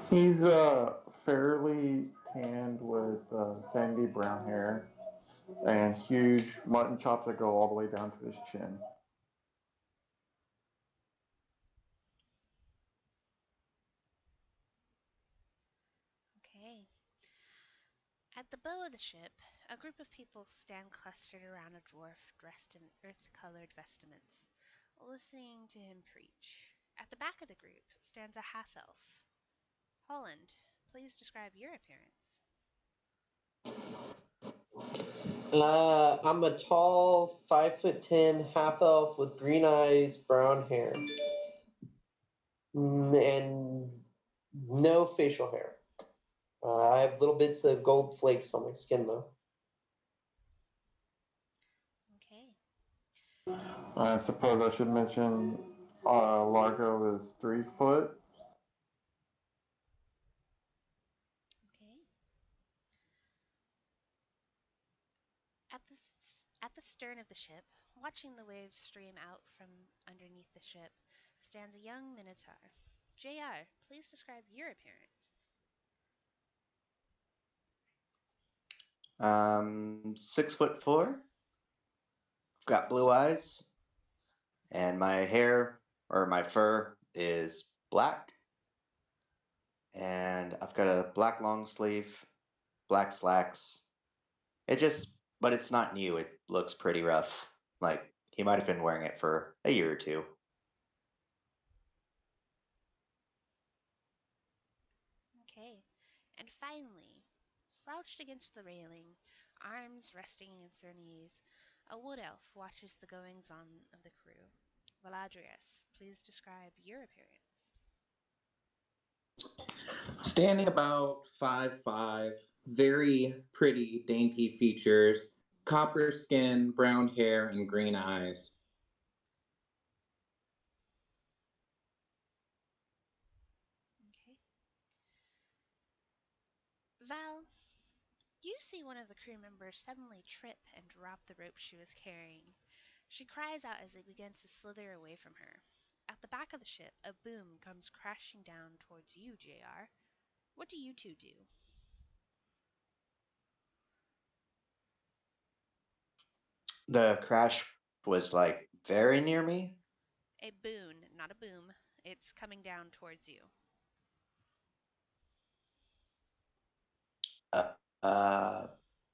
He's fairly tanned with sandy brown hair and huge mutton chops that go all the way down to his chin. Okay. At the bow of the ship, a group of people stand clustered around a dwarf dressed in earth-colored vestments, listening to him preach. At the back of the group stands a half-elf. Holland, please describe your appearance. I'm a tall, 5'10" half elf with green eyes, brown hair, and no facial hair. I have little bits of gold flakes on my skin, though. Okay. I suppose I should mention Largo is 3 foot. Okay. At the stern of the ship, watching the waves stream out from underneath the ship, stands a young minotaur. JR, please describe your appearance. 6'4". I've got blue eyes, and my hair or my fur is black, and I've got a black long sleeve, black slacks. But it's not new. It looks pretty rough. Like he might have been wearing it for a year or two. Okay. And finally, slouched against the railing, arms resting against their knees, a wood elf watches the goings on of the crew. Valadrius, please describe your appearance. Standing about 5'5", very pretty, dainty features, copper skin, brown hair, and green eyes. Okay. Val, you see one of the crew members suddenly trip and drop the rope she was carrying. She cries out as it begins to slither away from her. At the back of the ship, a boom comes crashing down towards you, JR. What do you two do? The crash was like very near me. A boon, not a boom. It's coming down towards you. Uh, uh,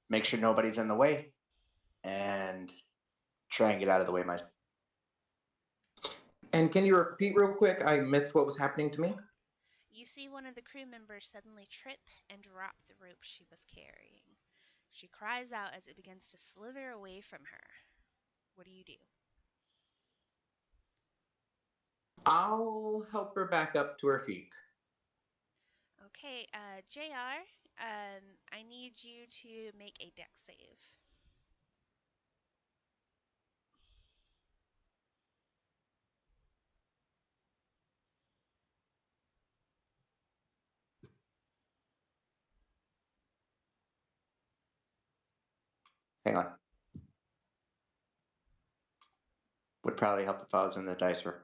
Make sure nobody's in the way, and try and get out of the way myself. And can you repeat real quick? I missed what was happening to me. You see one of the crew members suddenly trip and drop the rope she was carrying. She cries out as it begins to slither away from her. What do you do? I'll help her back up to her feet. Okay, JR, I need you to make a deck save. Hang on. Would probably help if I was in the dice room.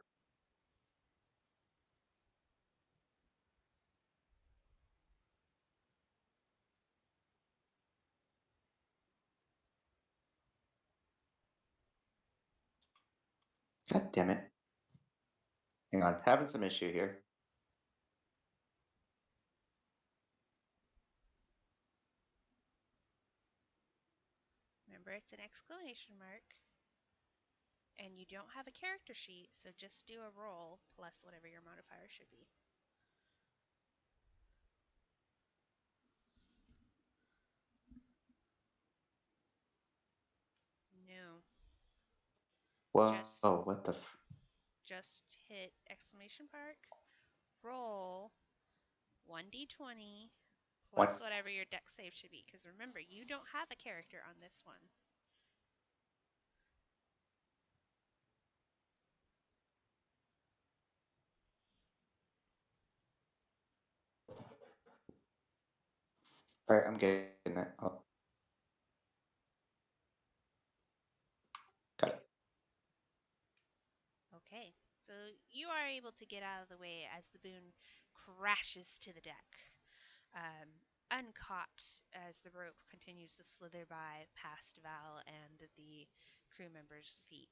God damn it. Hang on. Having some issue here. Remember, it's an exclamation mark, and you don't have a character sheet, so just do a roll plus whatever your modifier should be. No, just Whoa, what the just hit exclamation mark, roll 1d20 plus what? whatever your deck save should be. Because remember, you don't have a character on this one. Alright, I'm getting it. Oh, got it. Okay, so you are able to get out of the way as the boon crashes to the deck, uncaught as the rope continues to slither by past Val and the crew members' feet.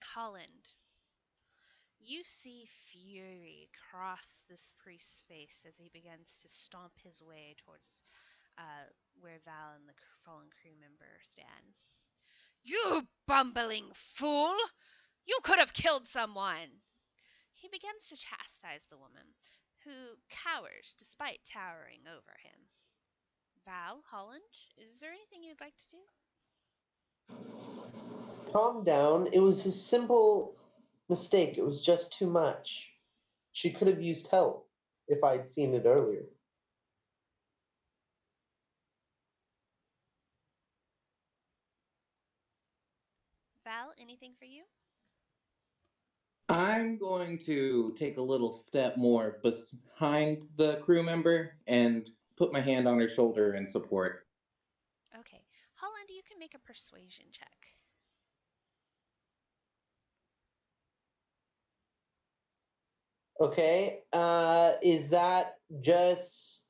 Holland, you see fury cross this priest's face as he begins to stomp his way towards where Val and the fallen crew member stand. You bumbling fool! You could have killed someone! He begins to chastise the woman, who cowers despite towering over him. Val, Holland, is there anything you'd like to do? Calm down. It was a simple mistake. It was just too much. She could have used help if I'd seen it earlier. Val, anything for you? I'm going to take a little step more behind the crew member and put my hand on her shoulder in support. Okay. Holland, you can make a persuasion check. Okay. Is that just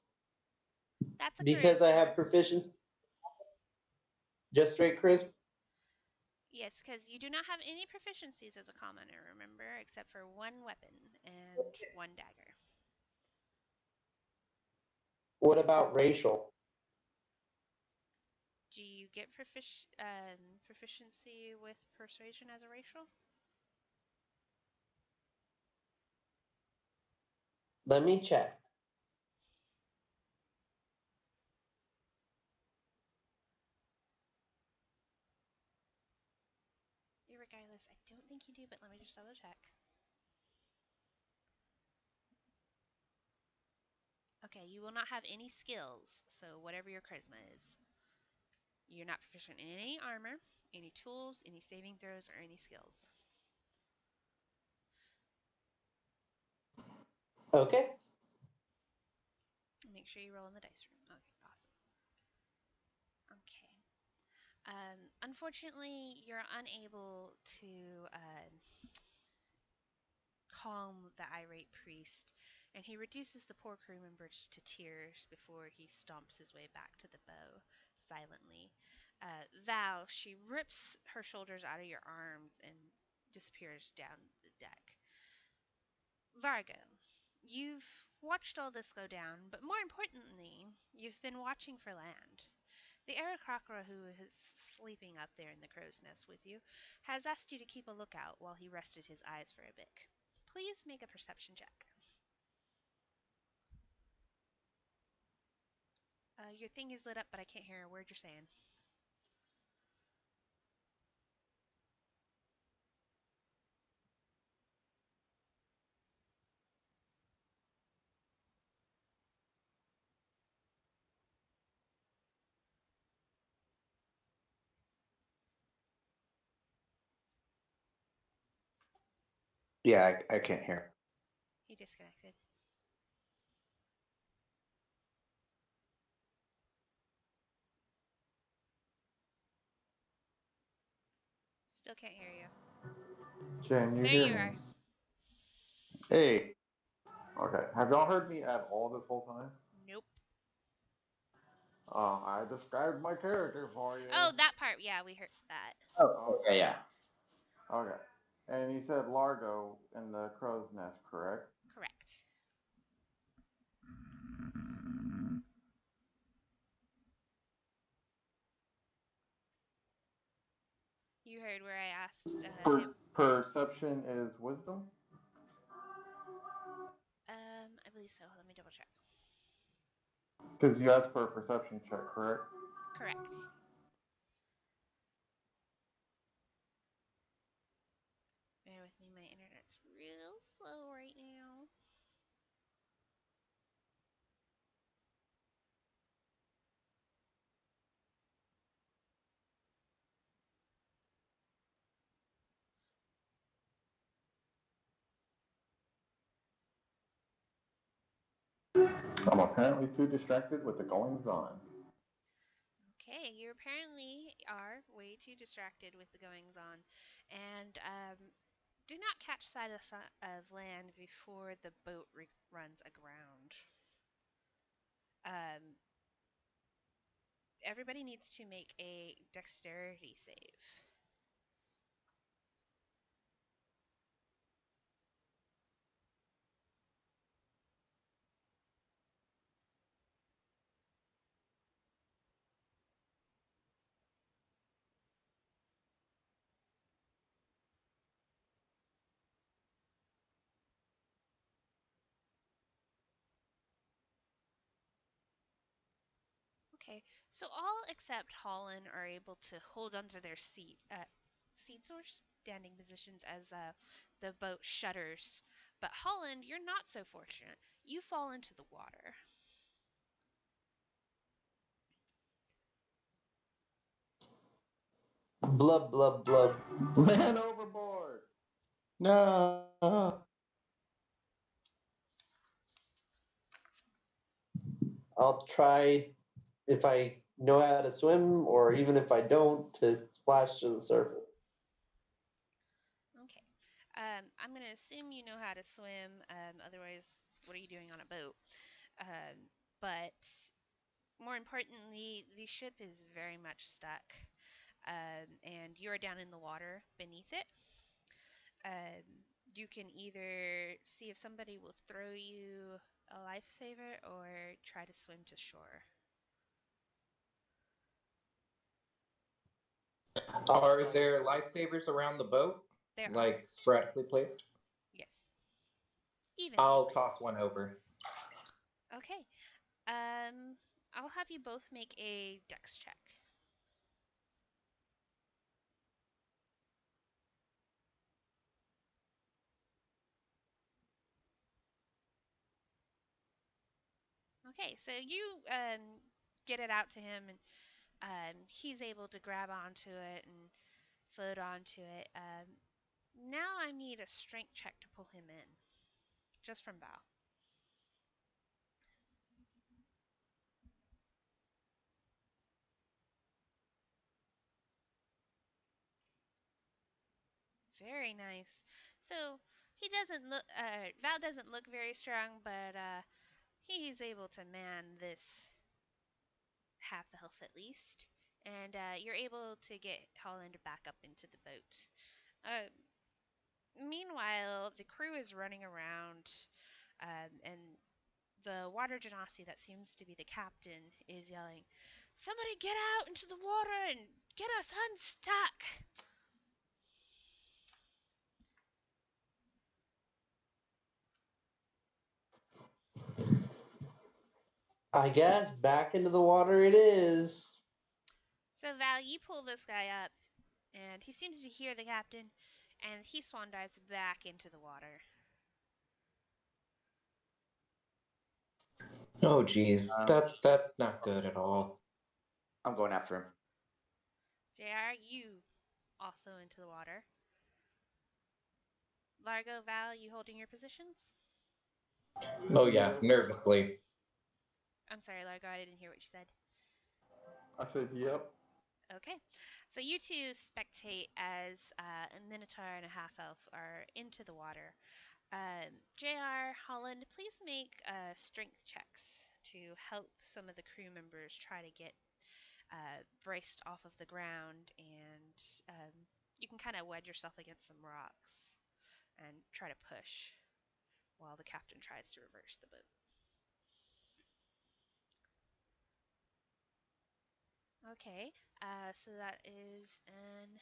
That's a because I charisma. have proficiency? Just straight charisma? Yes, because you do not have any proficiencies as a commoner, remember, except for one weapon and one dagger. What about racial? Do you get proficiency with persuasion as a racial? Let me check. Regardless, I don't think you do, but let me just double check. Okay, you will not have any skills, so whatever your charisma is. You're not proficient in any armor, any tools, any saving throws, or any skills. Okay. Make sure you roll in the dice room. Okay, awesome. Okay. Unfortunately, you're unable to calm the irate priest, and he reduces the poor crew members to tears before he stomps his way back to the bow silently. Val, she rips her shoulders out of your arms and disappears down the deck. Vargo, you've watched all this go down, but more importantly, you've been watching for land. The Aarakocra who is sleeping up there in the crow's nest with you has asked you to keep a lookout while he rested his eyes for a bit. Please make a perception check. Your thing is lit up, but I can't hear a word you're saying. Yeah, I can't hear. He disconnected. Still can't hear you. Jen, you There hear you me? are. Hey, Okay. Have y'all heard me at all this whole time? Nope. I described my character for you. Oh, that part. Yeah, we heard that. oh, okay, yeah. Okay. And you said Largo in the crow's nest, correct? Correct. You heard where I asked him. Perception is wisdom? I believe so. Let me double check. Because you asked for a perception check, correct? Correct. Bear with me, my internet's real slow right now. I'm apparently too distracted with the goings on. Okay, you apparently are way too distracted with the goings on. And do not catch sight of land before the boat runs aground. Um, Everybody needs to make a dexterity save. Okay, so all except Holland are able to hold onto their seats or standing positions as the boat shudders. But Holland, you're not so fortunate. You fall into the water. Blub, blub, blub. Man overboard! No. I'll try, if I know how to swim, or even if I don't, to splash to the surface. Okay. I'm going to assume you know how to swim. Otherwise, what are you doing on a boat? But more importantly, the ship is very much stuck. And you're down in the water beneath it. Um, you can either see if somebody will throw you a lifesaver or try to swim to shore. Are there lifesavers around the boat? There are. Like sporadically placed? Yes. Evenly I'll placed. toss one over. Okay. I'll have you both make a dex check. Okay, so you get it out to him, and he's able to grab onto it and float onto it. Now I need a strength check to pull him in, just from Val. Very nice. So he doesn't look. Val doesn't look very strong, but he's able to man this half elf at least, and you're able to get Holland back up into the boat. Uh, Meanwhile, the crew is running around, and the water genasi that seems to be the captain is yelling, "Somebody get out into the water and get us unstuck!" I guess back into the water it is. So Val, you pull this guy up, and he seems to hear the captain, and he swan dives back into the water. Oh geez. Um, That's not good at all. I'm going after him. JR, you also into the water. Largo, Val, you holding your positions? Oh yeah, nervously. I'm sorry, Largo, I didn't hear what you said. I said, yep. Okay, so you two spectate as a Minotaur and a half elf are into the water. JR, Holland, please make strength checks to help some of the crew members try to get braced off of the ground, and you can kind of wedge yourself against some rocks and try to push while the captain tries to reverse the boat. Okay, so that is an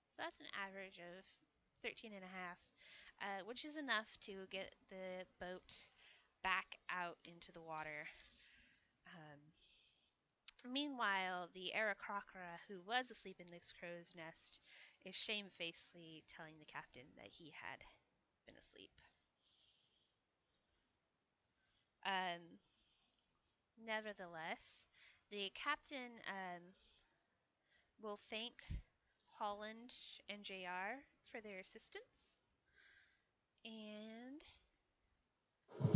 so that's an average of 13 and a half, which is enough to get the boat back out into the water. Meanwhile, the Aarakocra, who was asleep in this crow's nest, is shamefacedly telling the captain that he had been asleep. Um, Nevertheless, the captain will thank Holland and JR for their assistance. And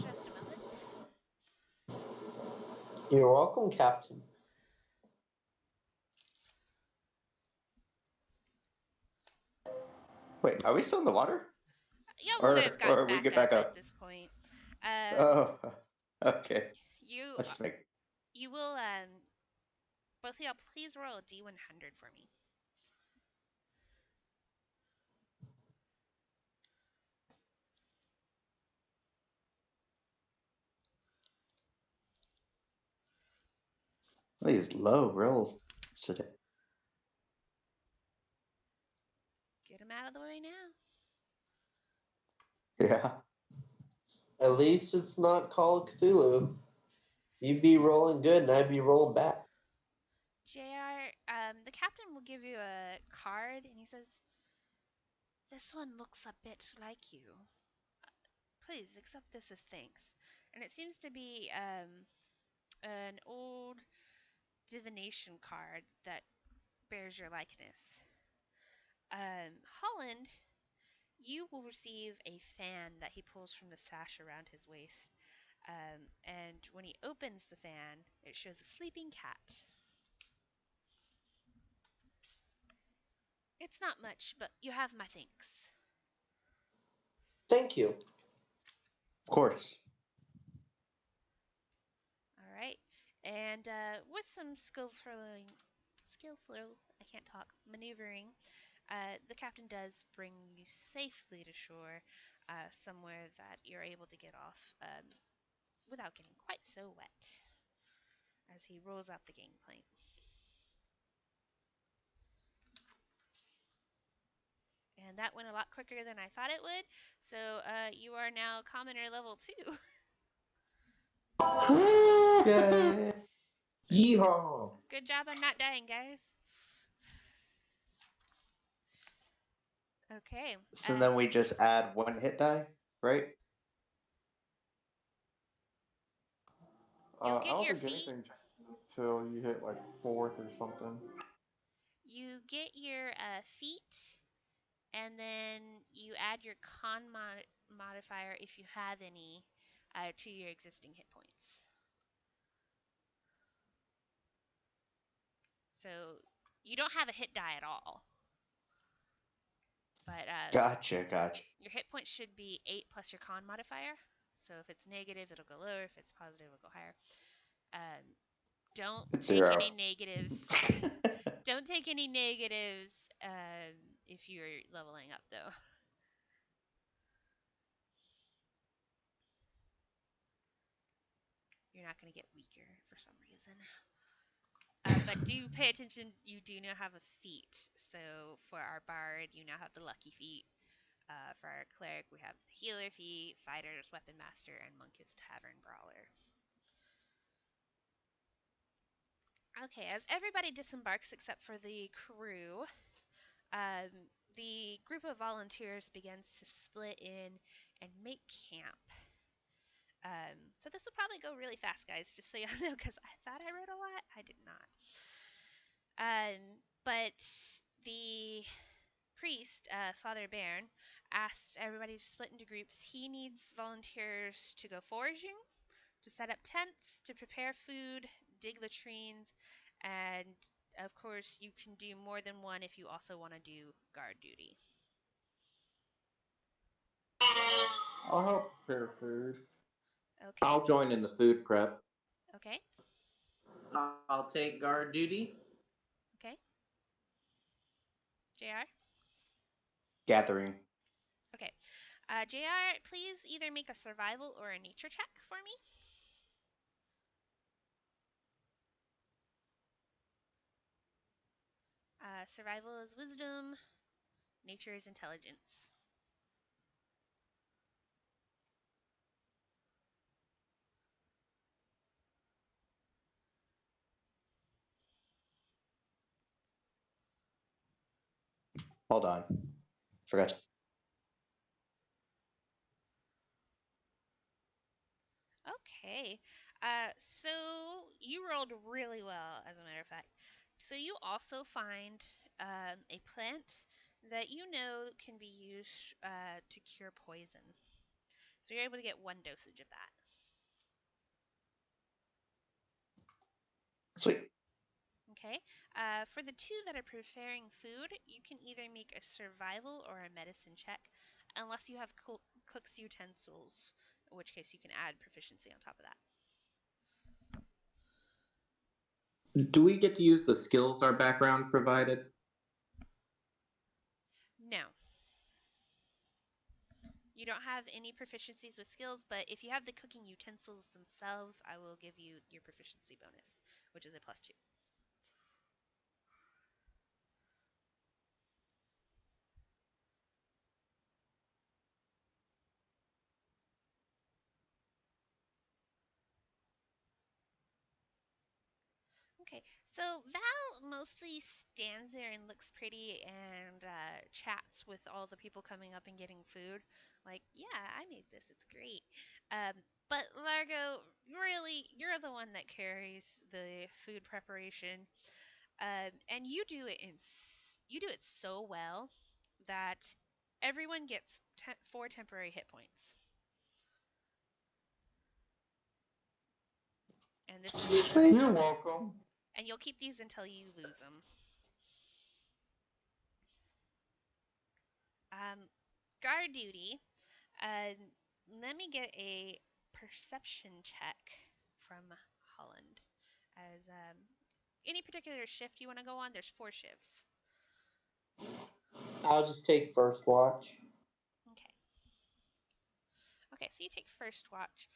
just a moment. You're welcome, Captain. Wait, are we still in the water? Y'all would have gotten or we back get up back at up? this point. Oh, okay. You Let's just make. you will both of y'all please roll a D100 for me. These low rolls today. Get them out of the way now. Yeah. At least it's not called Cthulhu. You'd be rolling good and I'd be rolling bad. JR, the captain will give you a card and he says, "This one looks a bit like you. Please accept this as thanks." And it seems to be an old divination card that bears your likeness. Holland, you will receive a fan that he pulls from the sash around his waist. And when he opens the fan, it shows a sleeping cat. It's not much, but you have my thanks. Thank you. Of course. All right. And with some skillful, I can't talk, maneuvering, the captain does bring you safely to shore, somewhere that you're able to get off without getting quite so wet as he rolls out the gangplank. And that went a lot quicker than I thought it would. So you are now commoner level 2. Yay! Yeehaw! Good job on not dying, guys. Okay. So then we just add 1 hit die, right? You'll I get don't your think feet. anything changes until you hit like 4th or something. You get your feet, and then you add your con modifier if you have any to your existing hit points. So you don't have a hit die at all. But Gotcha. your hit points should be 8 plus your con modifier. So if it's negative, it'll go lower. If it's positive, it'll go higher. Don't It's take 0. any negatives. Don't take any negatives if you're leveling up, though. You're not going to get weaker for some reason. But do pay attention, you do now have a feat. So for our bard, you now have the lucky feat. For our cleric, we have the healer feat, fighter's weapon master, and monk is tavern brawler. Okay, as everybody disembarks except for the crew, the group of volunteers begins to split in and make camp. So this will probably go really fast, guys, just so y'all know, because I thought I wrote a lot. I did not. But the priest, Father Bairn, asked everybody to split into groups. He needs volunteers to go foraging, to set up tents, to prepare food, dig latrines, and of course, you can do more than one if you also want to do guard duty. I'll help prepare food. Okay. I'll join in the food prep. Okay. I'll take guard duty. Okay. JR? Gathering. Okay. JR, please either make a survival or a nature check for me. Survival is wisdom, nature is intelligence. Hold on. Forgot. Okay. So you rolled really well, as a matter of fact. So you also find a plant that you know can be used to cure poison. So you're able to get 1 dosage of that. Sweet. Okay. For the two that are preparing food, you can either make a survival or a medicine check, unless you have cook's utensils, in which case you can add proficiency on top of that. Do we get to use the skills our background provided? No. You don't have any proficiencies with skills, but if you have the cooking utensils themselves, I will give you your proficiency bonus, which is a +2. Okay, so Val mostly stands there and looks pretty and chats with all the people coming up and getting food. Like, yeah, I made this. It's great. But Largo, really, you're the one that carries the food preparation, and you do it you do it so well that everyone gets 4 temporary hit points. And this is You're welcome. and you'll keep these until you lose them. Guard duty. Let me get a perception check from Holland. As any particular shift you want to go on, there's 4 shifts. I'll just take first watch. Okay. Okay, so you take first watch.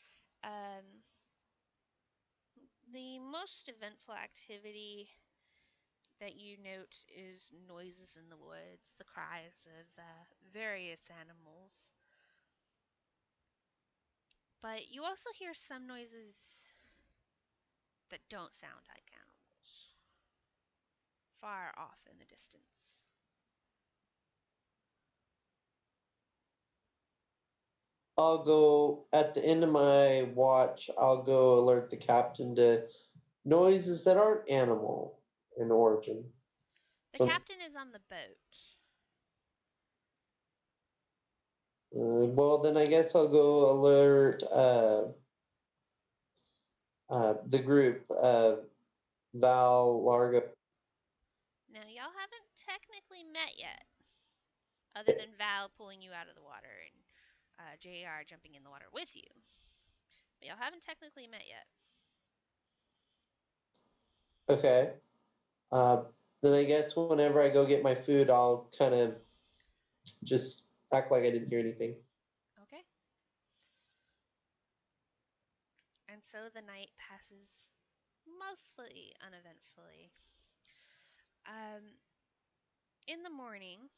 The most eventful activity that you note is noises in the woods, the cries of various animals. But you also hear some noises that don't sound like animals, far off in the distance. I'll go at the end of my watch. I'll go alert the captain to noises that aren't animal in origin. The captain is on the boat. Well, then I guess I'll go alert the group, Val, Largo. Now, y'all haven't technically met yet, other than Val pulling you out of the water and JR jumping in the water with you. But y'all haven't technically met yet. Okay. Then I guess whenever I go get my food, I'll kind of just act like I didn't hear anything. Okay. And so the night passes mostly uneventfully. In the morning,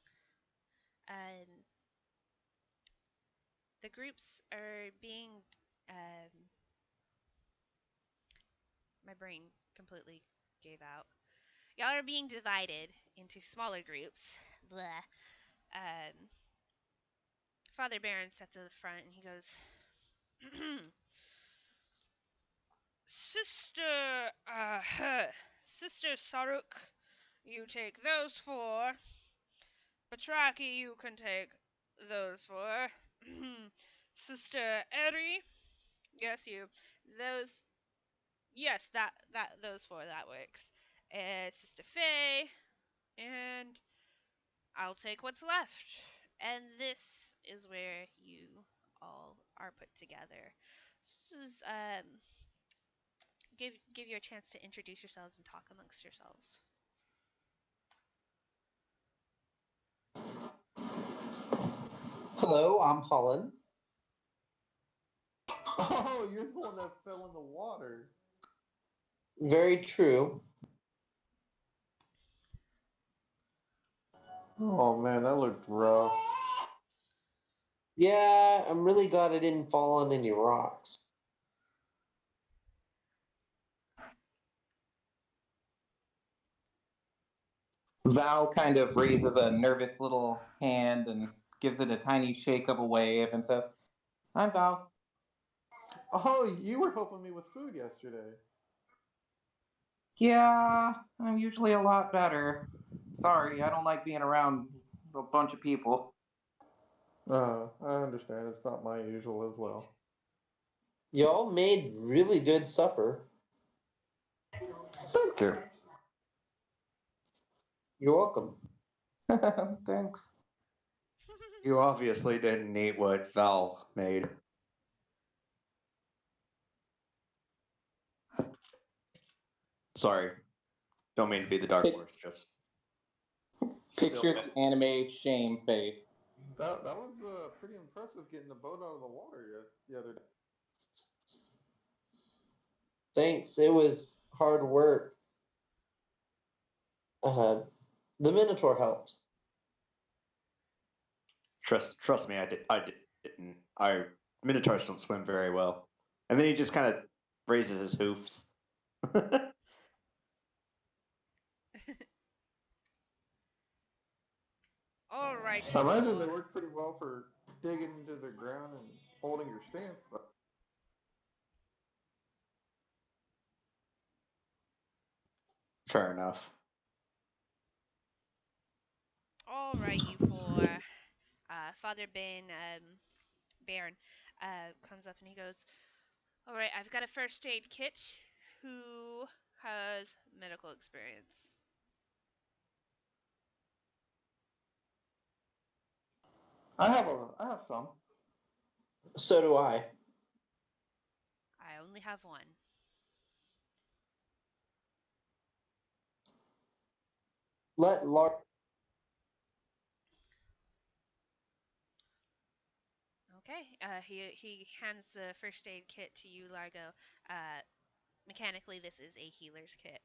the groups are being. My brain completely gave out. Y'all are being divided into smaller groups. Blah. Father Baron sits at the front and he goes, Sister Saruk, you take those 4. Batraki, you can take those 4. Sister Eri, yes, you. Those, yes, those 4, that works. Sister Faye, and I'll take what's left. And this is where you all are put together. This is give you a chance to introduce yourselves and talk amongst yourselves. Hello, I'm Holland. Oh, you're the one that fell in the water. Very true. Oh man, that looked rough. Yeah, I'm really glad I didn't fall on any rocks. Val kind of raises a nervous little hand and gives it a tiny shake of a wave and says, "I'm Val." Oh, you were helping me with food yesterday. Yeah, I'm usually a lot better. Sorry, I don't like being around a bunch of people. I understand. It's not my usual as well. Y'all made really good supper. So Here. You're welcome. Thanks. You obviously didn't eat what Val made. Sorry. Don't mean to be the dark horse, just Picture the anime shame face. That was pretty impressive getting the boat out of the water the other day. Thanks. It was hard work. The Minotaur helped. Trust me, I didn't. Our minotaurs don't swim very well. And then he just kind of raises his hoofs. All right. I imagine they work pretty well for digging into the ground and holding your stance. Fair enough. All right, you four. Father Baron comes up and he goes, all right, I've got a first aid kit. Who has medical experience? I have some. So do I. I only have one. Let Lark. Okay. He hands the first aid kit to you, Largo. Mechanically, this is a healer's kit.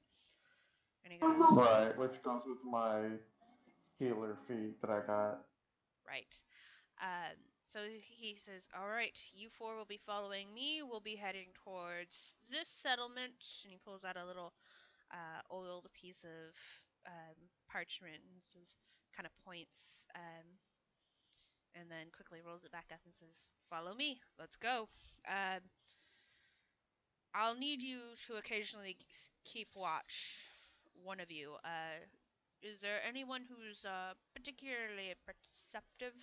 And he goes, Right, which goes with my healer feat that I got. right. So he says, all right, you four will be following me. We'll be heading towards this settlement. And he pulls out a little oiled piece of parchment and says, kind of points, and then quickly rolls it back up and says, follow me. Let's go. I'll need you to occasionally keep watch. One of you. Is there anyone who's particularly perceptive?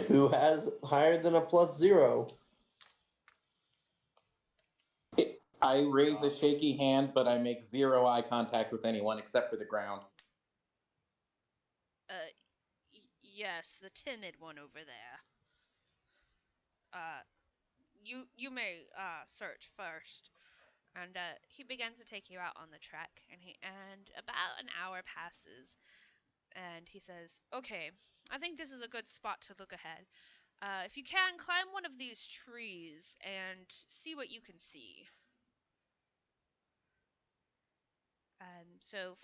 Who has higher than a +0? I raise a shaky hand, but I make zero eye contact with anyone except for the ground. Yes, the timid one over there. You may search first. And he begins to take you out on the trek, and about an hour passes, and he says, "Okay, I think this is a good spot to look ahead. If you can, climb one of these trees and see what you can see." So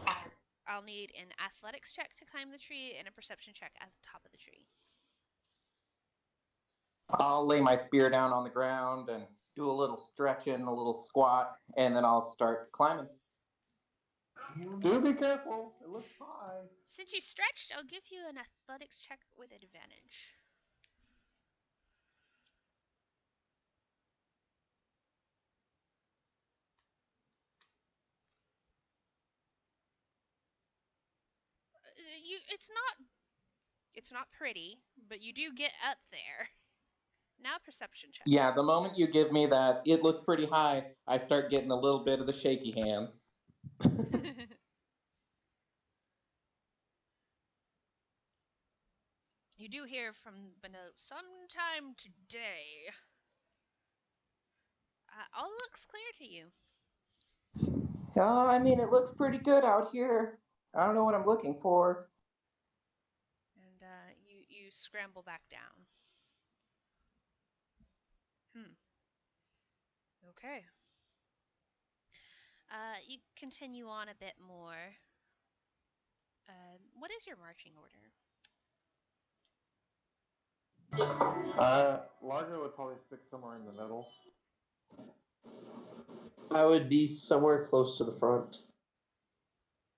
I'll need an athletics check to climb the tree and a perception check at the top of the tree. I'll lay my spear down on the ground and do a little stretching, a little squat, and then I'll start climbing. Do be careful. It looks high. Since you stretched, I'll give you an athletics check with advantage. It's not pretty, but you do get up there. Now perception check. Yeah, the moment you give me that, it looks pretty high, I start getting a little bit of the shaky hands. You do hear from below sometime today. All looks clear to you. I mean, it looks pretty good out here. I don't know what I'm looking for. And you scramble back down. Okay. You continue on a bit more. What is your marching order? Largo would probably stick somewhere in the middle. I would be somewhere close to the front.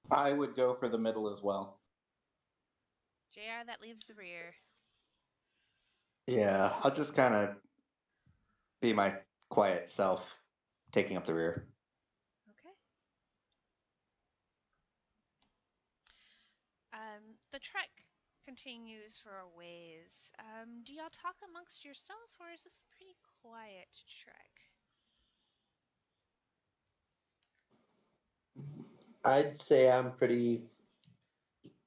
I would go for the middle as well. JR, that leaves the rear. Yeah, I'll just kind of be my quiet self, taking up the rear. Okay. The trek continues for a ways. Do y'all talk amongst yourself, or is this a pretty quiet trek? I'd say I'm pretty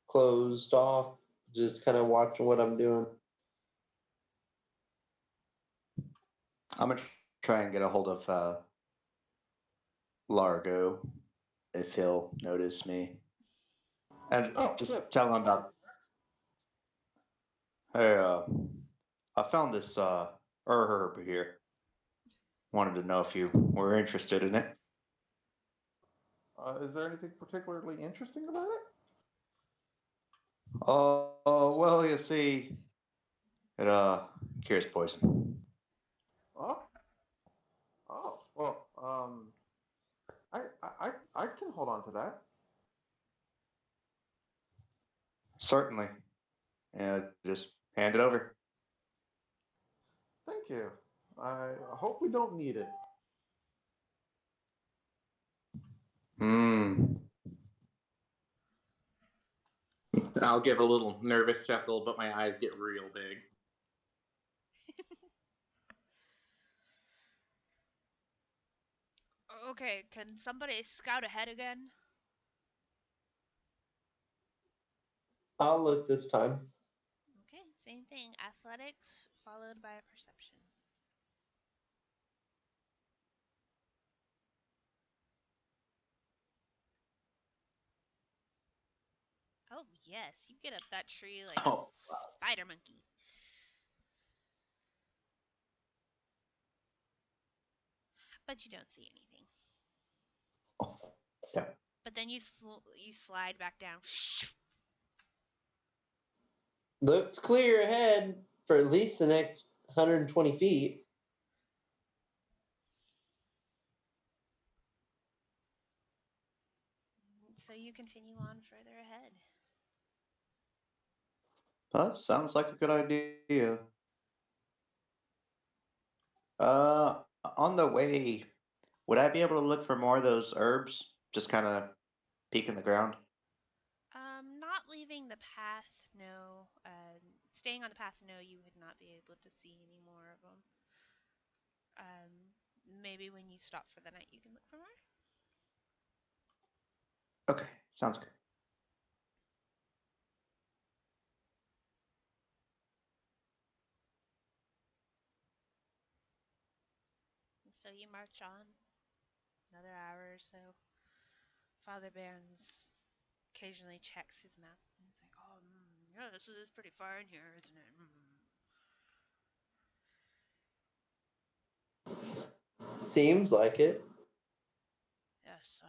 closed off, just kind of watching what I'm doing. I'm gonna try and get a hold of Largo if he'll notice me, and just good. tell him about. Hey, I found this herb here. Wanted to know if you were interested in it. Is there anything particularly interesting about it? Well, you see, it cures poison. Oh, well, I can hold on to that. Certainly. Just hand it over. Thank you. I hope we don't need it. Hmm. I'll give a little nervous chuckle, but my eyes get real big. Okay, can somebody scout ahead again? I'll look this time. Okay, same thing. Athletics followed by a perception. Oh, yes, you get up that tree like a Oh, spider monkey. But you don't see anything. Yeah. But then you slide back down. Looks clear ahead for at least the next 120 feet. So you continue on further ahead. That sounds like a good idea. On the way, would I be able to look for more of those herbs? Just kind of peek in the ground. Not leaving the path, no. Staying on the path, no, you would not be able to see any more of them. Maybe when you stop for the night, you can look for more. Okay, sounds good. So you march on another hour or so. Father Barnes occasionally checks his map. He's like, "Oh, yeah, this is pretty far in here, isn't it?" Seems like it. Yes,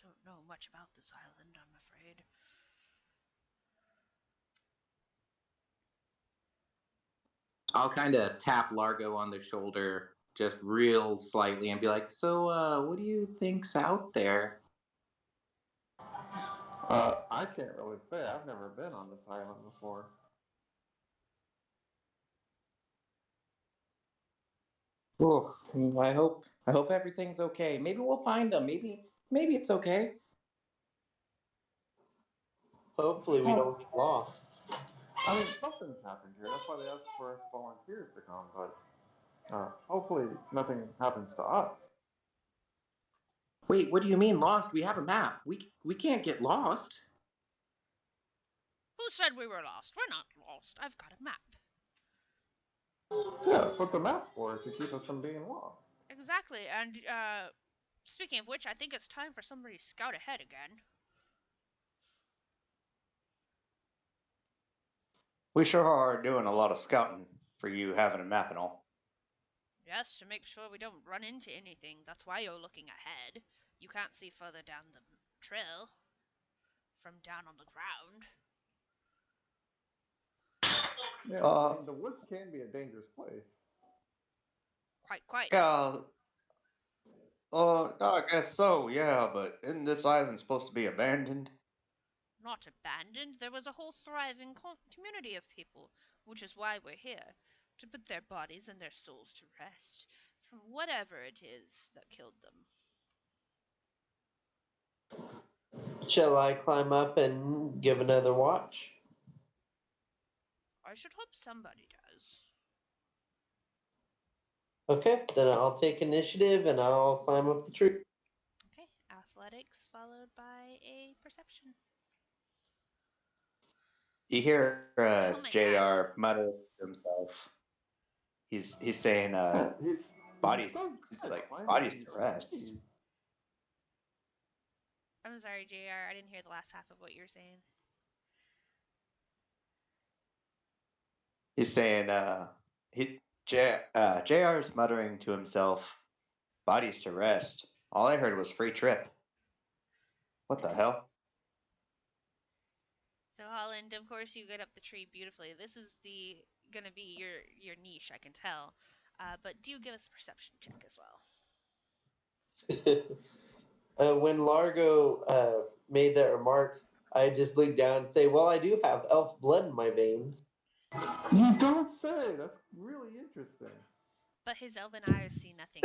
don't know much about this island, I'm afraid. I'll kind of tap Largo on the shoulder just real slightly and be like, "So, what do you think's out there?" I can't really say. I've never been on this island before. Oh, I hope everything's okay. Maybe we'll find them. Maybe it's okay. Hopefully, we don't get lost. I mean, something's happened here. That's why they asked for us volunteers to come. But hopefully, nothing happens to us. Wait, what do you mean lost? We have a map. We can't get lost. Who said we were lost? We're not lost. I've got a map. Yeah, that's what the map's for, is to keep us from being lost. Exactly, and speaking of which, I think it's time for somebody to scout ahead again. We sure are doing a lot of scouting for you having a map and all. Yes, to make sure we don't run into anything. That's why you're looking ahead. You can't see further down the trail from down on the ground. Yeah, I mean, the woods can be a dangerous place. Quite. Yeah, I guess so, yeah, but isn't this island supposed to be abandoned? Not abandoned. There was a whole thriving community of people, which is why we're here. To put their bodies and their souls to rest from whatever it is that killed them. Shall I climb up and give another watch? I should hope somebody does. Okay, then I'll take initiative and I'll climb up the tree. Okay, athletics followed by a perception. You hear Oh my JR mutter to himself. He's saying He's bodies. so He's good like climbing bodies these to rest. trees. I'm sorry, JR. I didn't hear the last half of what you were saying. He's saying JR is muttering to himself, bodies to rest. All I heard was free trip. What the hell? So Holland, of course, you get up the tree beautifully. This is gonna be your niche, I can tell. But do give us a perception check as well. When Largo made that remark, I just looked down and say, "Well, I do have elf blood in my veins." You don't say. That's really interesting. But his elven eyes see nothing.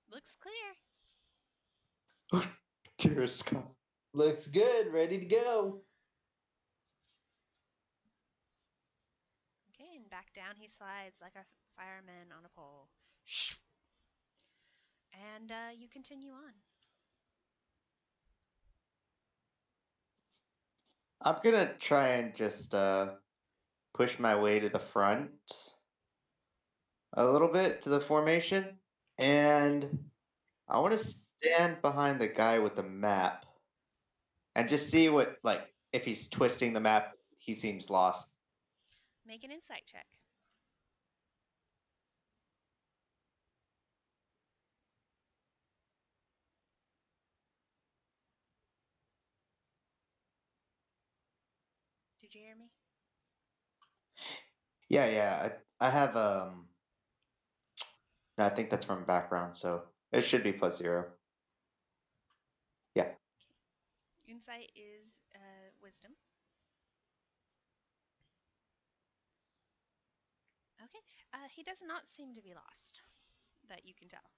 Looks clear. Tears come. Looks good, ready to go. Okay, and back down he slides like a fireman on a pole. Shh. And you continue on. I'm gonna try and just push my way to the front a little bit to the formation, and I want to stand behind the guy with the map and just see what, like, if he's twisting the map, he seems lost. Make an insight check. Did you hear me? Yeah. I have no, I think that's from background, so it should be +0. Yeah. Insight is wisdom. Okay. He does not seem to be lost, that you can tell.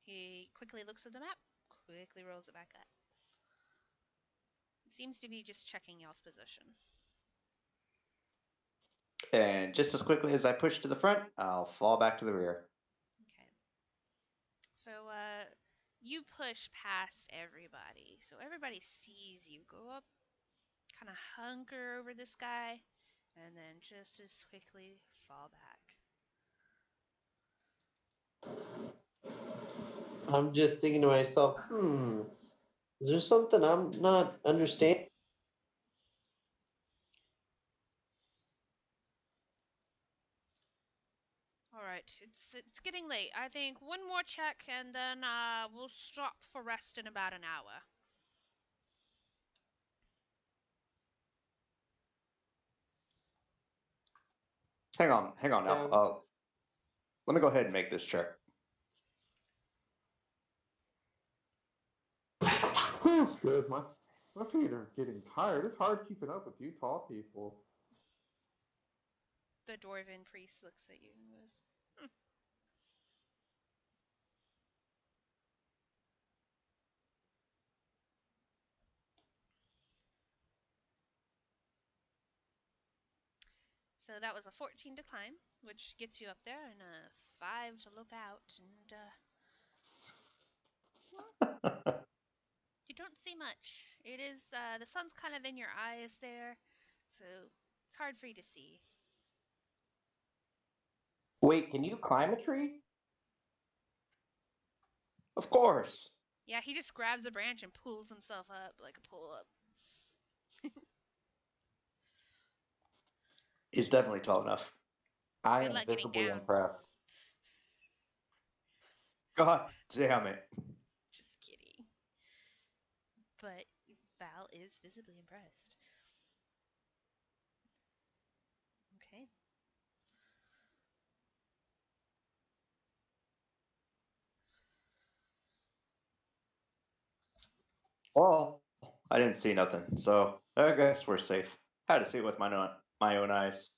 He quickly looks at the map, quickly rolls it back up. Seems to be just checking y'all's position. And just as quickly as I push to the front, I'll fall back to the rear. Okay. So you push past everybody. So everybody sees you go up, kind of hunker over this guy, and then just as quickly fall back. I'm just thinking to myself, is there something I'm not understanding? All right, it's getting late. I think one more check, and then we'll stop for rest in about an hour. Hang on now. Yeah. Let me go ahead and make this check. Feels good. My feet are getting tired. It's hard keeping up with you tall people. The dwarven priest looks at you and goes, So that was a 14 to climb, which gets you up there, and a 5 to look out, and you don't see much. It is the sun's kind of in your eyes there, so it's hard for you to see. Wait, can you climb a tree? Of course. Yeah, he just grabs a branch and pulls himself up like a pull up. He's definitely tall enough. I Good am luck getting visibly down. impressed. God damn it. Just kidding. But Val is visibly impressed. Okay. Well, I didn't see nothing, so I guess we're safe. Had to see it with my own eyes.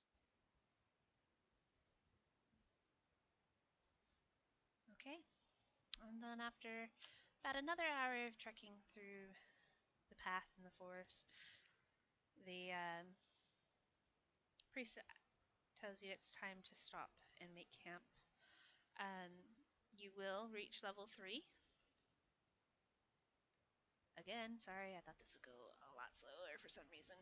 Okay. And then after about another hour of trekking through the path in the forest, The priest tells you it's time to stop and make camp. Um, you will reach level 3. Again, sorry, I thought this would go a lot slower for some reason.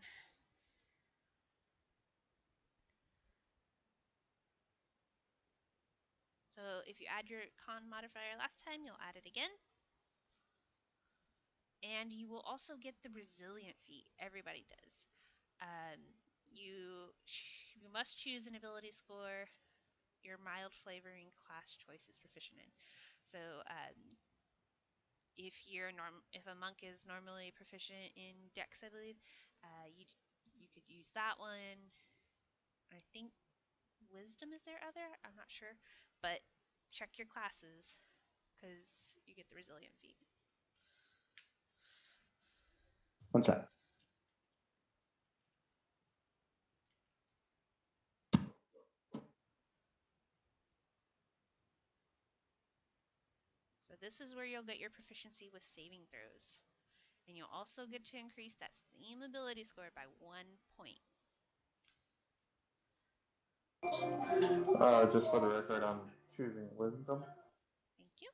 So if you add your con modifier last time, you'll add it again. And you will also get the resilient feat. Everybody does. You must choose an ability score your mild flavoring class choice is proficient in. So if a monk is normally proficient in Dex, I believe, you could use that one. I think Wisdom is their other. I'm not sure, but check your classes because you get the resilient feat. One sec. So this is where you'll get your proficiency with saving throws. And you'll also get to increase that same ability score by 1 point. Just for the record, I'm choosing wisdom. Thank you.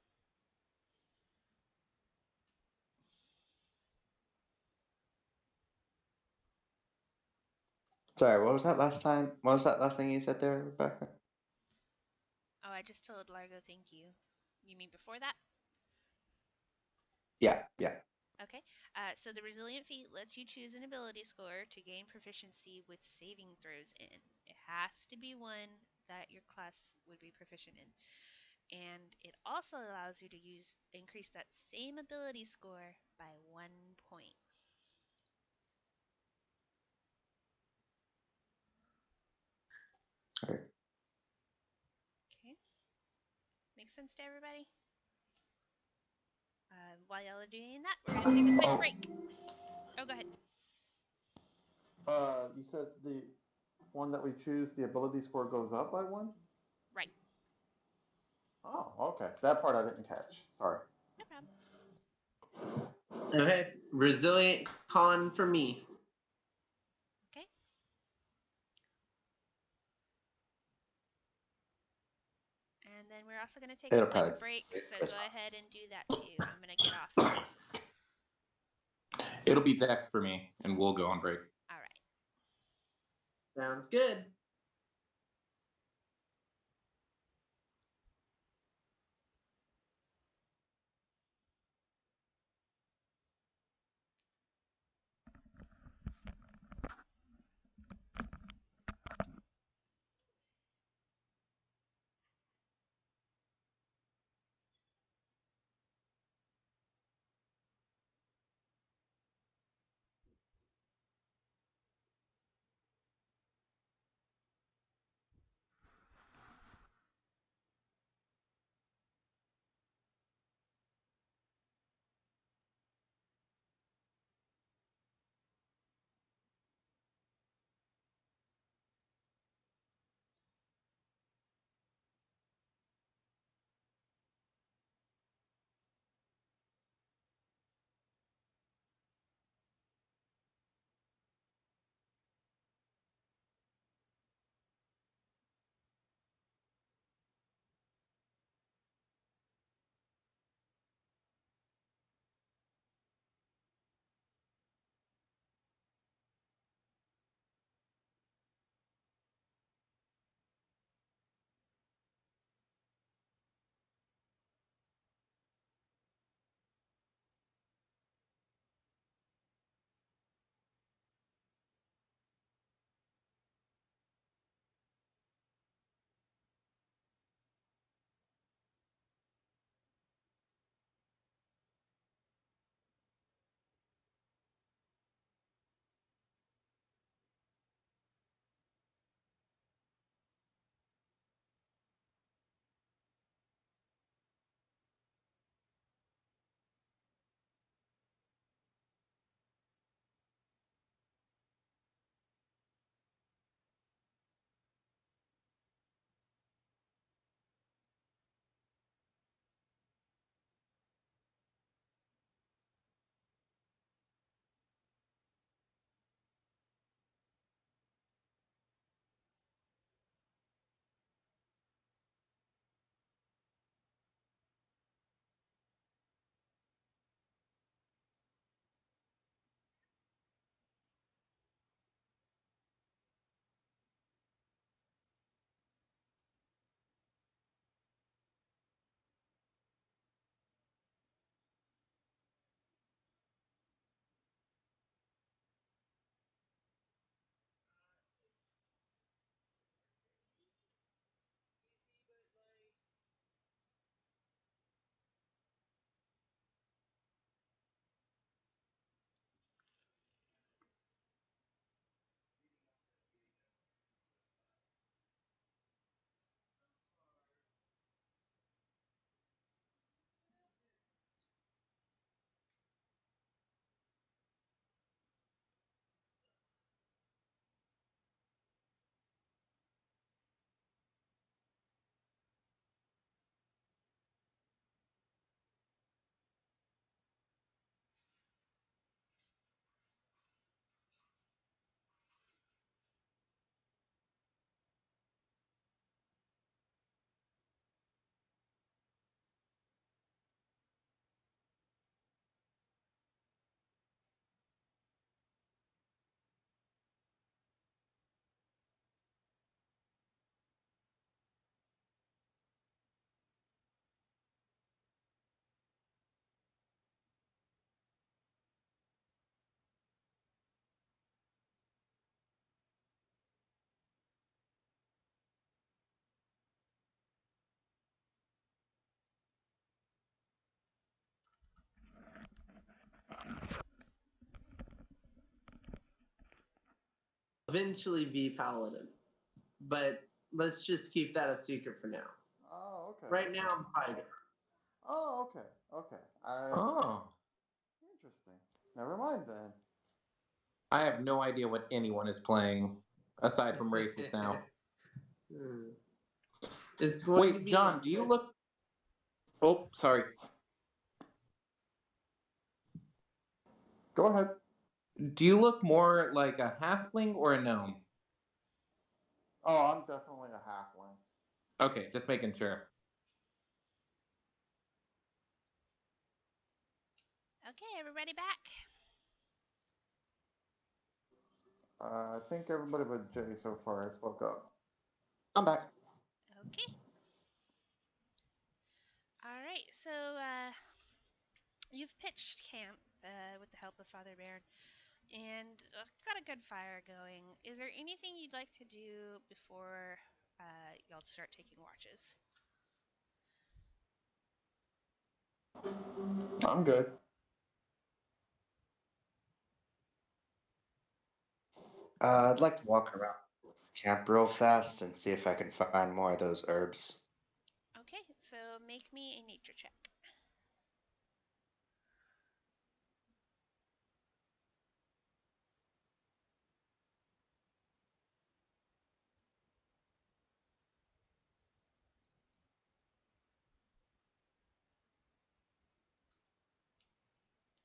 Sorry, what was that last time? What was that last thing you said there, Rebecca? Oh, I just told Largo thank you. You mean before that? Yeah. Okay. So the resilient feat lets you choose an ability score to gain proficiency with saving throws in. It has to be one that your class would be proficient in. And it also allows you to increase that same ability score by 1 point. All right. Okay. Makes sense to everybody? While y'all are doing that, we're going to take a quick break. Oh, go ahead. You said the one that we choose, the ability score goes up by 1? Right. Oh, okay. That part I didn't catch. Sorry. No problem. Okay, resilient con for me. Okay. And then we're also going to take It'll a quick probably break, be so Chris. go ahead and do that too. I'm going to get off now. It'll be Dex for me, and we'll go on break. All right. Sounds good. eventually be paladin, but let's just keep that a secret for now. Oh, okay. Right now, I'm fighter. Oh, okay. Okay. Oh. Interesting. Never mind then. I have no idea what anyone is playing aside from races now. It's going to Wait, be John, do you look. Oh, sorry. Go ahead. Do you look more like a halfling or a gnome? Oh, I'm definitely a halfling. Okay, just making sure. Okay, everybody back? I think everybody but Jay so far has spoke up. I'm back. Okay. All right, so you've pitched camp with the help of Father Baron, and got a good fire going. Is there anything you'd like to do before y'all start taking watches? I'm good. I'd like to walk around camp real fast and see if I can find more of those herbs. Okay, so make me a nature check.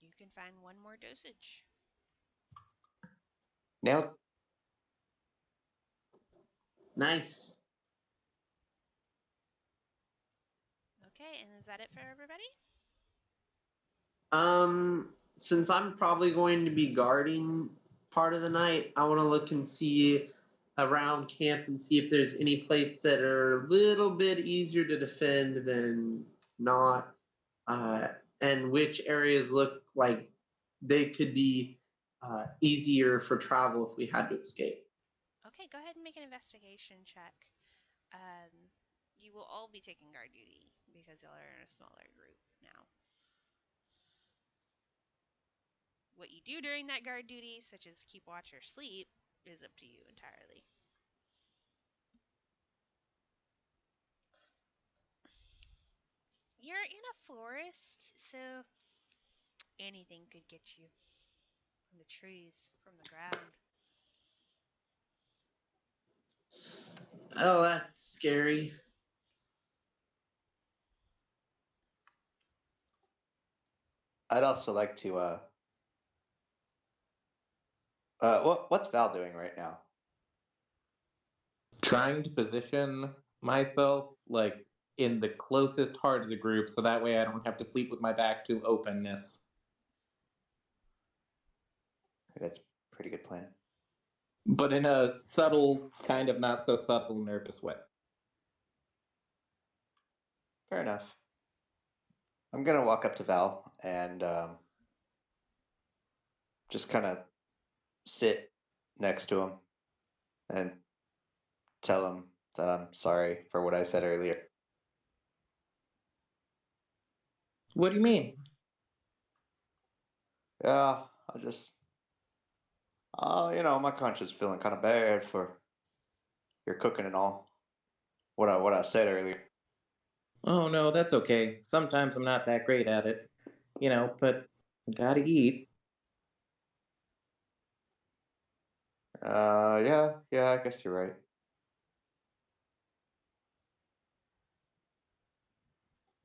You can find one more dosage. Nailed. nice. Okay, and is that it for everybody? Since I'm probably going to be guarding part of the night, I want to look and see around camp and see if there's any place that are a little bit easier to defend than not, and which areas look like they could be easier for travel if we had to escape. Okay, go ahead and make an investigation check. You will all be taking guard duty because y'all are in a smaller group now. What you do during that guard duty, such as keep watch or sleep, is up to you entirely. You're in a forest, so anything could get you. From the trees, from the ground. Oh, that's scary. I'd also like to. What's Val doing right now? Trying to position myself like in the closest heart of the group so that way I don't have to sleep with my back to openness. That's a pretty good plan. But in a subtle, kind of not so subtle, nervous way. Fair enough. I'm gonna walk up to Val and just kind of sit next to him and tell him that I'm sorry for what I said earlier. What do you mean? Yeah, I just, my conscience feeling kind of bad for your cooking and all. What I said earlier. Oh no, that's okay. Sometimes I'm not that great at it. But gotta eat. Yeah, I guess you're right.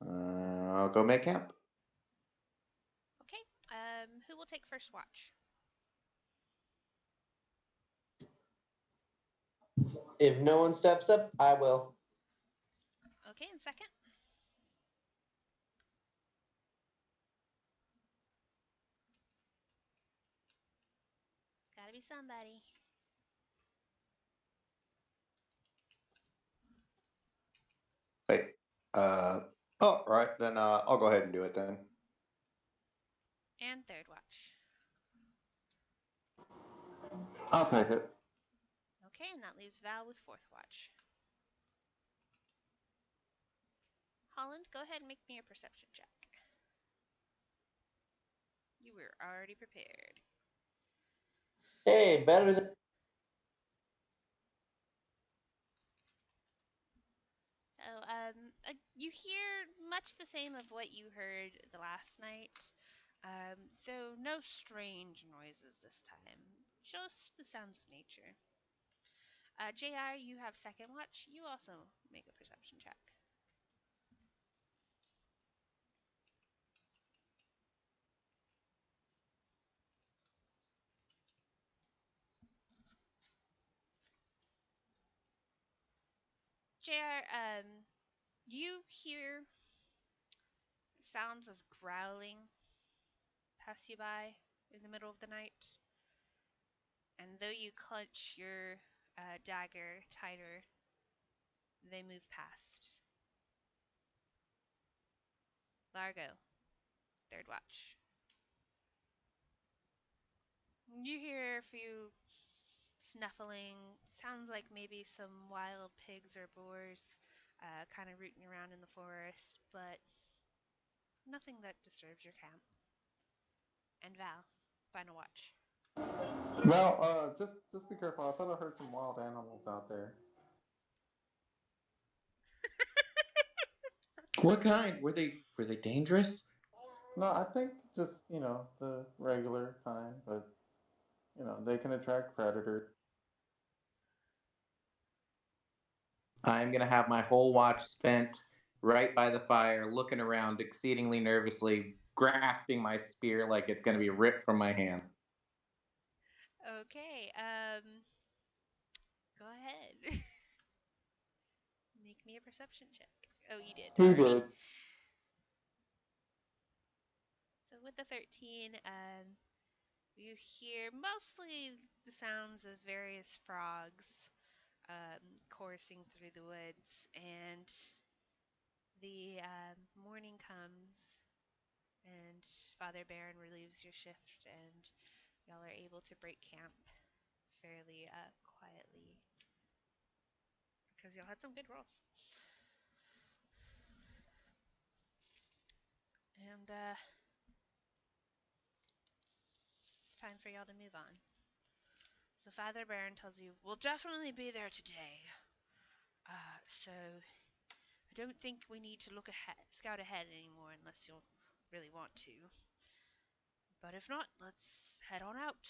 I'll go make camp. Okay, who will take first watch? If no one steps up, I will. Okay, and second? It's gotta be somebody. Wait. Oh, right. Then I'll go ahead and do it then. And third watch. I'll take it. Okay, and that leaves Val with fourth watch. Holland, go ahead and make me a perception check. You were already prepared. Hey, better than You hear much the same of what you heard the last night, though no strange noises this time, just the sounds of nature. JR, you have second watch. You also make a perception check. JR, you hear sounds of growling pass you by in the middle of the night, and though you clutch your dagger tighter, they move past. Largo, third watch. You hear a few snuffling. Sounds like maybe some wild pigs or boars kind of rooting around in the forest, but nothing that disturbs your camp. And Val, final watch. Well, just be careful. I thought I heard some wild animals out there. What kind? Were they dangerous? No, I think just the regular kind, but they can attract predators. I'm gonna have my whole watch spent right by the fire, looking around exceedingly nervously, grasping my spear like it's gonna be ripped from my hand. Okay, go ahead. Make me a perception check. Oh, you did He already. did. So with the 13, you hear mostly the sounds of various frogs coursing through the woods, and the morning comes, and Father Baron relieves your shift, and y'all are able to break camp fairly quietly because y'all had some good rolls. And it's time for y'all to move on. So Father Baron tells you, we'll definitely be there today. So I don't think we need to scout ahead anymore unless you'll really want to. But if not, let's head on out.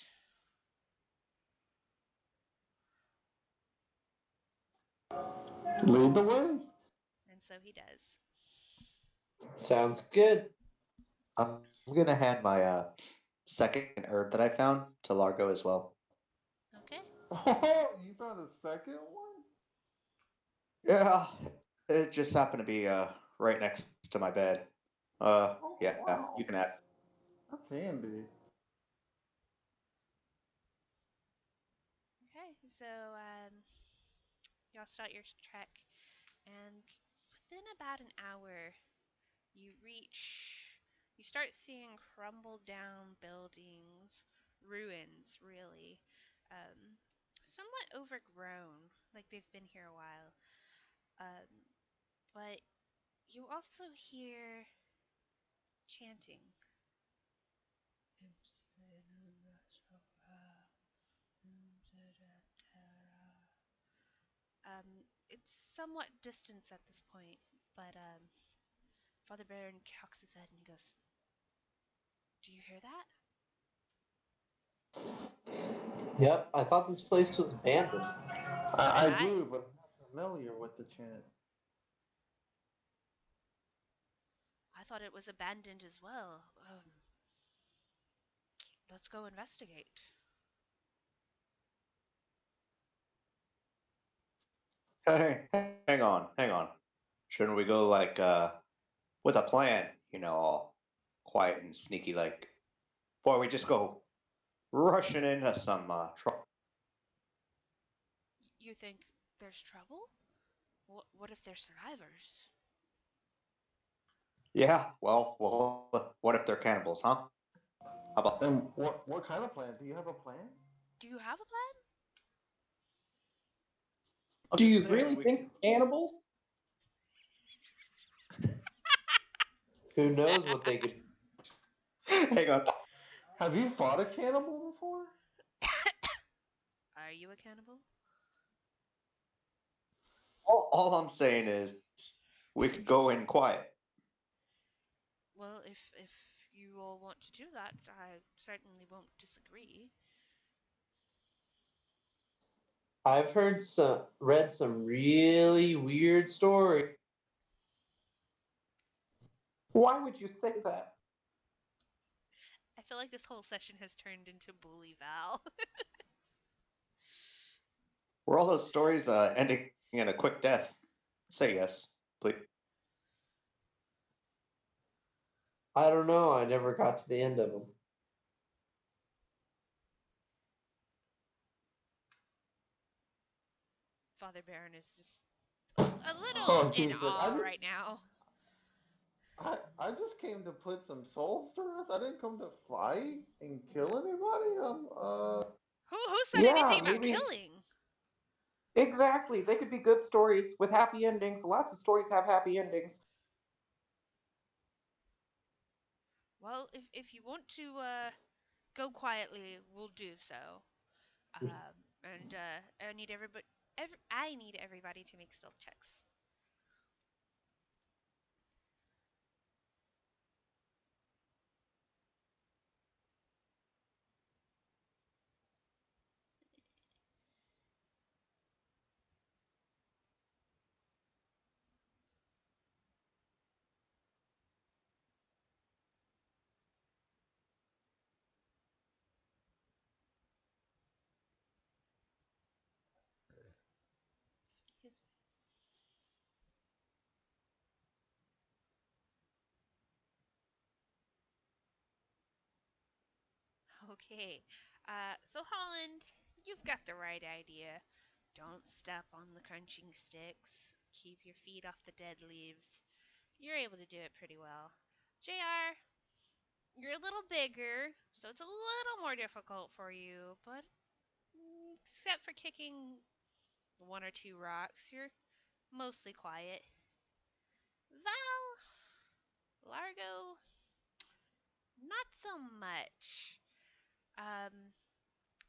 Lead the way. And so he does. Sounds good. I'm gonna hand my second herb that I found to Largo as well. Okay. Oh, you found a second one? Yeah, it just happened to be right next to my bed. Yeah, Wow. you can have. That's handy. Okay, so y'all start your trek, and within about an hour, you start seeing crumbled down buildings, ruins, really, somewhat overgrown, like they've been here a while. Um, but you also hear chanting. It's somewhat distance at this point, but Father Baron cocks his head and he goes, "Do you hear that?" Yep, I thought this place was abandoned. I I- do, but I'm not familiar with the chant. I thought it was abandoned as well. Let's go investigate. Hey, hang on. Shouldn't we go like with a plan? All quiet and sneaky like, before we just go rushing into some trouble. You think there's trouble? What if they're survivors? Yeah, well, what if they're cannibals, huh? How about? And what kind of plan? Do you have a plan? Do you have a plan? I'm Do just you saying, really think cannibals? Who knows what they could. Hang on. Have you fought a cannibal before? Are you a cannibal? All I'm saying is, we could go in quiet. Well, if you all want to do that, I certainly won't disagree. I've read some really weird stories. Why would you say that? I feel like this whole session has turned into Bully Val. Were all those stories ending in a quick death? Say yes, please. I don't know. I never got to the end of them. Father Baron is just a little Oh, in jeez, like, awe right now. I just came to put some souls to rest. I didn't come to fight and kill anybody. Who said Yeah, anything about maybe. killing? Exactly. They could be good stories with happy endings. Lots of stories have happy endings. Well, if you want to go quietly, we'll do so. And I need everybody to make stealth checks. Excuse me. Okay. So Holland, you've got the right idea. Don't step on the crunching sticks. Keep your feet off the dead leaves. You're able to do it pretty well. JR, you're a little bigger, so it's a little more difficult for you, but except for kicking one or two rocks, you're mostly quiet. Val, Largo, not so much. Um,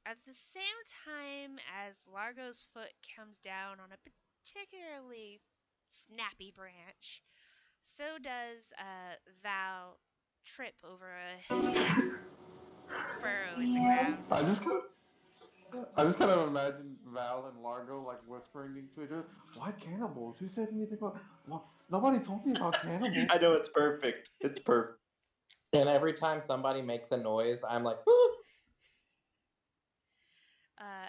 at the same time as Largo's foot comes down on a particularly snappy branch, so does Val trip over a steep furrow in the ground. I just kind of imagine Val and Largo like whispering into each other. Why cannibals? Who said anything about? Well, nobody told me about cannibals. I know it's perfect. It's perfect. And every time somebody makes a noise, I'm like,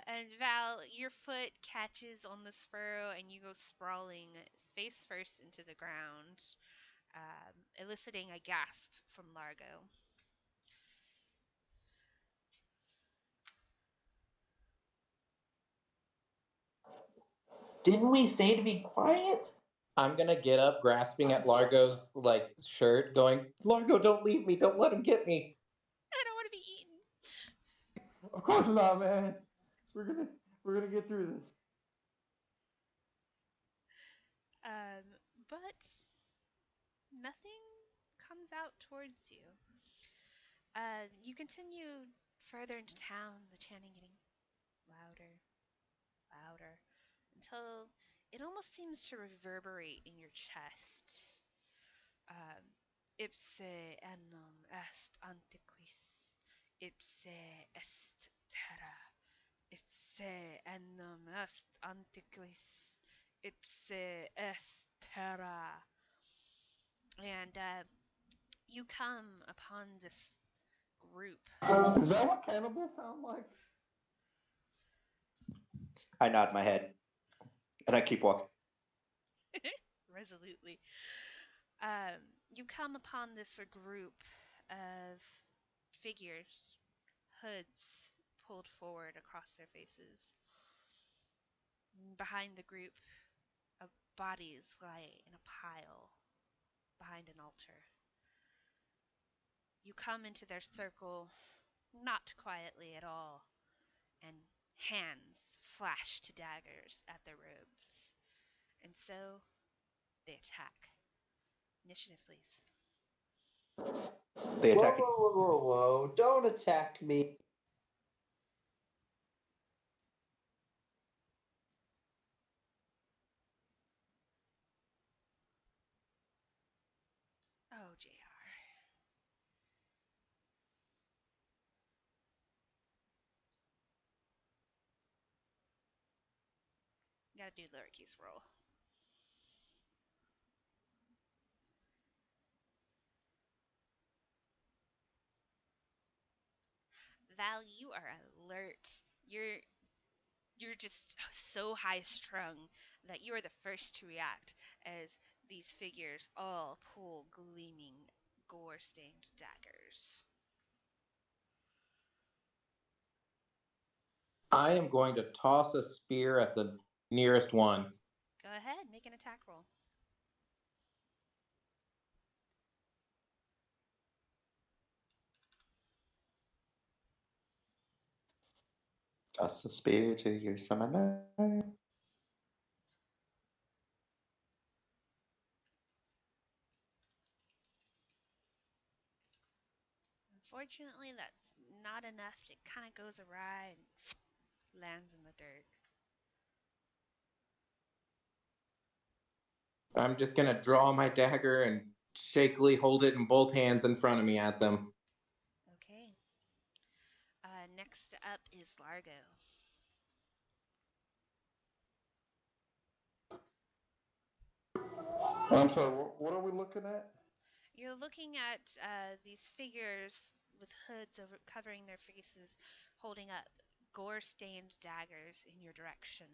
And Val, your foot catches on this furrow and you go sprawling face first into the ground, eliciting a gasp from Largo. Didn't we say to be quiet? I'm gonna get up, grasping at Largo's shirt, going, Largo, don't leave me, don't let him get me. I don't want to be eaten. Of course not, man. We're gonna we're gonna get through this. Um, but nothing comes out towards you. You continue further into town, the chanting getting louder, louder, until it almost seems to reverberate in your chest. Um, Ipse annum est antiquis, ipse est terra, ipse annum est antiquis, ipse est terra. And you come upon this group. Is that what cannibals sound like? I nod my head and I keep walking. Resolutely. You come upon this group of figures, hoods pulled forward across their faces. Behind the group, bodies lie in a pile behind an altar. You come into their circle, not quietly at all, and hands flash to daggers at their robes. And so they attack. Initiative, please. They Whoa, attack. whoa, whoa, whoa, whoa. Don't attack me. JR. Gotta do lowercase roll. Val, you are alert. You're just so high strung that you are the first to react as these figures all pull gleaming, gore stained daggers. I am going to toss a spear at the nearest one. Go ahead, make an attack roll. Toss the spear to your summoner. Unfortunately, that's not enough. It kind of goes awry and lands in the dirt. I'm just going to draw my dagger and shakily hold it in both hands in front of me at them. Okay. Next up is Largo. I'm sorry, what are we looking at? You're looking at these figures with hoods over covering their faces, holding up gore-stained daggers in your direction.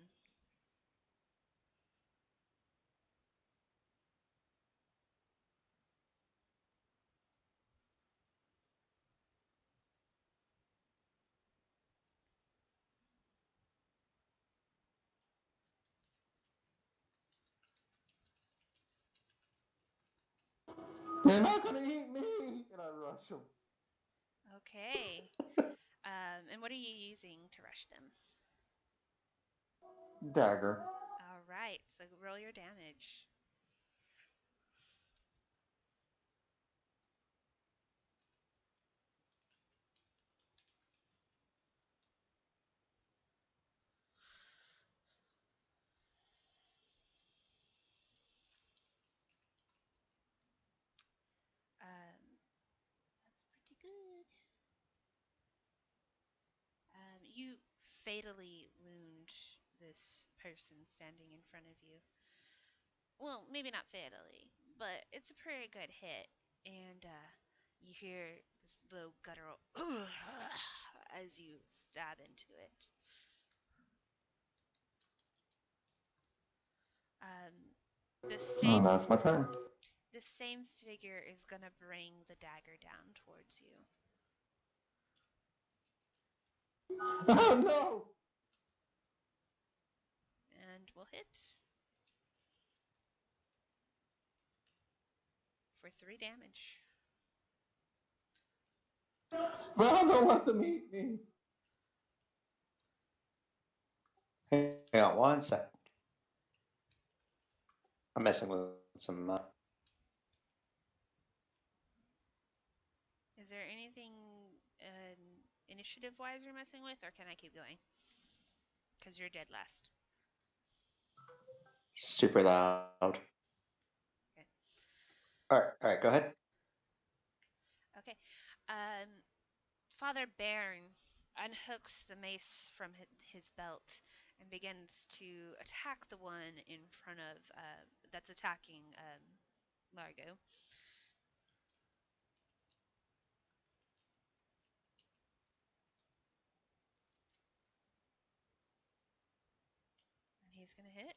They're not gonna eat me! And I rush them. Okay. And what are you using to rush them? Dagger. All right, so roll your damage. That's pretty good. You fatally wound this person standing in front of you. Well, maybe not fatally, but it's a pretty good hit. And you hear this low guttural as you stab into it. The same That's my turn. the same figure is gonna bring the dagger down towards you. Oh no! And will hit for 3 damage. Val, don't let them eat me! Hang on 1 second. I'm messing with some. Is there anything initiative-wise you're messing with, or can I keep going? Because you're dead last. Super loud. Okay. All right, go ahead. Okay. Father Bairn unhooks the mace from his belt and begins to attack the one in front of that's attacking Largo. And he's gonna hit.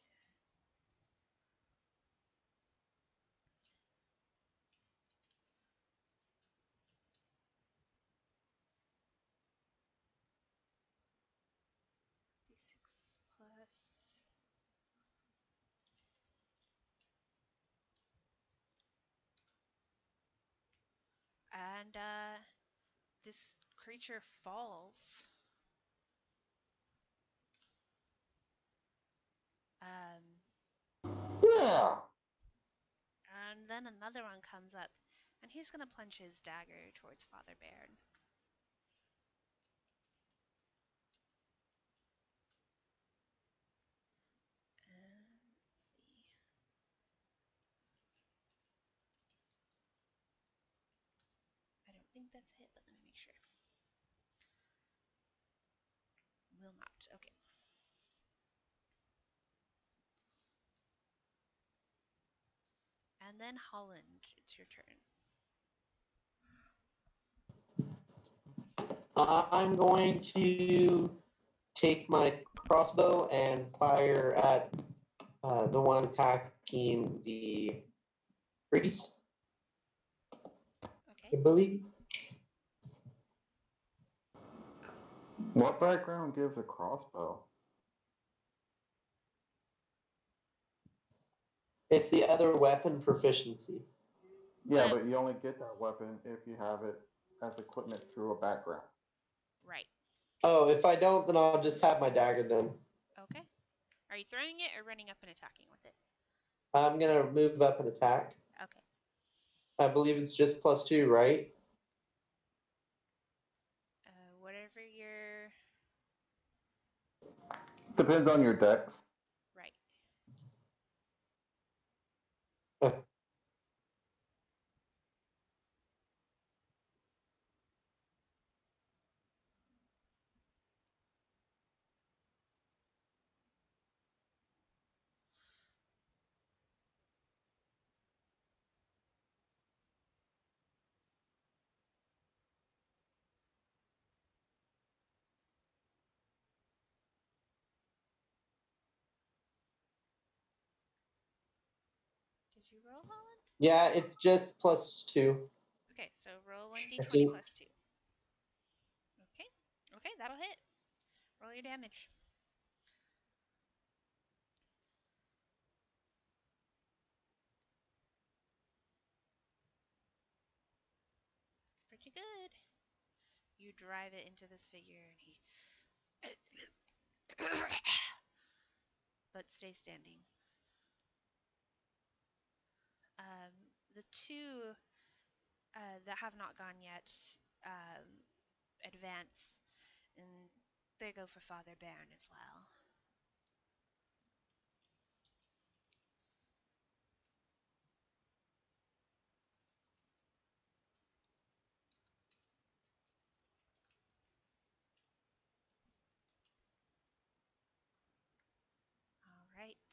D6 plus. And this creature falls. Yeah! And then another one comes up, and he's gonna plunge his dagger towards Father Bairn. Let's see. think that's hit, but let me make sure. Will not. Okay. And then Holland, it's your turn. I'm going to take my crossbow and fire at the one attacking the priest, Okay. I believe. What background gives a crossbow? It's the other weapon proficiency. Yeah, but you only get that weapon if you have it as equipment through a background. Right. Oh, if I don't, then I'll just have my dagger then. Okay. Are you throwing it or running up and attacking with it? I'm going to move up and attack. Okay. I believe it's just +2, right? Whatever your... Depends on your dex. Right. Did you roll, Holland? Yeah, it's just +2. Okay, so roll I 1d20 think. plus 2. Okay. Okay, that'll hit. Roll your damage. It's pretty good. You drive it into this figure and he... but stay standing. The two that have not gone yet advance, and they go for Father Bairn as well. All right.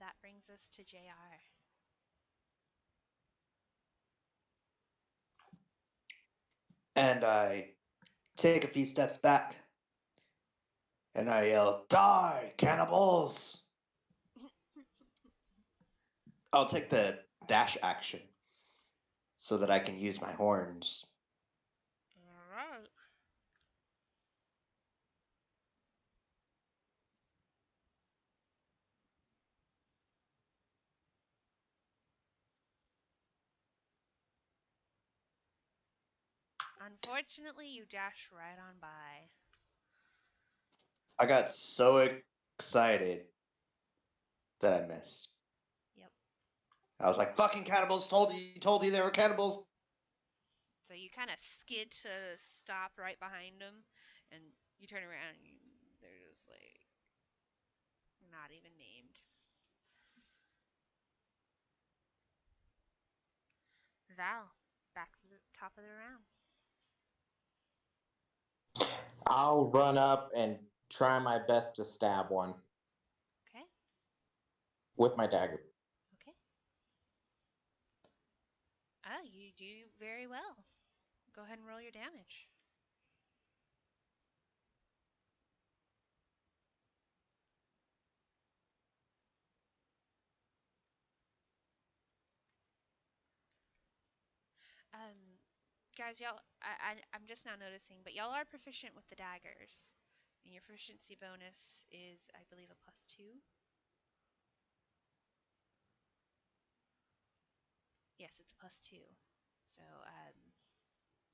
That brings us to JR. And I take a few steps back. And I yell, "Die, cannibals!" I'll take the dash action so that I can use my horns. All right. Unfortunately, you dash right on by. I got so excited that I missed. Yep. I was like, "Fucking cannibals! Told you they were cannibals." So you kind of skid to stop right behind them, and you turn around and they're just like not even maimed. Val, back to the top of the round. I'll run up and try my best to stab one Okay. with my dagger. Okay. Oh, you do very well. Go ahead and roll your damage. Guys, y'all, I'm just now noticing, but y'all are proficient with the daggers. And your proficiency bonus is, I believe, a +2. Yes, it's a +2. So,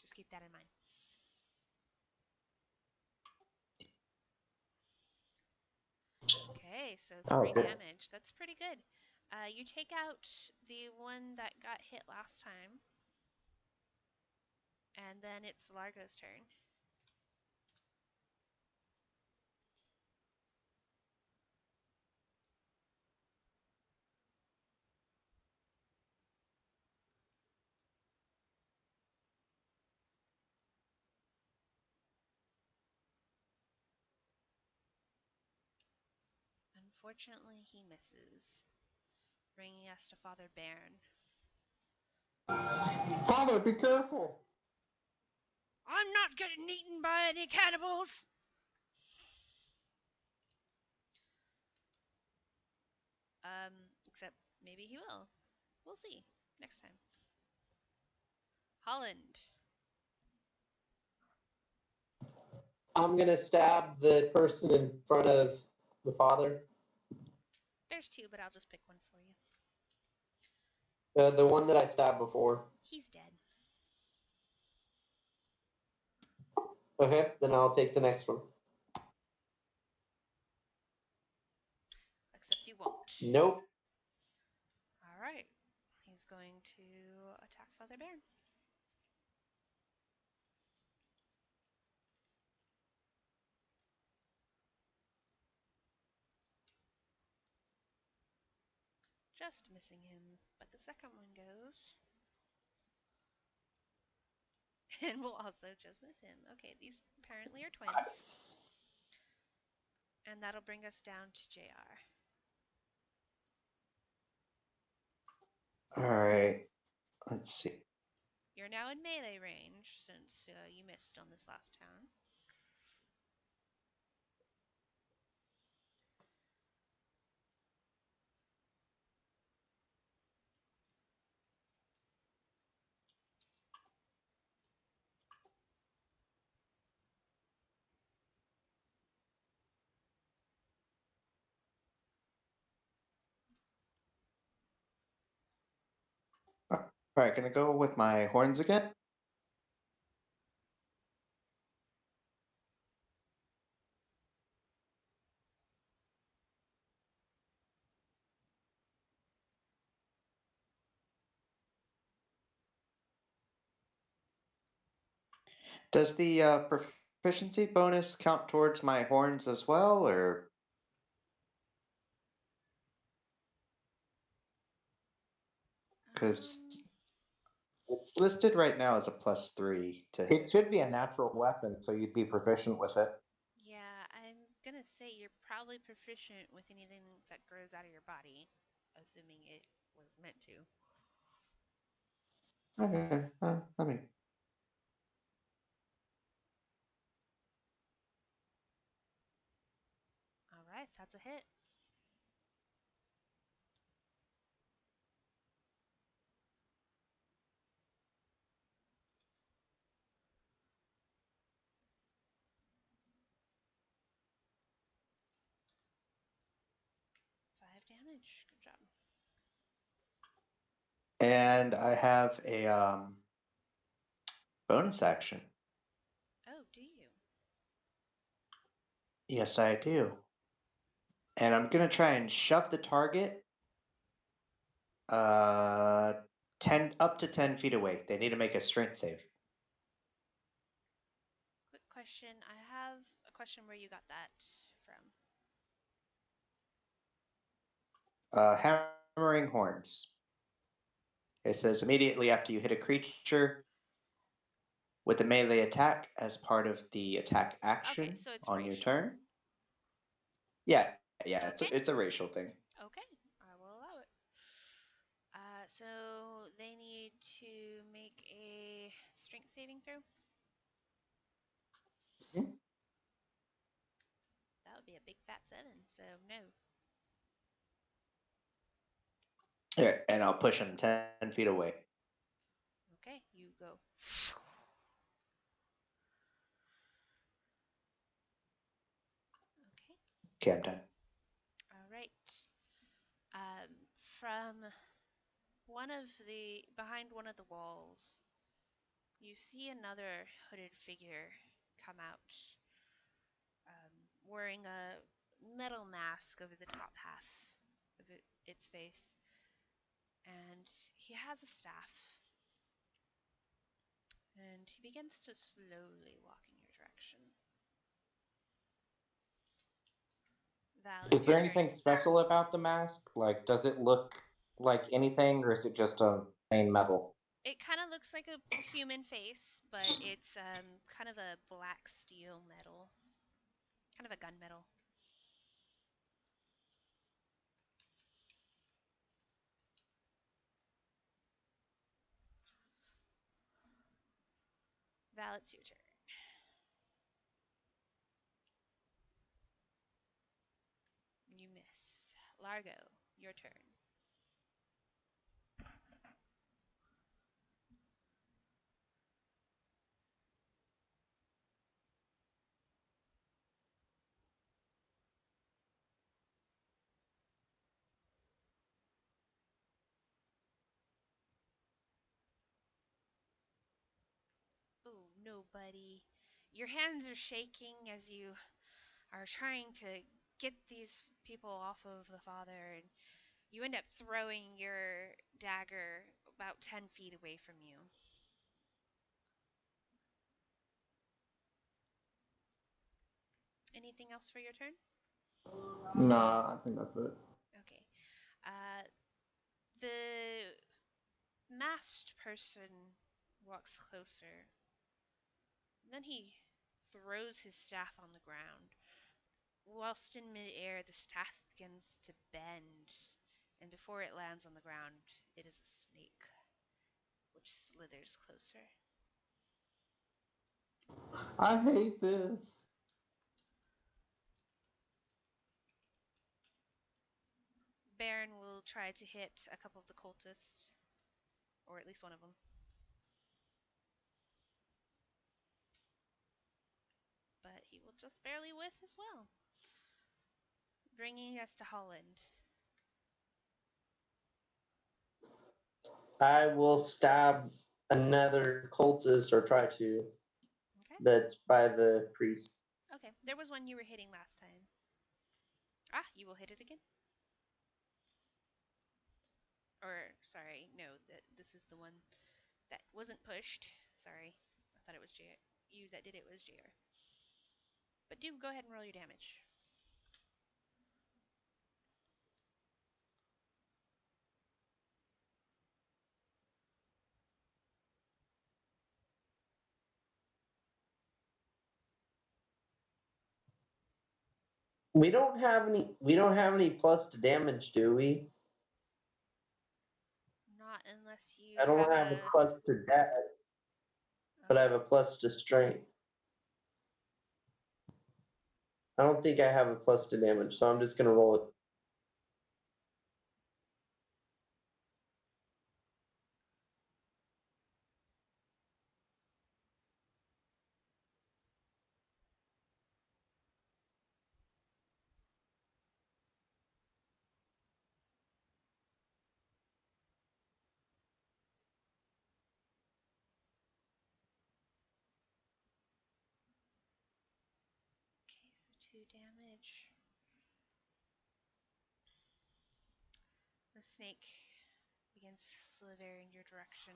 just keep that in mind. Okay, so 3 damage. That's pretty good. You take out the one that got hit last time. And then it's Largo's turn. Unfortunately, he misses, bringing us to Father Bairn. Father, be careful! I'm not getting eaten by any cannibals! Except maybe he will. We'll see next time. Holland. I'm gonna stab the person in front of the father. There's two, but I'll just pick one for you. The one that I stabbed before. He's dead. Okay, then I'll take the next one. Except you won't. Nope. Alright. He's going to attack Father Bairn. Just missing him, but the second one goes. And we'll also just miss him. Okay, these apparently are twins. Nice. And that'll bring us down to JR. Alright. Let's see. You're now in melee range since you missed on this last town. Alright, gonna go with my horns again. Does the proficiency bonus count towards my horns as well, or? Because it's listed right now as a +3 to It hit. should be a natural weapon, so you'd be proficient with it. Yeah, I'm gonna say you're probably proficient with anything that grows out of your body, assuming it was meant to. Okay, I mean, Alright, that's a hit. Five damage. Good job. and I have a bonus action. Oh, do you? Yes, I do. And I'm gonna try and shove the target 10 up to 10 feet away. They need to make a strength save. Quick question. I have a question where you got that from. Hammering horns. It says immediately after you hit a creature with a melee attack as part of the attack action Okay, so it's on your racial. turn. Yeah, Okay. it's a racial thing. Okay, I will allow it. So they need to make a strength saving throw. Mhm. That would be a big fat 7, so no. Yeah, and I'll push them 10 feet away. Okay, you go. Okay. Okay, I'm done. All right. From behind one of the walls, you see another hooded figure come out, wearing a metal mask over the top half of its face, and he has a staff, and he begins to slowly walk in your direction. Val, Is it's there your anything turn. special about the mask? Like, does it look like anything, or is it just a plain metal? It kind of looks like a human face, but it's kind of a black steel metal, kind of a gunmetal. Val, it's your turn. You miss. Largo, your turn. Oh, no, buddy. Your hands are shaking as you are trying to get these people off of the father, and you end up throwing your dagger about 10 feet away from you. Anything else for your turn? Nah, I think that's it. Okay. The masked person walks closer. Then he throws his staff on the ground. Whilst in midair, the staff begins to bend, and before it lands on the ground, it is a snake, which slithers closer. I hate this. Baron will try to hit a couple of the cultists, or at least one of them. But he will just barely whiff as well. Bringing us to Holland. I will stab another cultist or try to. Okay. That's by the priest. Okay. There was one you were hitting last time. Ah, you will hit it again. Or, sorry, no, this is the one that wasn't pushed. Sorry. I thought it was JR. You that did it was JR. But do go ahead and roll your damage. We don't have any. We don't have any plus to damage, do we? Not unless you I don't have a plus to death, but I have a plus to strength. I don't think I have a plus to damage, so I'm just gonna roll it. Okay, so 2 damage. The snake begins to slither in your direction.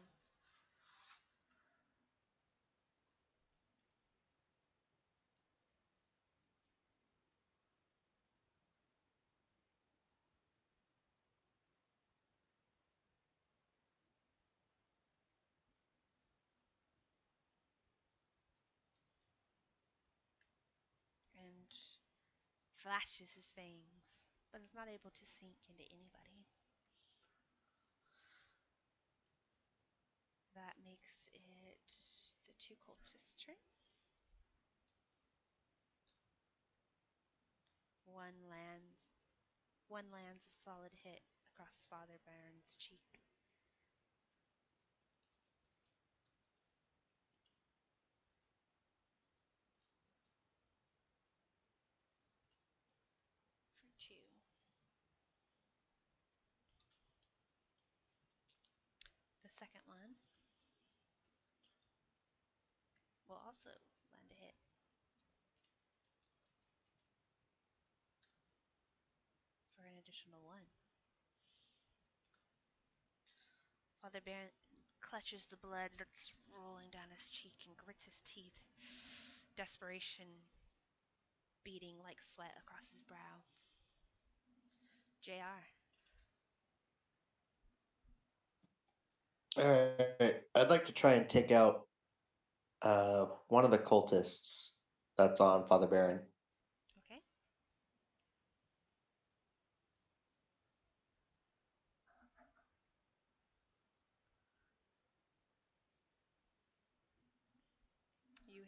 And flashes his fangs, but is not able to sink into anybody. That makes it the 2 cultists' turn. One lands a solid hit across Father Baron's cheek. For 2. The second one will also land a hit. For an additional 1. Father Baron clutches the blood that's rolling down his cheek and grits his teeth. Desperation beating like sweat across his brow. JR. Alright. I'd like to try and take out one of the cultists that's on Father Baron. Okay.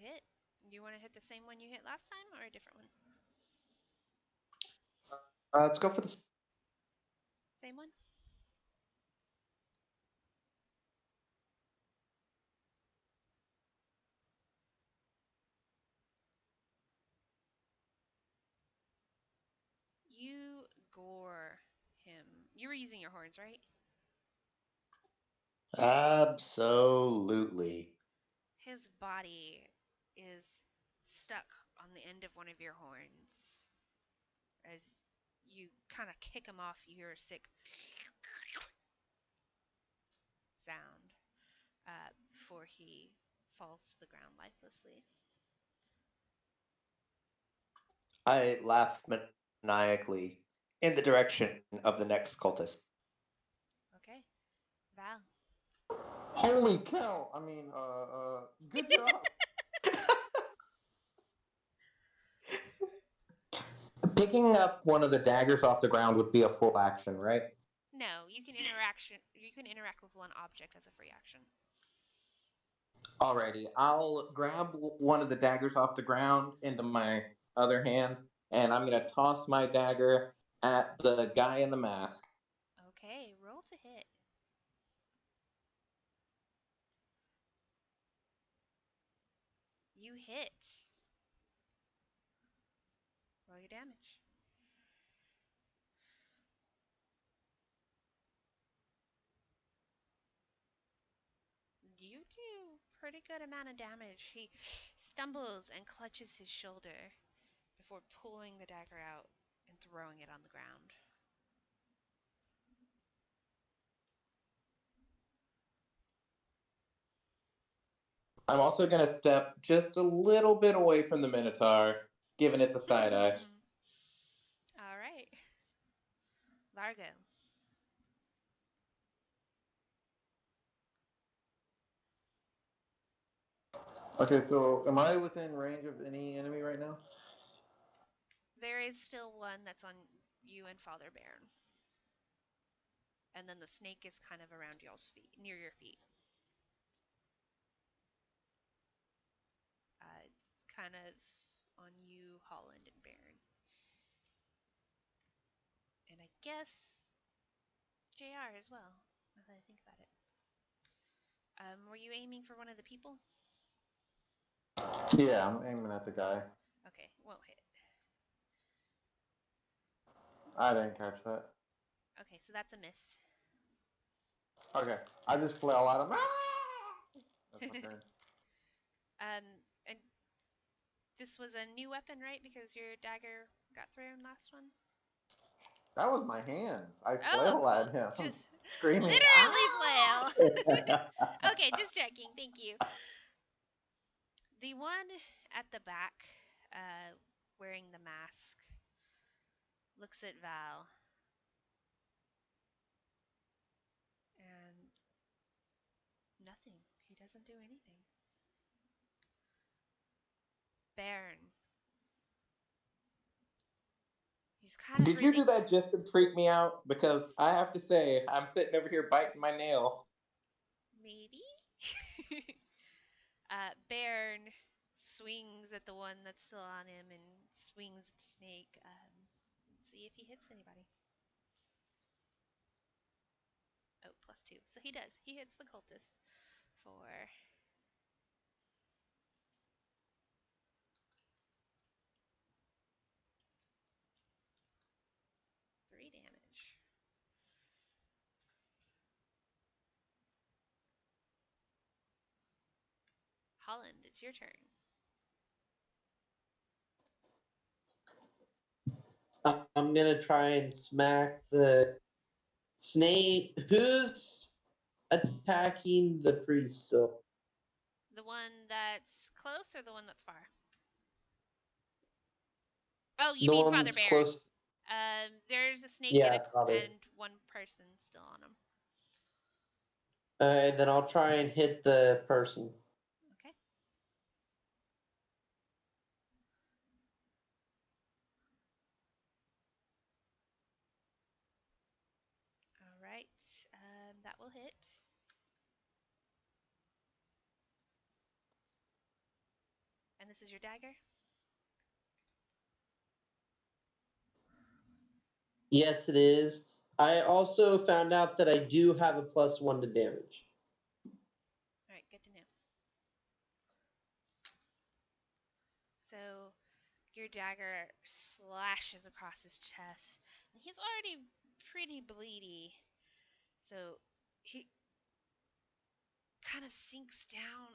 hit. You want to hit the same one you hit last time or a different one? Let's go for this. Same one? You gore him. You were using your horns, right? Absolutely. His body is stuck on the end of one of your horns. As you kind of kick him off, you hear a sick sound before he falls to the ground lifelessly. I laugh maniacally in the direction of the next cultist. Okay. Val. Holy cow! I mean, good job. Picking up one of the daggers off the ground would be a full action, right? No, you can interact with one object as a free action. Alrighty, I'll grab one of the daggers off the ground into my other hand, and I'm gonna toss my dagger at the guy in the mask. Okay, roll to hit. You hit. Roll your damage. You do pretty good amount of damage. He stumbles and clutches his shoulder before pulling the dagger out and throwing it on the ground. I'm also gonna step just a little bit away from the Minotaur, giving it the side eye. All right. Largo. Okay, so am I within range of any enemy right now? There is still one that's on you and Father Baron. And then the snake is kind of around y'all's feet, near your feet. It's kind of on you, Holland, and Baron. And I guess JR as well, now that I think about it. Were you aiming for one of the people? Yeah, I'm aiming at the guy. Okay, won't hit. I didn't catch that. Okay, so that's a miss. Okay, I just flail at him. That's my turn. And this was a new weapon, right? Because your dagger got thrown last one? That was my hands. I Oh, flail cool. at him, Just screaming. literally "Ah!" flail. Okay, just checking. Thank you. The one at the back, wearing the mask, looks at Val and nothing. He doesn't do anything. Baron. He's kind of Did you do that just to freak me out? Because I have to say, I'm sitting over here biting my nails. Maybe? Baron swings at the one that's still on him and swings at the snake. Let's see if he hits anybody. Oh, +2. So he does. He hits the cultist for 3 damage. Holland, it's your turn. I'm gonna try and smack the snake. Who's attacking the priest still? The one that's close or the one that's far? Oh, you The mean one Father that's Baron. close. There's a snake Yeah, Father. and one person still on him. And then I'll try and hit the person. Okay. All right. That will hit. And this is your dagger? Yes, it is. I also found out that I do have a +1 to damage. Alright, good to know. So your dagger slashes across his chest, and he's already pretty bleedy. So he kind of sinks down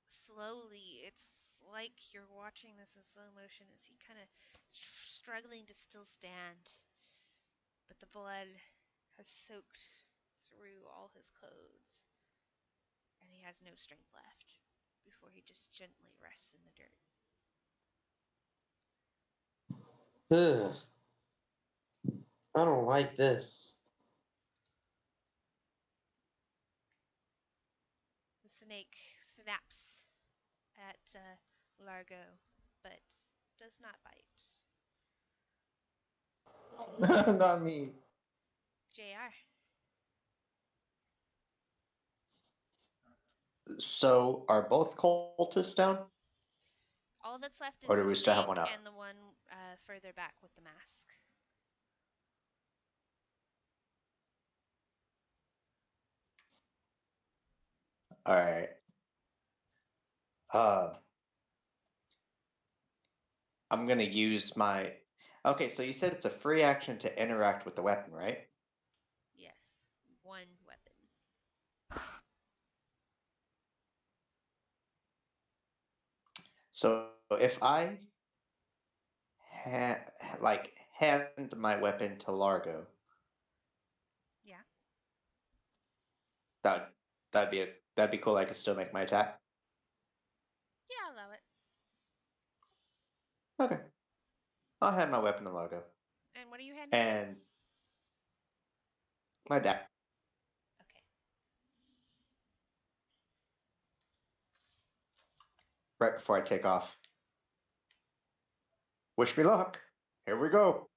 slowly. It's like you're watching this in slow motion as he kind of struggling to still stand. But the blood has soaked through all his clothes, and he has no strength left before he just gently rests in the dirt. Ugh. I don't like this. The snake snaps at Largo, but does not bite. Not me. JR. So are both cultists down? All that's left is Or do the we still have snake one up? and the one further back with the mask. All right. Uh, I'm gonna use my. Okay, so you said it's a free action to interact with the weapon, right? Yes, one weapon. So if I hand my weapon to Largo, Yeah. that that'd be cool. I could still make my attack. Yeah, I'll allow it. Okay, I'll hand my weapon to Largo And what are you handing him? and my dad Okay. right before I take off. Wish me luck. Here we go.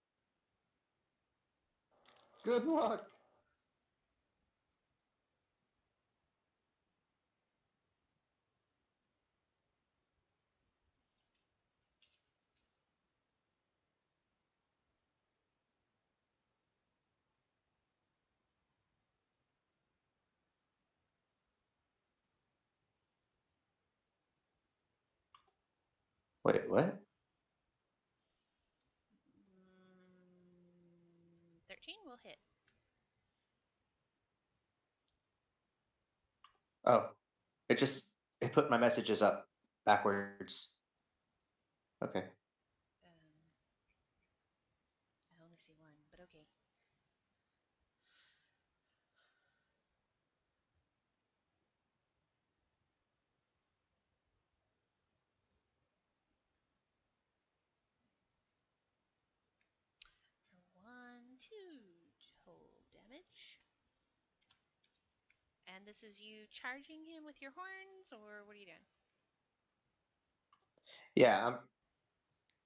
Good luck. Wait, what? 13 will hit. Oh, it put my messages up backwards. Okay. I only see one, but okay. For 1, 2 total damage. And this is you charging him with your horns, or what are you doing? Yeah,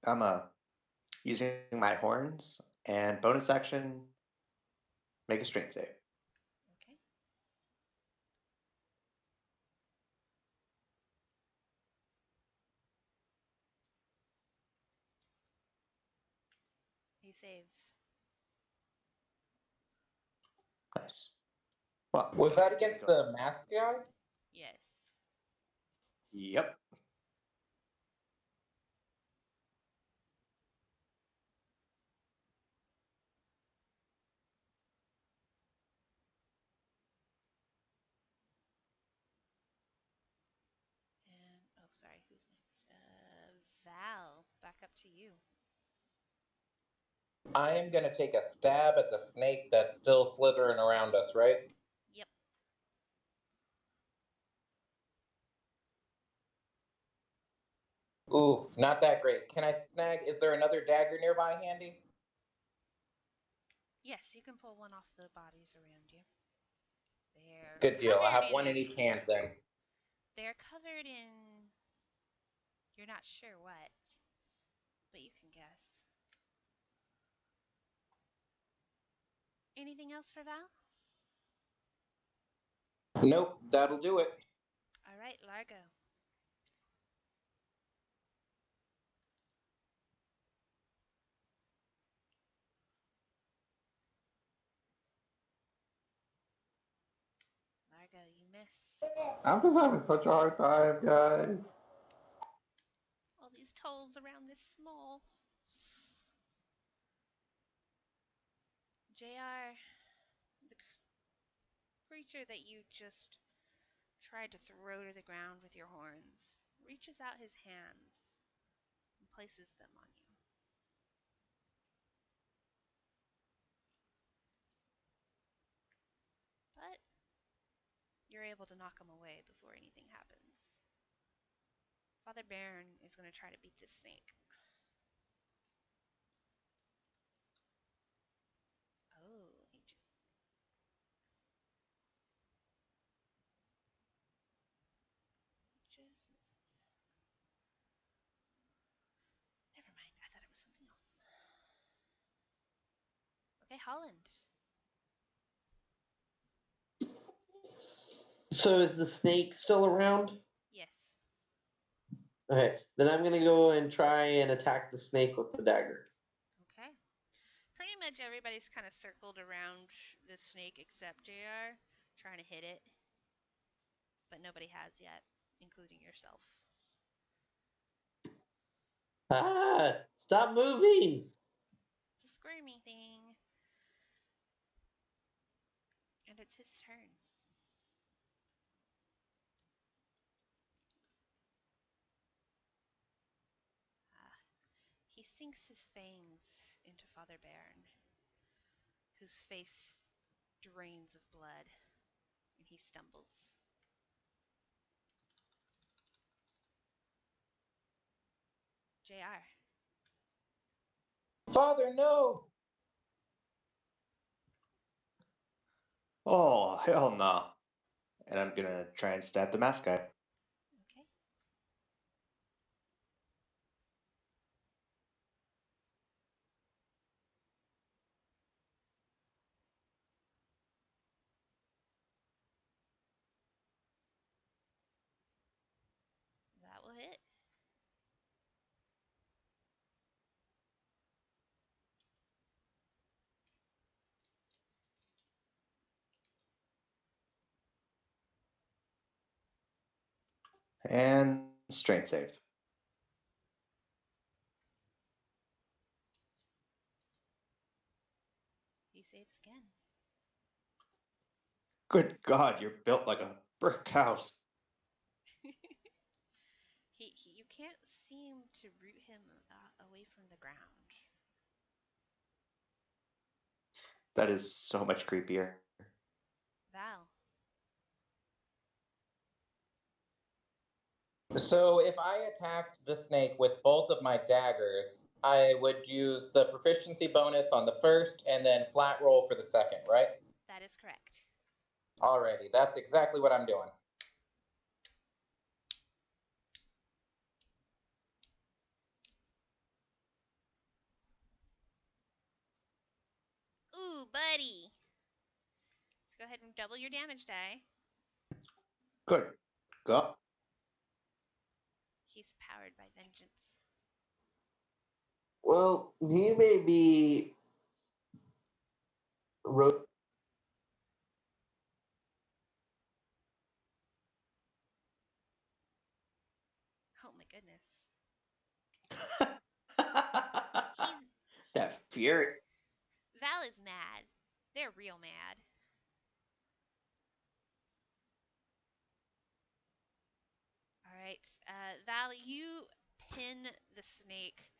I'm using my horns and bonus action make a strength save. Okay. He saves. Nice. Well, Was that does it against go- the mask guy? Yes. Yep. And, oh, sorry, who's next? Val, back up to you. I am gonna take a stab at the snake that's still slithering around us, right? Yep. Oof, not that great. Can I snag? Is there another dagger nearby handy? Yes, you can pull one off the bodies around you. They're Good deal. I covered have one in each hand then. They're covered in. You're not sure what, but you can guess. Anything else for Val? Nope, that'll do it. All right, Largo. Largo, you miss. I'm just having such a hard time, guys. All these tolls around this small. JR, the creature that you just tried to throw to the ground with your horns, reaches out his hands and places them on you. But you're able to knock him away before anything happens. Father Baron is going to try to beat this snake. Oh, he just misses. Never mind, I thought it was something else. Okay, Holland. So is the snake still around? Yes. Okay, then I'm gonna go and try and attack the snake with the dagger. Okay. Pretty much everybody's kind of circled around the snake except JR, trying to hit it. But nobody has yet, including yourself. Ah! Stop moving! It's a squirmy thing. And it's his turn. He sinks his fangs into Father Baron, whose face drains of blood, and he stumbles. JR. Father, no! Oh, hell no. And I'm gonna try and stab the mask guy. Okay. That will hit. And strength save. He saves again. Good God, you're built like a brick house. You can't seem to root him away from the ground. That is so much creepier. Val. So if I attacked the snake with both of my daggers, I would use the proficiency bonus on the first and then flat roll for the second, right? That is correct. Alrighty, that's exactly what I'm doing. Ooh, buddy. Let's go ahead and double your damage die. Good. Go. He's powered by vengeance. Well, he may be. Oh my goodness. That fury. Val is mad. They're real mad. Alright, Val, you pin the snake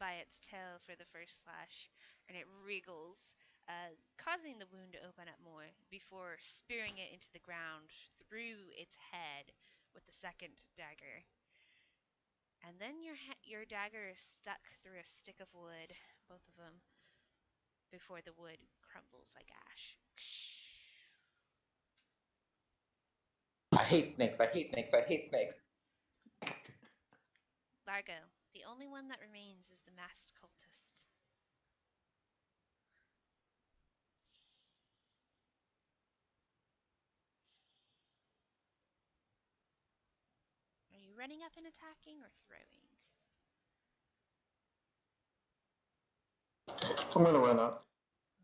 by its tail for the first slash, and it wriggles, causing the wound to open up more before spearing it into the ground through its head with the second dagger. And then your dagger is stuck through a stick of wood, both of them, before the wood crumbles like ash. I hate snakes, I hate snakes, I hate snakes. Largo, the only one that remains is the masked cultist. Are you running up and attacking or throwing? I'm gonna run up.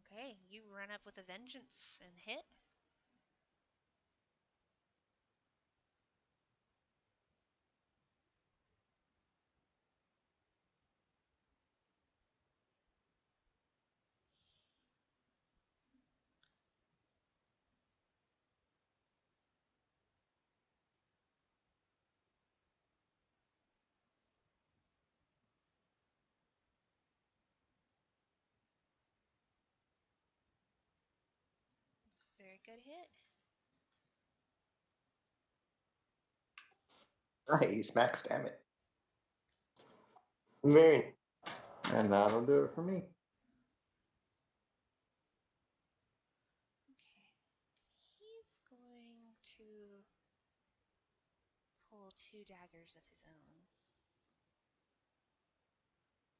Okay, you run up with a vengeance and hit. very good hit. Nice, max damage. Very. And that'll do it for me. Okay. He's going to pull 2 daggers of his own.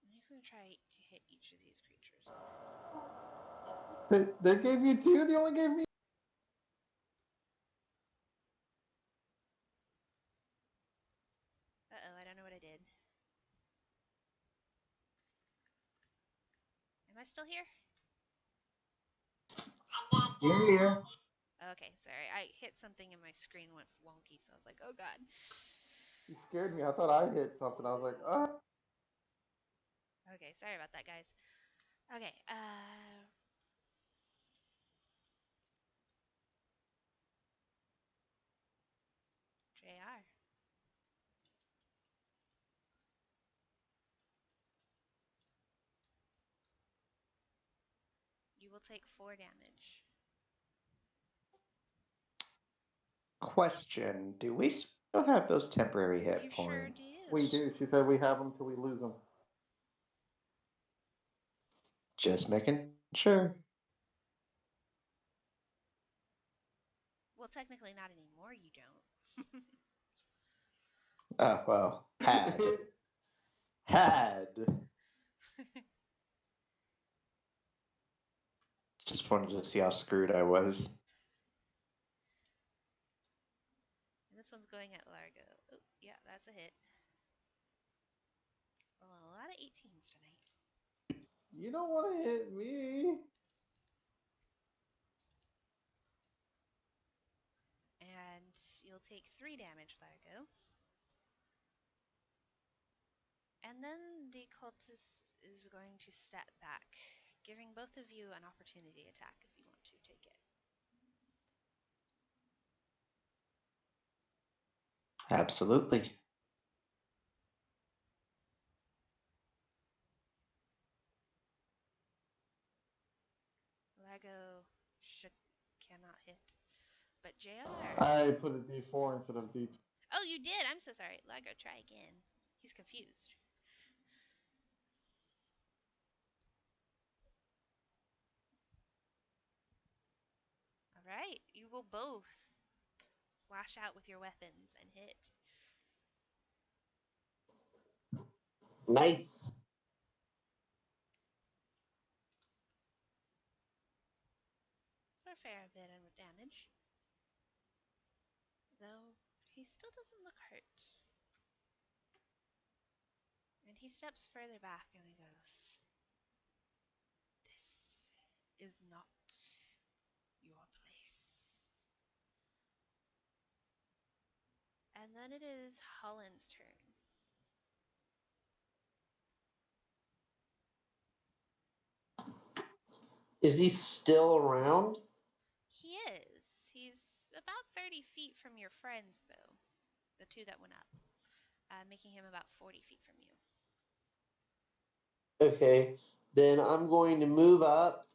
And he's going to try to hit each of these creatures. They gave you 2, they only gave me. Uh-oh, I don't know what I did. Am I still here? Yeah. Okay, sorry. I hit something and my screen went wonky, so I was like, oh god. You scared me. I thought I hit something. I was like, Okay, sorry about that, guys. Okay, JR. You will take 4 damage. Question: do we still have those temporary hit You points? sure do. we do. She said we have them till we lose them. Just making sure. Well, technically not anymore, you don't. Oh, well, had. Had. Just wanted to see how screwed I was. And this one's going at Largo. Oh, yeah, that's a hit. Well, a lot of 18s tonight. You don't want to hit me. And you'll take 3 damage, Largo. And then the cultist is going to step back, giving both of you an opportunity attack if you want to take it. Absolutely. Largo cannot hit. But JR. I put a D4 instead of D2. Oh, you did? I'm so sorry. Largo, try again. He's confused. Alright, you will both lash out with your weapons and hit. Nice. For a fair bit of damage. Though, he still doesn't look hurt. And he steps further back and he goes, "This is not your place." And then it is Holland's turn. Is he still around? He is. He's about 30 feet from your friends, though. The 2 that went up. Making him about 40 feet from you. Okay. Then I'm going to move up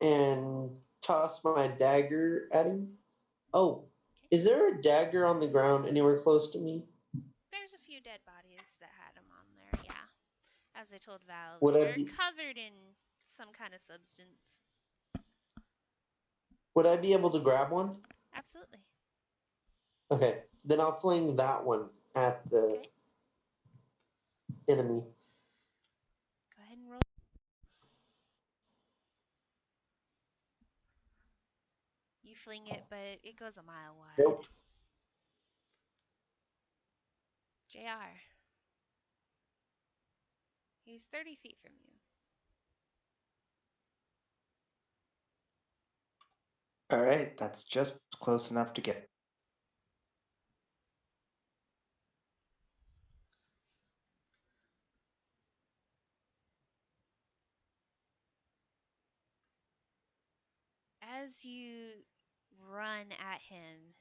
and toss my dagger at him. Oh, Okay. is there a dagger on the ground anywhere close to me? There's a few dead bodies that had him on there, yeah. As I told Val, Would I they're be covered in some kind of substance. would I be able to grab one? Absolutely. Okay. Then I'll fling that one at the Okay. enemy. Go ahead and roll. You fling it, but it goes a mile wide. Nope. JR. He's 30 feet from you. All right, that's just close enough to get. As you run at him,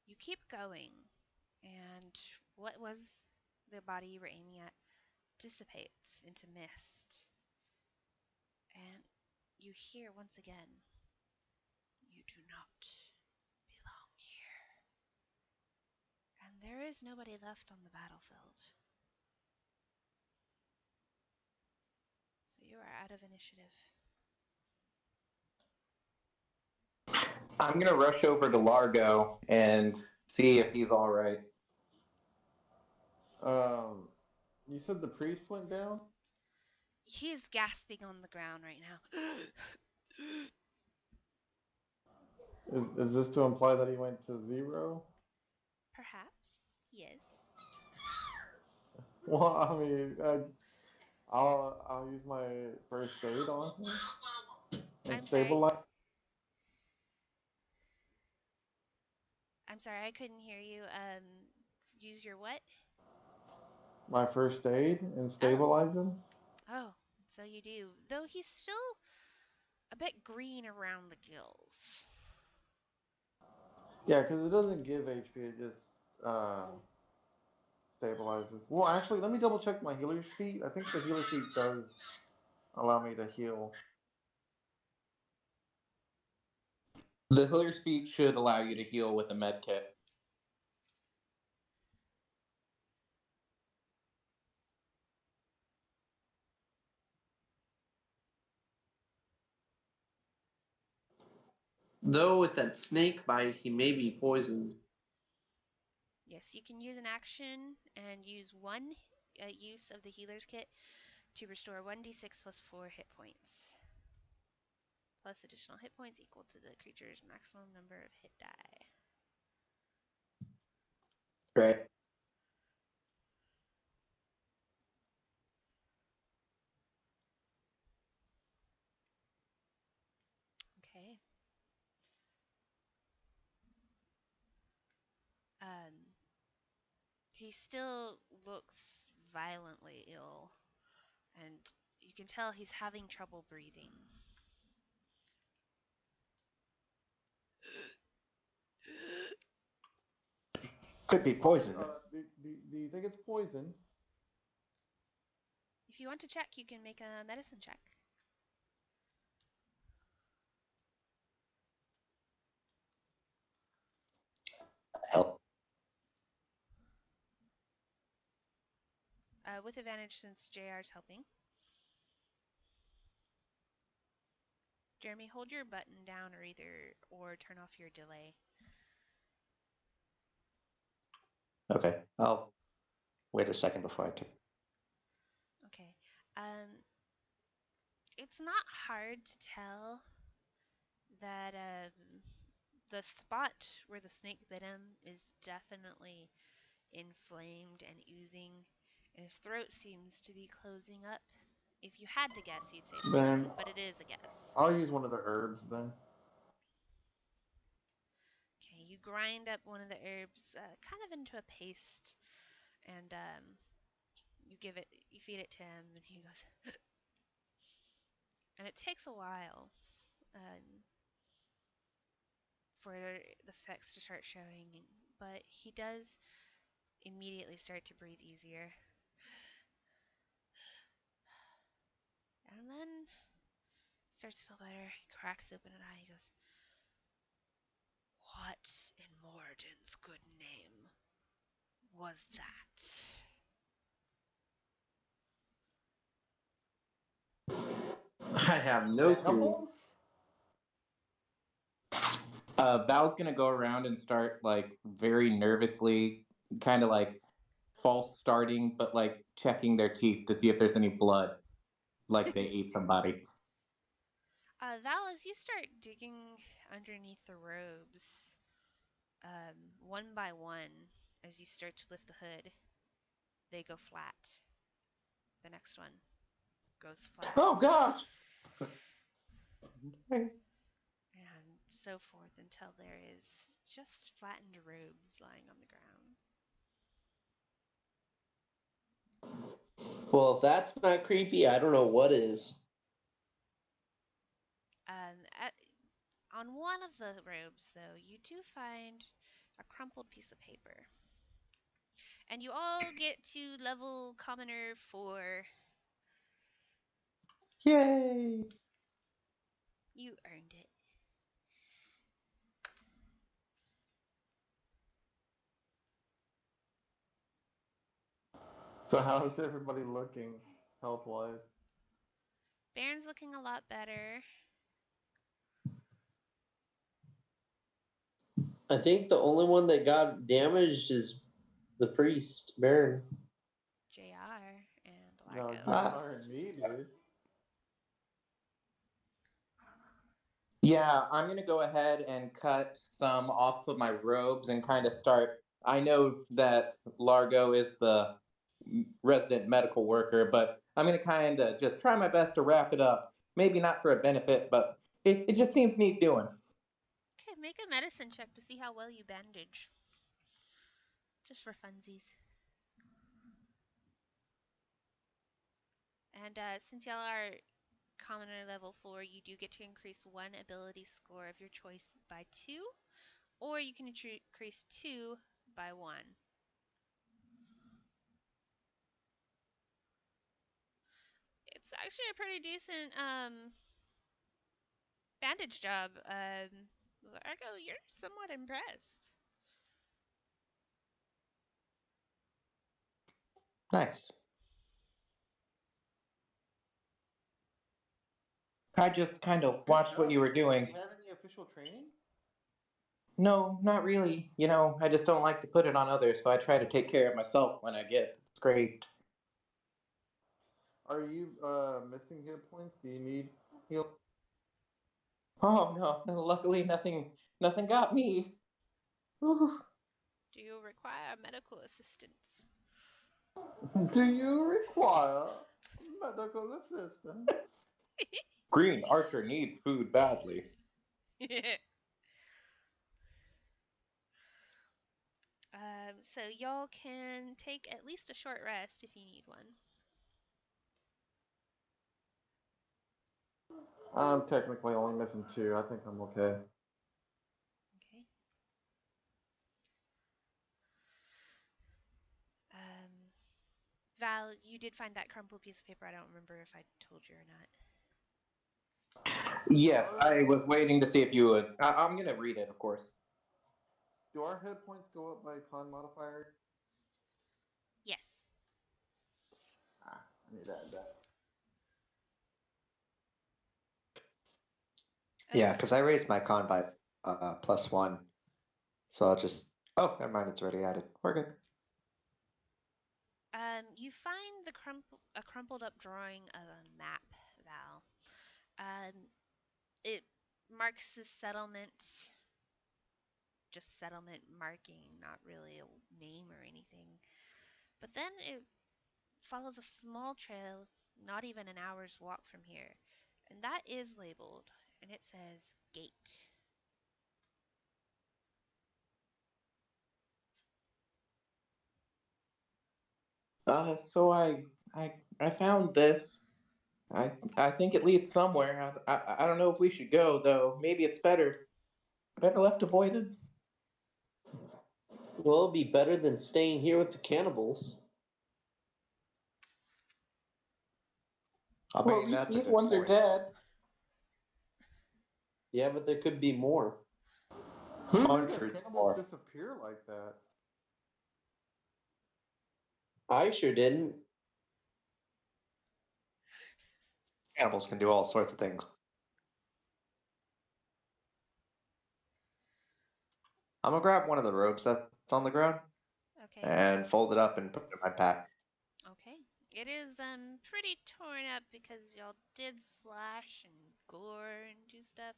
you keep going, and what was the body you were aiming at dissipates into mist. And you hear once again, do not belong here. And there is nobody left on the battlefield. So you are out of initiative. I'm gonna rush over to Largo and see if he's all right. You said the priest went down? He's gasping on the ground right now. Is this to imply that he went to 0? Perhaps, yes. Well, I mean, I'll use my first aid on him and I'm sorry. stabilize. I'm sorry, I couldn't hear you. Use your what? My first aid and stabilize him. Oh, so you do. Though he's still a bit green around the gills. Yeah, because it doesn't give HP; it just stabilizes. Well, actually, let me double check my healer's feat. I think the healer's feat does allow me to heal. The healer's feat should allow you to heal with a med kit. Though with that snake bite, he may be poisoned. Yes, you can use an action and use one use of the healer's kit to restore 1d6 plus 4 hit points. Plus additional hit points equal to the creature's maximum number of hit die. Right. Okay. He still looks violently ill, and you can tell he's having trouble breathing. Could be poison. Do you think it's poison? If you want to check, you can make a medicine check. Help. With advantage since JR's helping. Jeremy, hold your button down or turn off your delay. Okay, I'll wait a second before I take. Okay. It's not hard to tell that the spot where the snake bit him is definitely inflamed and oozing, and his throat seems to be closing up. If you had to guess, you'd say poison, Then but it is a guess. I'll use one of the herbs then. Okay, you grind up one of the herbs kind of into a paste, and you feed it to him, and he goes, and it takes a while for the effects to start showing, but he does immediately start to breathe easier. And then starts to feel better. He cracks open an eye. He goes, "What in Moradin's good name was that?" I have no clue. Cannibals? Val's gonna go around and start like very nervously, kind of like false starting, but like checking their teeth to see if there's any blood, like they ate somebody. Val, as you start digging underneath the robes, one by one, as you start to lift the hood, they go flat. The next one goes flat. Oh gosh! And so forth until there is just flattened robes lying on the ground. Well, if that's not creepy, I don't know what is. On one of the robes, though, you do find a crumpled piece of paper. And you all get to level commoner 4. Yay! You earned it. So how's everybody looking health-wise? Baron's looking a lot better. I think the only one that got damaged is the priest, Baron. JR and No, Largo. JR and me, dude. Yeah, I'm gonna go ahead and cut some off of my robes and kind of start. I know that Largo is the resident medical worker, but I'm gonna kind of just try my best to wrap it up. Maybe not for a benefit, but it just seems neat doing. Okay, make a medicine check to see how well you bandage. Just for funsies. And since y'all are commoner level 4, you do get to increase one ability score of your choice by 2, or you can increase 2 by 1. It's actually a pretty decent bandage job. Largo, you're somewhat impressed. Nice. I just kind of Good watched what job. you were Do doing. you have any official training? No, not really. You know, I just don't like to put it on others, so I try to take care of myself when I get scraped. Are you missing hit points? Do you need heal? Oh no, luckily nothing got me. Ooh. Do you require medical assistance? Do you require medical assistance? Green Archer needs food badly. So y'all can take at least a short rest if you need one. I'm technically only missing 2. I think I'm okay. Okay. Val, you did find that crumpled piece of paper. I don't remember if I told you or not. Yes, I was waiting to see if you would. I'm gonna read it, of course. Do our hit points go up by con modifier? Yes. I need to add that. Yeah, Okay. because I raised my con by +1. So I'll just. Oh, never mind. It's already added. We're good. You find a crumpled up drawing of a map, Val. It marks the settlement, just settlement marking, not really a name or anything. But then it follows a small trail, not even an hour's walk from here, and that is labeled, and it says gate. So I found this. I think it leads somewhere. I don't know if we should go though. Maybe it's better left avoided. Well, it'll be better than staying here with the cannibals. I Well, at mean, least that's a these good ones are point. dead. Yeah, but there could be more. Who made Hundreds that cannibal more. disappear like that? I sure didn't. Cannibals can do all sorts of things. I'm gonna grab one of the robes that's on the ground Okay. and fold it up and put it in my pack. Okay. It is pretty torn up because y'all did slash and gore and do stuff.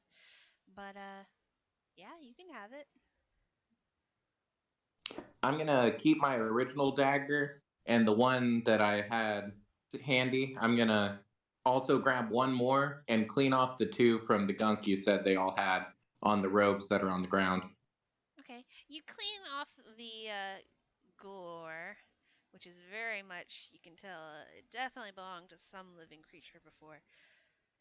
But yeah, you can have it. I'm gonna keep my original dagger and the one that I had handy. I'm gonna also grab one more and clean off the 2 from the gunk you said they all had on the robes that are on the ground. Okay. You clean off the gore, which is very much, you can tell, it definitely belonged to some living creature before.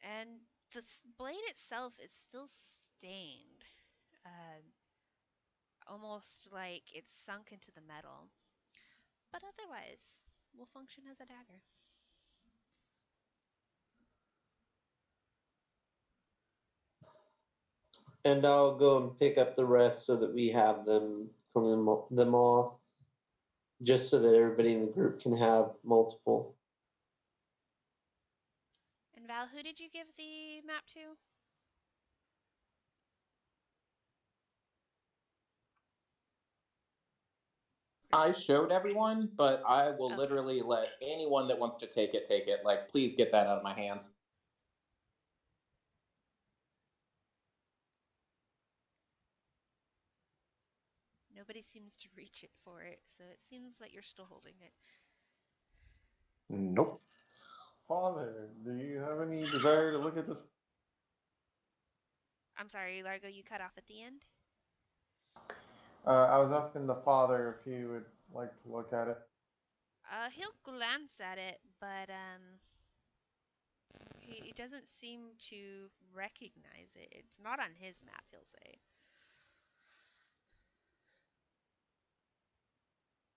And the blade itself is still stained, uh, almost like it's sunk into the metal. But otherwise, will function as a dagger. And I'll go and pick up the rest so that we have them off. just so that everybody in the group can have multiple. And Val, who did you give the map to? I showed everyone, but I will Okay. literally let anyone that wants to take it take it. Like, please get that out of my hands. Nobody seems to reach it for it, so it seems that you're still holding it. Nope. Father, do you have any desire to look at this? I'm sorry, Largo, you cut off at the end? I was asking the father if he would like to look at it. He'll glance at it, but he doesn't seem to recognize it. It's not on his map, he'll say.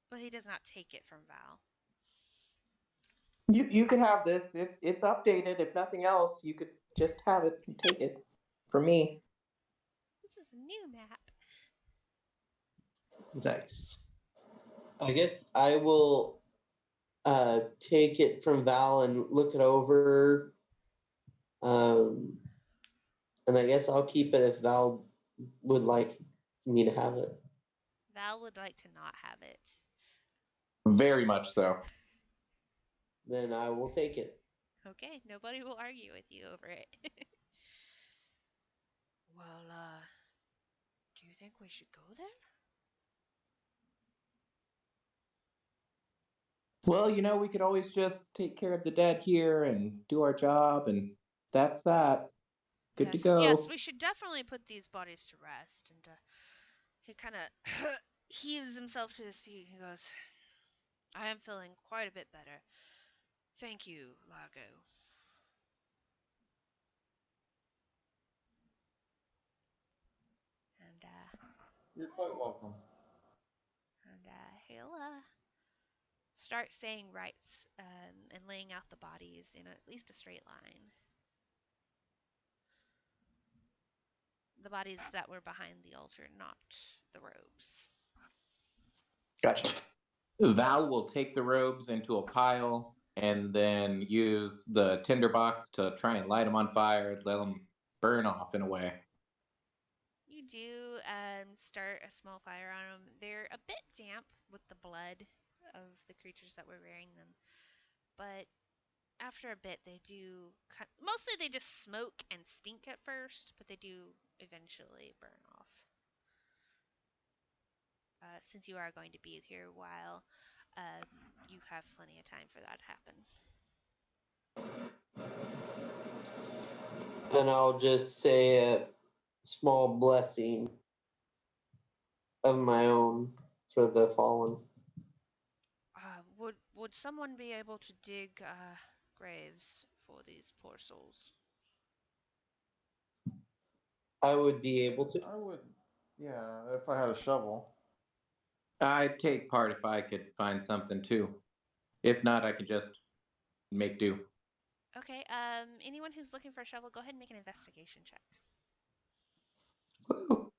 But he does not take it from Val. You could have this. It's updated. If nothing else, you could just have it and take it from me. This is a new map. Nice. I guess I will take it from Val and look it over. And I guess I'll keep it if Val would like me to have it. Val would like to not have it. Very much so. Then I will take it. Okay, nobody will argue with you over it. Well, do you think we should go there? Well, we could always just take care of the dead here and do our job, and that's that. Good to go. Yes, we should definitely put these bodies to rest. And he kind of heaves himself to his feet. He goes, I am feeling quite a bit better. Thank you, Largo. And You're quite welcome. He'll start saying rites and laying out the bodies in at least a straight line. The bodies that were behind the altar, not the robes. Gotcha. Val will take the robes into a pile and then use the tinderbox to try and light them on fire, let them burn off in a way. You do start a small fire on them. They're a bit damp with the blood of the creatures that were wearing them, but after a bit they do mostly they just smoke and stink at first, but they do eventually burn off. Since you are going to be here a while, you have plenty of time for that to happen. And I'll just say a small blessing of my own for the fallen. Would someone be able to dig graves for these poor souls? I would be able to. I would, yeah, if I had a shovel. I'd take part if I could find something too. If not, I could just make do. Okay, anyone who's looking for a shovel, go ahead and make an investigation check.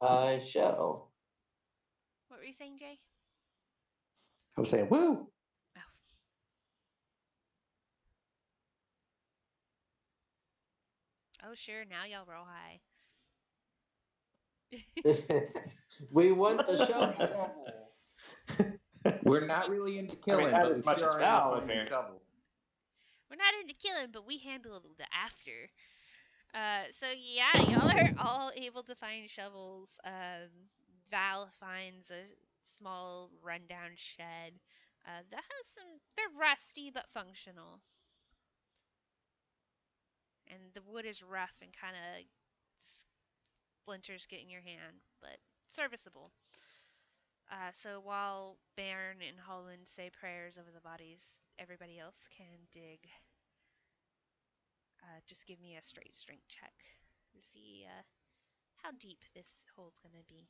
I shall. What were you saying, Jay? I was saying, woo! Oh, sure, now y'all roll high. We want the shovel. We're not really into killing, not but as we much sure as are Val, into finding a apparently. shovel. We're not into killing, but we handle the after. So yeah, y'all are all able to find shovels. Val finds a small rundown shed that has some. They're rusty but functional, and the wood is rough and kind of splinters get in your hand, but serviceable. So while Bairn and Holland say prayers over the bodies, everybody else can dig. Just give me a straight strength check to see how deep this hole's gonna be.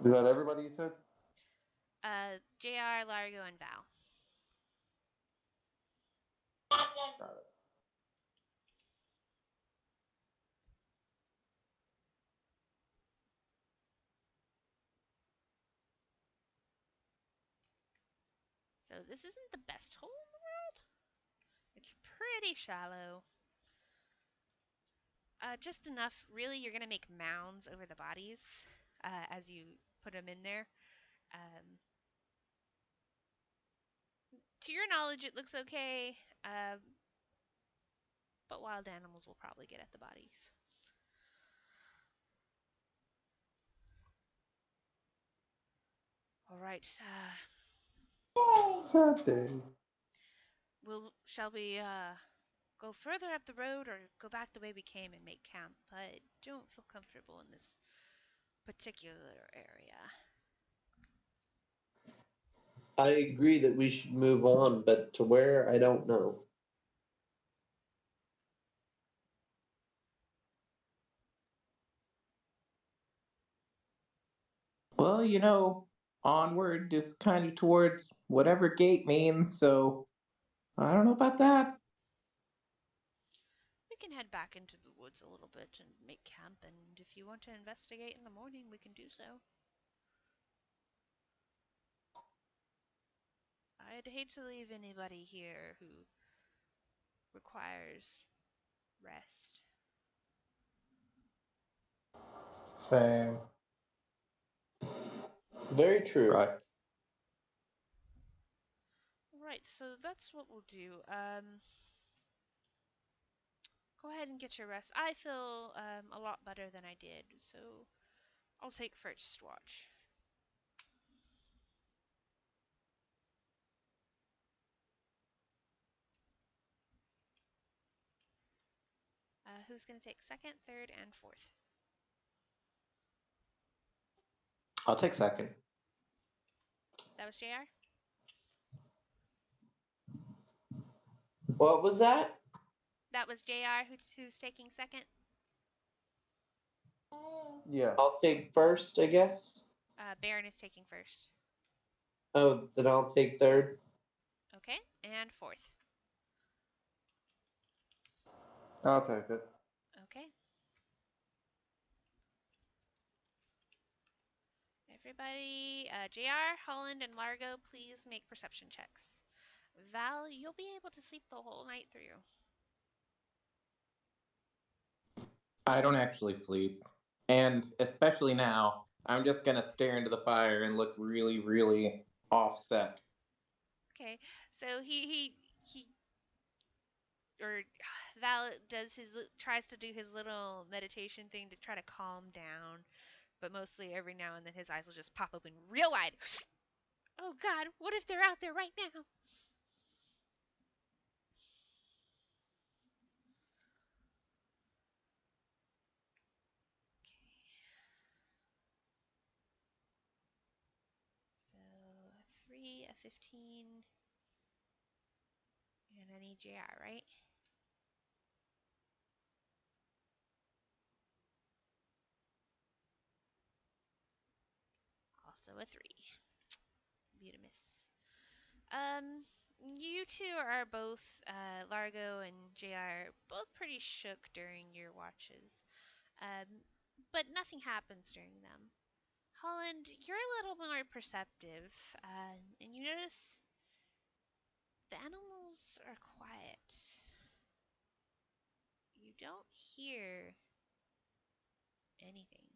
Is that everybody you said? JR, Largo, and Val. Got it. this isn't the best hole in the world. It's pretty shallow. Just enough. Really, you're going to make mounds over the bodies as you put them in there. To your knowledge, it looks okay, but wild animals will probably get at the bodies. All right. Sad day. Shall we go further up the road or go back the way we came and make camp? I don't feel comfortable in this particular area. I agree that we should move on, but to where, I don't know. Well, onward is kind of towards whatever gate means, so I don't know about that. We can head back into the woods a little bit and make camp, and if you want to investigate in the morning, we can do so. I'd hate to leave anybody here who requires rest. Same. Very true. Right. Right, so that's what we'll do. Go ahead and get your rest. I feel a lot better than I did, so I'll take first watch. Who's going to take second, third, and fourth? I'll take second. That was JR? What was that? That was JR who's taking second? Yes. I'll take first, I guess. Baron is taking first. Oh, then I'll take third. Okay, and fourth. I'll take it. Okay. Everybody, JR, Holland, and Largo, please make perception checks. Val, you'll be able to sleep the whole night through. I don't actually sleep. And especially now, I'm just gonna stare into the fire and look really, really offset. Okay, so or Val tries to do his little meditation thing to try to calm down, but mostly every now and then his eyes will just pop open real wide. Oh God, what if they're out there right now? So 3, a 15, and an EJR, right? Also a 3. Beautimus. You two are both, Largo and JR, both pretty shook during your watches. But nothing happens during them. Holland, you're a little more perceptive, and you notice the animals are quiet. You don't hear anything.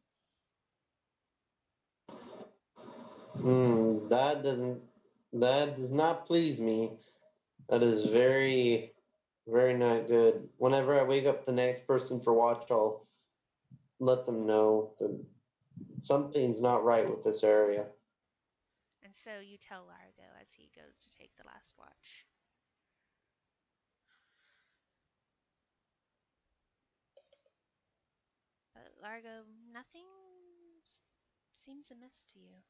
That does not please me. That is very, very not good. Whenever I wake up the next person for watch, I'll let them know that something's not right with this area. And so you tell Largo as he goes to take the last watch. But Largo, nothing seems amiss to you.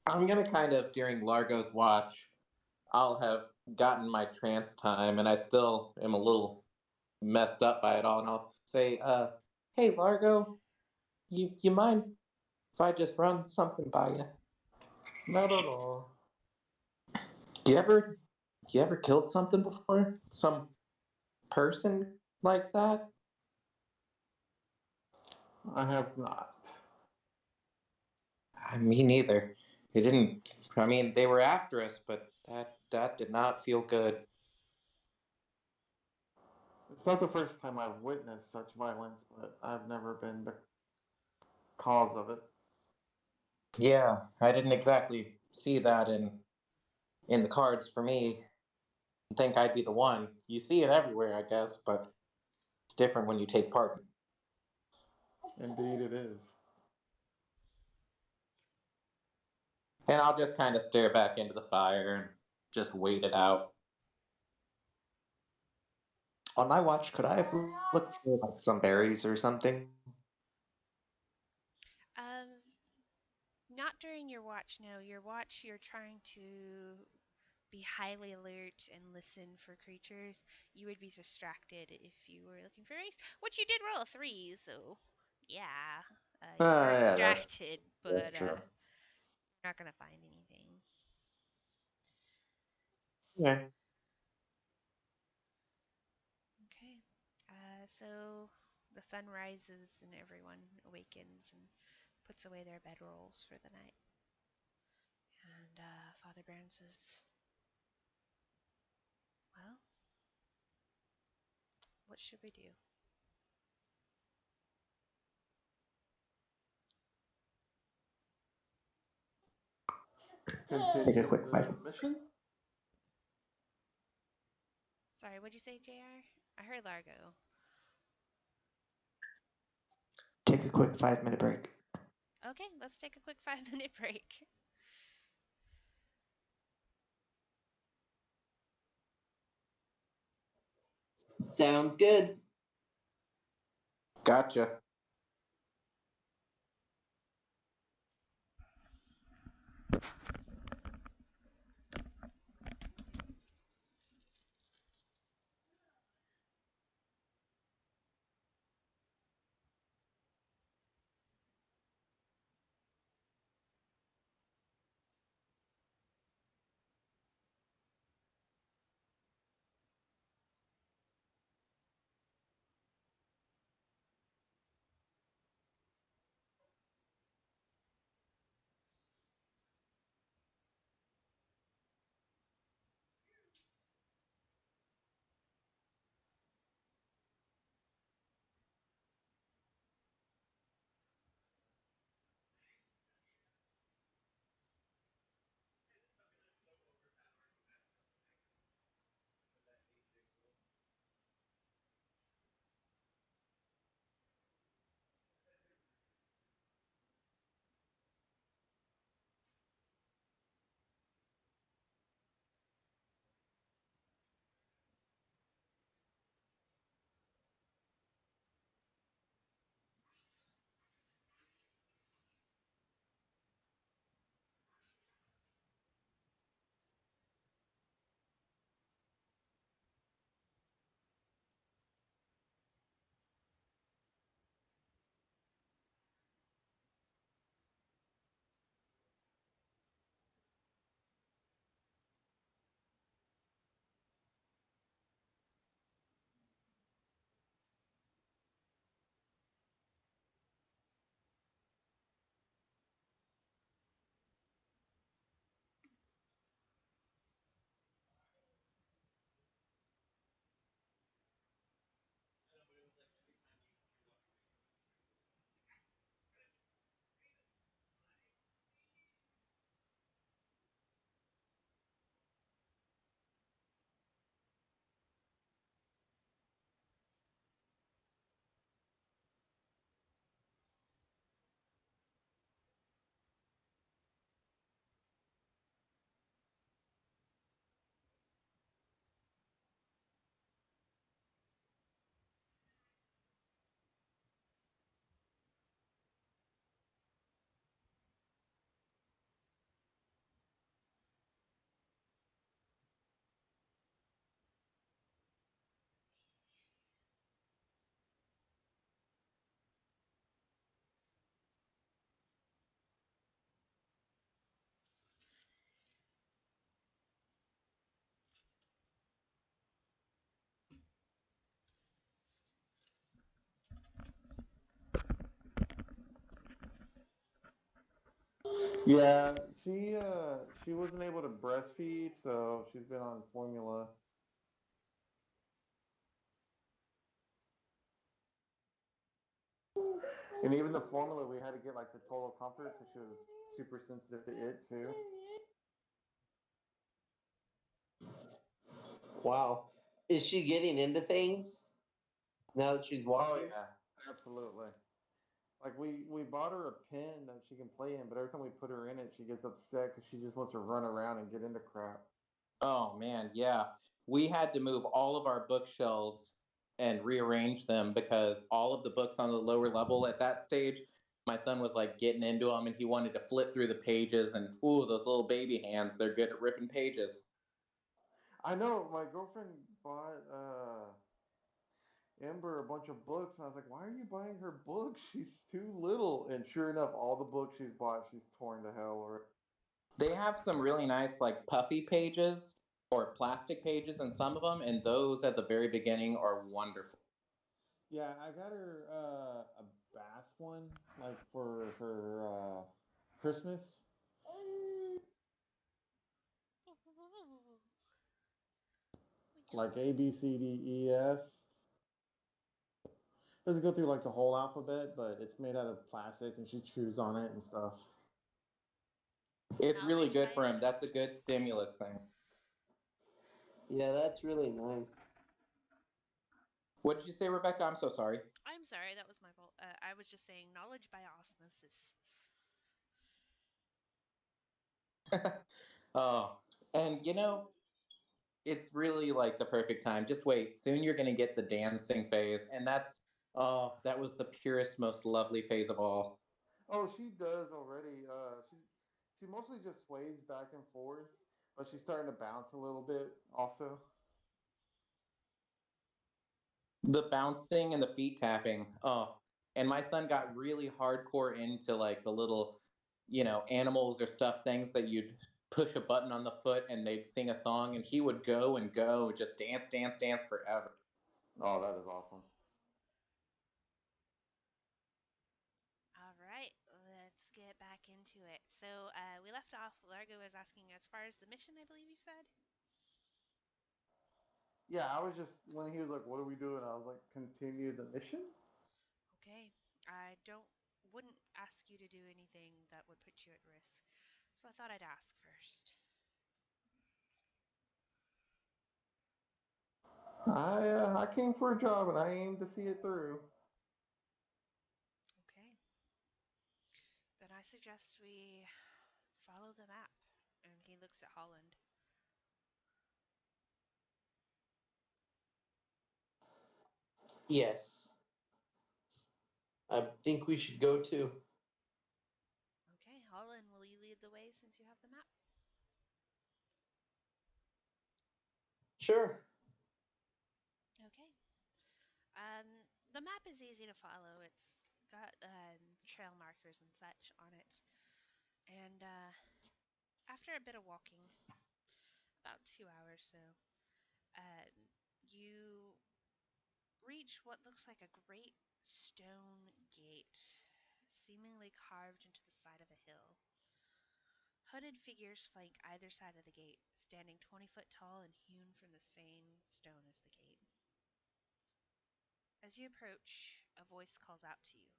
I'm gonna kind of, during Largo's watch, I'll have gotten my trance time and I still am a little messed up by it all, and I'll say, hey Largo, you mind if I just run something by you? Not at all. You ever killed something before? Some person like that? I have not. Me neither. It didn't I mean, they were after us, but that did not feel good. It's not the first time I've witnessed such violence, but I've never been the cause of it. Yeah, I didn't exactly see that in the cards for me. I think I'd be the one. You see it everywhere, I guess, but it's different when you take part. Indeed, it is. And I'll just kind of stare back into the fire and just wait it out. On my watch, could I have looked for like some berries or something? Um, Not during your watch, no. Your watch, you're trying to be highly alert and listen for creatures. You would be distracted if you were looking for race, which you did roll a 3, so yeah. You are Yeah, distracted, but that's true. you're not going to find anything. Okay. Okay. So the sun rises and everyone awakens and puts away their bedrolls for the night. And Father Brown says, well, what should we do? Take a Continue quick the 5. mission? Sorry, what'd you say, JR? I heard Largo. Take a quick 5-minute break. Okay, let's take a quick 5-minute break. Sounds good. Gotcha. Yeah, she wasn't able to breastfeed, so she's been on formula. And even the formula, we had to get like the total comfort because she was super sensitive to it too. Wow. Is she getting into things now that she's Oh walking? yeah, absolutely. Like we bought her a pen that she can play in, but every time we put her in it, she gets upset because she just wants to run around and get into crap. Oh man, yeah. We had to move all of our bookshelves and rearrange them because all of the books on the lower level at that stage, my son was like getting into them and he wanted to flip through the pages and ooh, those little baby hands, they're good at ripping pages. I know my girlfriend bought Ember a bunch of books, and I was like, "Why are you buying her books? She's too little." And sure enough, all the books she's bought, she's torn to hell over. They have some really nice like puffy pages or plastic pages in some of them, and those at the very beginning are wonderful. Yeah, I got her a bath one, like for her Christmas. Like A B C D E F. Doesn't go through like the whole alphabet, but it's made out of plastic, and she chews on it and stuff. It's really Knowledge good by for him. That's a good osmosis. stimulus thing. Yeah, that's really nice. What did you say, Rebecca? I'm so sorry. I'm sorry, that was my fault. I was just saying knowledge by osmosis. Oh, and you know, it's really like the perfect time. Just wait. Soon you're going to get the dancing phase. And that's, oh, that was the purest, most lovely phase of all. Oh, she does already. She mostly just sways back and forth, but she's starting to bounce a little bit also. The bouncing and the feet tapping. Oh, and my son got really hardcore into like the little, animals or stuff, things that you'd push a button on the foot and they'd sing a song and he would go and go, just dance, dance, dance forever. Oh, that is awesome. All right, let's get back into it. So we left off. Largo was asking as far as the mission, I believe you said. Yeah, I was just when he was like, "What are we doing?" I was like, "Continue the mission." Okay, I don't wouldn't ask you to do anything that would put you at risk, so I thought I'd ask first. I came for a job and I aim to see it through. Okay, then I suggest we follow the map. And he looks at Holland. Yes. I think we should go too. Okay, Holland, will you lead the way since you have the map? Sure. Okay. Um, the map is easy to follow. It's got trail markers and such on it. And after a bit of walking, about 2 hours so, um, you reach what looks like a great stone gate, seemingly carved into the side of a hill. Hooded figures flank either side of the gate, standing 20 foot tall and hewn from the same stone as the gate. As you approach, a voice calls out to you.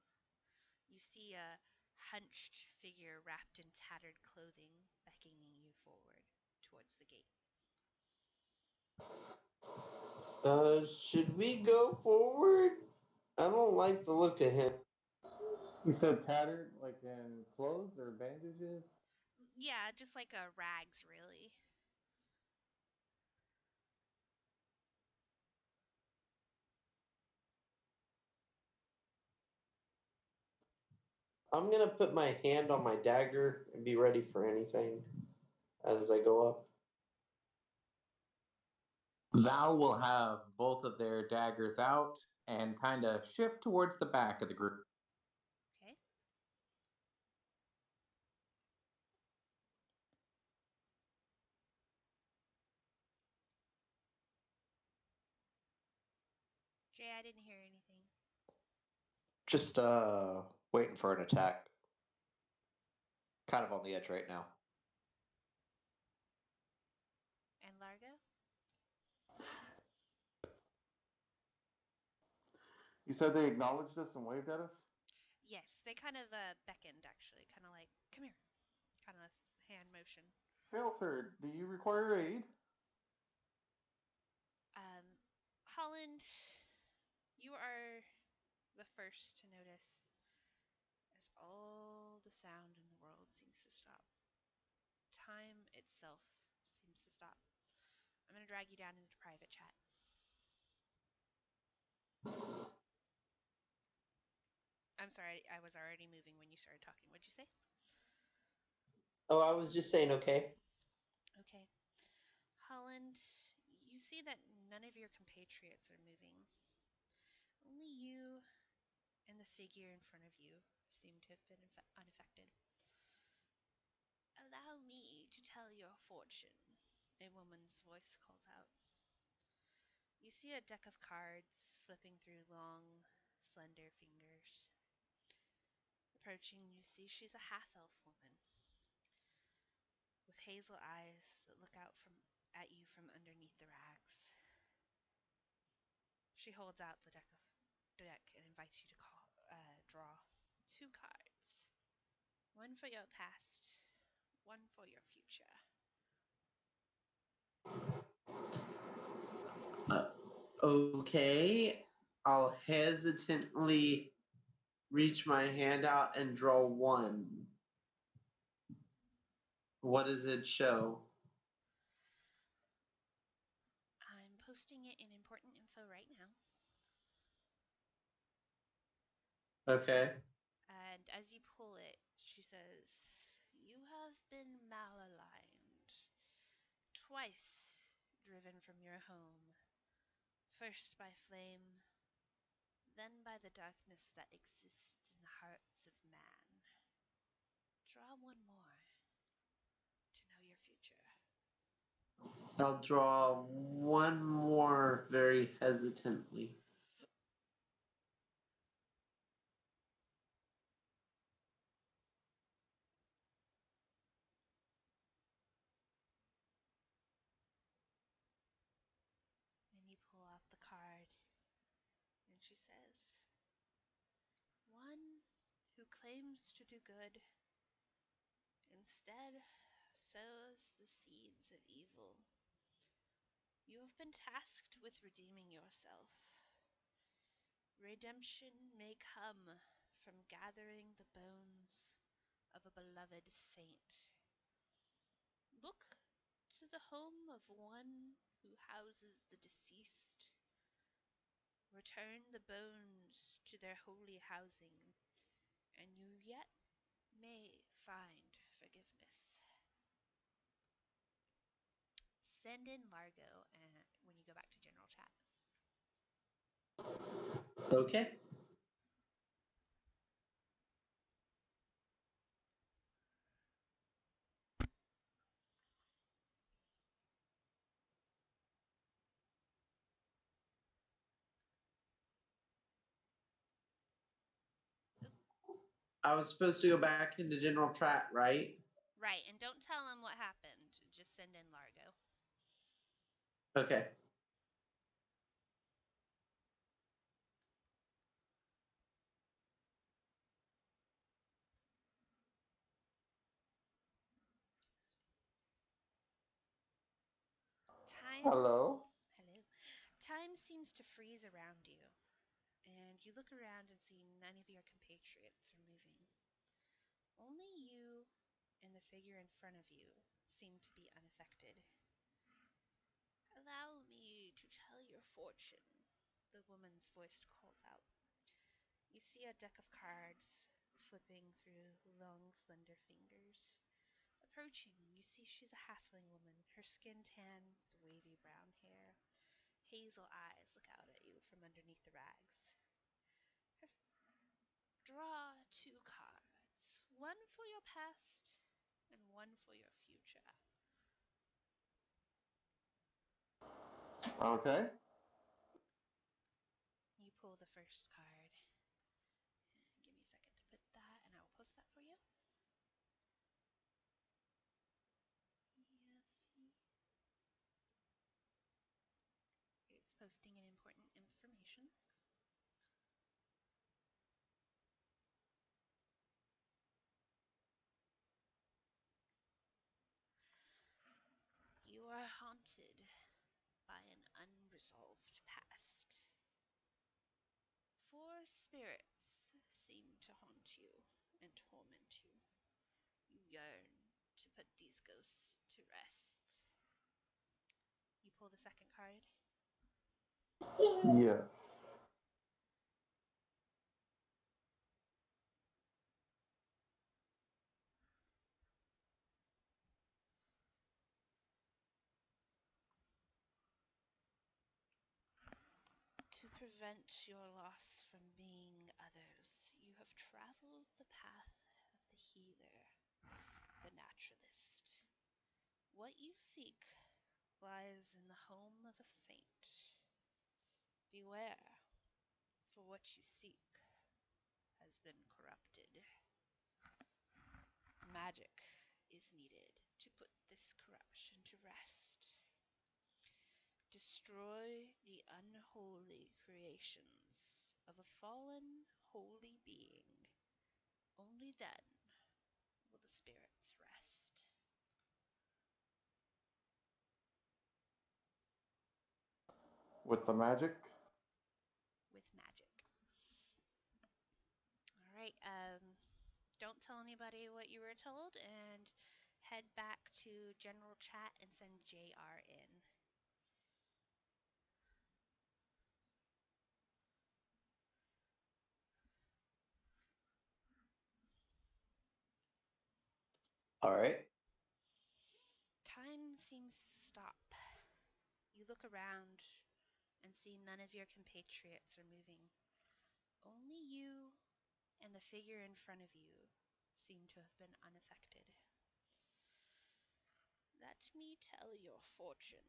You see a hunched figure wrapped in tattered clothing beckoning you forward towards the gate. Should we go forward? I don't like the look of him. You said tattered, like in clothes or bandages? Yeah, just like a rags, really. I'm gonna put my hand on my dagger and be ready for anything as I go up. Val will have both of their daggers out and kind of shift towards the back of the group. Okay. Jay, I didn't hear anything. Just waiting for an attack. kind of on the edge right now. And Largo? You said they acknowledged us and waved at us? Yes, they kind of beckoned, actually. Kind of like, come here. Kind of hand motion. Failthird, do you require aid? Holland, you are the first to notice as all the sound in the world seems to stop. Time itself seems to stop. I'm going to drag you down into private chat. I'm sorry, I was already moving when you started talking. What'd you say? Oh, I was just saying, okay. Okay. Holland, you see that none of your compatriots are moving. Only you and the figure in front of you seem to have been unaffected. Allow me to tell your fortune, a woman's voice calls out. You see a deck of cards flipping through long, slender fingers. Approaching, you see she's a half-elf woman with hazel eyes that look out at you from underneath the rags. She holds out the deck and invites you to draw 2 cards. One for your past, one for your future. Okay. I'll hesitantly reach my hand out and draw 1. What does it show? I'm posting it in important info right now. Okay. And as you pull it, she says, you have been malaligned. Twice driven from your home. First by flame, then by the darkness that exists in the hearts of man. Draw one more to know your future. I'll draw 1 more very hesitantly. And you pull out the card, and she says, one who claims to do good instead sows the seeds of evil. You have been tasked with redeeming yourself. Redemption may come from gathering the bones of a beloved saint. Look to the home of one who houses the deceased. Return the bones to their holy housing, and you yet may find forgiveness. Send in Largo when you go back to general chat. Okay. I was supposed to go back into general chat, right? Right, and don't tell him what happened. Just send in Largo. Okay. Hello? Hello. Time seems to freeze around you, and you look around and see none of your compatriots are moving. Only you and the figure in front of you seem to be unaffected. Allow me to tell your fortune, the woman's voice calls out. You see a deck of cards flipping through long, slender fingers. Approaching, you see she's a halfling woman, her skin tan with wavy brown hair. Hazel eyes look out at you from underneath the rags. Draw 2 cards, one for your past and one for your future. Okay. You pull the first card. Give me a second to put that, and I will post that for you. posting in important information. You are haunted by an unresolved past. 4 spirits seem to haunt you and torment you. You yearn to put these ghosts to rest. You pull the second card. Yes. To prevent your loss from being others, you have traveled the path of the healer, the naturalist. What you seek lies in the home of a saint. Beware, for what you seek has been corrupted. Magic is needed to put this corruption to rest. Destroy the unholy creations of a fallen, holy being. Only then will the spirits rest. With the magic? With magic. Alright, don't tell anybody what you were told and head back to general chat and send JR in. All right. Time seems to stop. You look around and see none of your compatriots are moving. Only you and the figure in front of you seem to have been unaffected. Let me tell your fortune,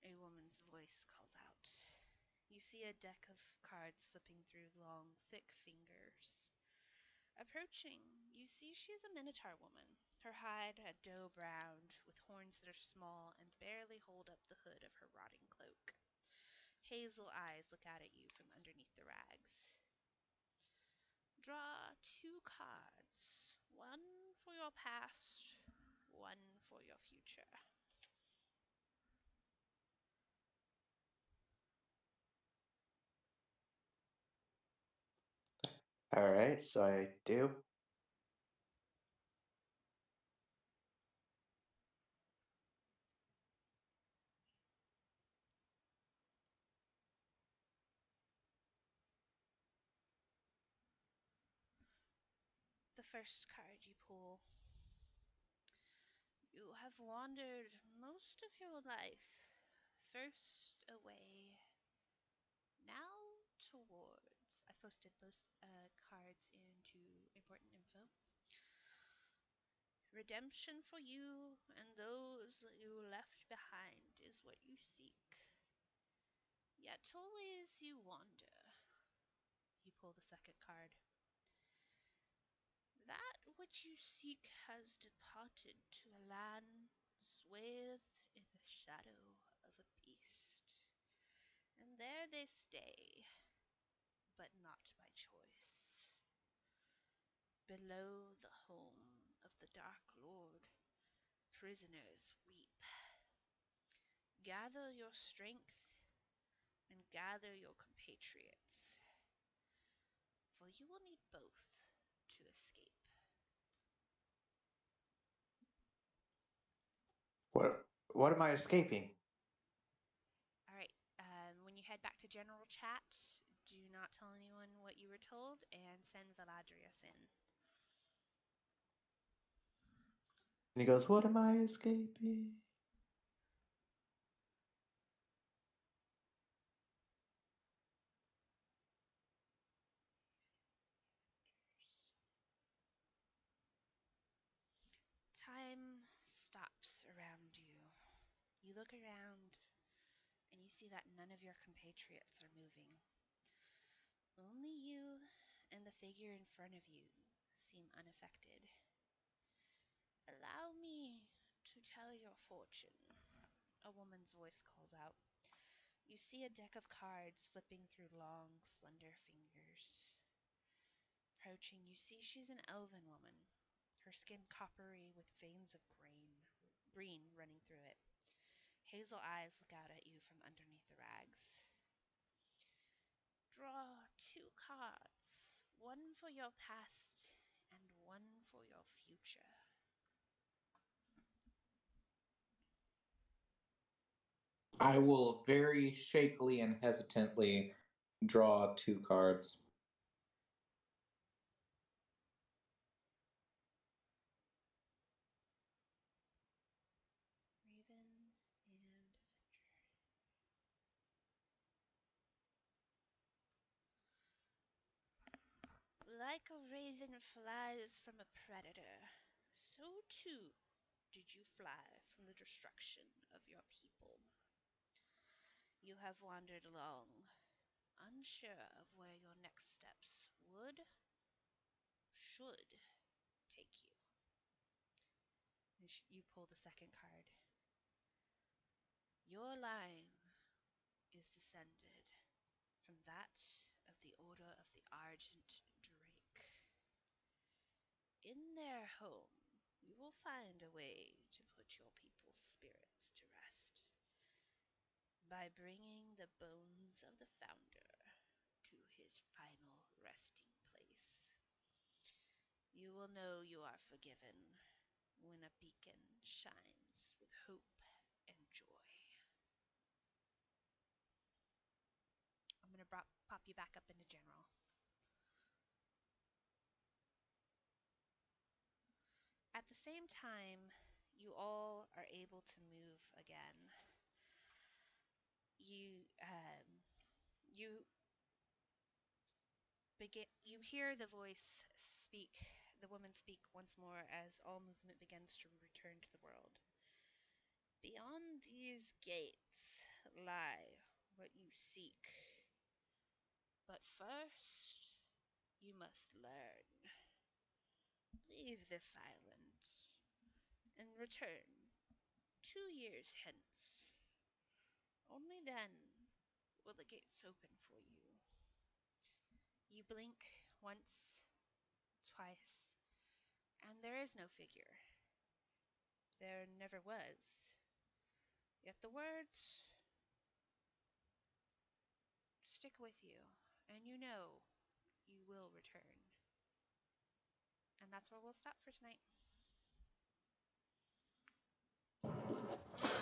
a woman's voice calls out. You see a deck of cards slipping through long, thick fingers. Approaching, you see she is a minotaur woman, her hide a dough brown, with horns that are small and barely hold up the hood of her rotting cloak. Hazel eyes look out at you from underneath the rags. Draw 2 cards, one for your past, one for your future. All right. So I do. The first card you pull. You have wandered most of your life, first away, now towards. I've posted those cards into important info. Redemption for you and those you left behind is what you seek. Yet always you wander. You pull the second card. That which you seek has departed to a land swathed in the shadow of a beast. And there they stay, but not by choice. Below the home of the Dark Lord, prisoners weep. Gather your strength and gather your compatriots, for you will need both to escape. What am I escaping? Alright, when you head back to general chat, do not tell anyone what you were told and send Valadrius in. And he goes, "What am I escaping?" Time stops around you. You look around and you see that none of your compatriots are moving. Only you and the figure in front of you seem unaffected. Allow me to tell your fortune, a woman's voice calls out. You see a deck of cards flipping through long, slender fingers. Approaching, you see she's an elven woman, her skin coppery with veins of green running through it. Hazel eyes look out at you from underneath the rags. Draw 2 cards, one for your past and one for your future. I will very shakily and hesitantly draw 2 cards. Raven and Avenger. Like a raven flies from a predator, so too did you fly from the destruction of your people. You have wandered along, unsure of where your next steps should take you. And you pull the second card. Your line is descended from that of the Order of the Argent Drake. In their home, you will find a way to put your people's spirits to rest by bringing the bones of the founder to his final resting place. You will know you are forgiven when a beacon shines with hope and joy. I'm going to pop you back up into general. At the same time, you all are able to move again. You hear the woman speak once more as all movement begins to return to the world. Beyond these gates lie what you seek. But first, you must learn. Leave this island and return 2 years hence. Only then will the gates open for you. You blink once, twice, and there is no figure. There never was. Yet the words stick with you, and you know you will return. And that's where we'll stop for tonight.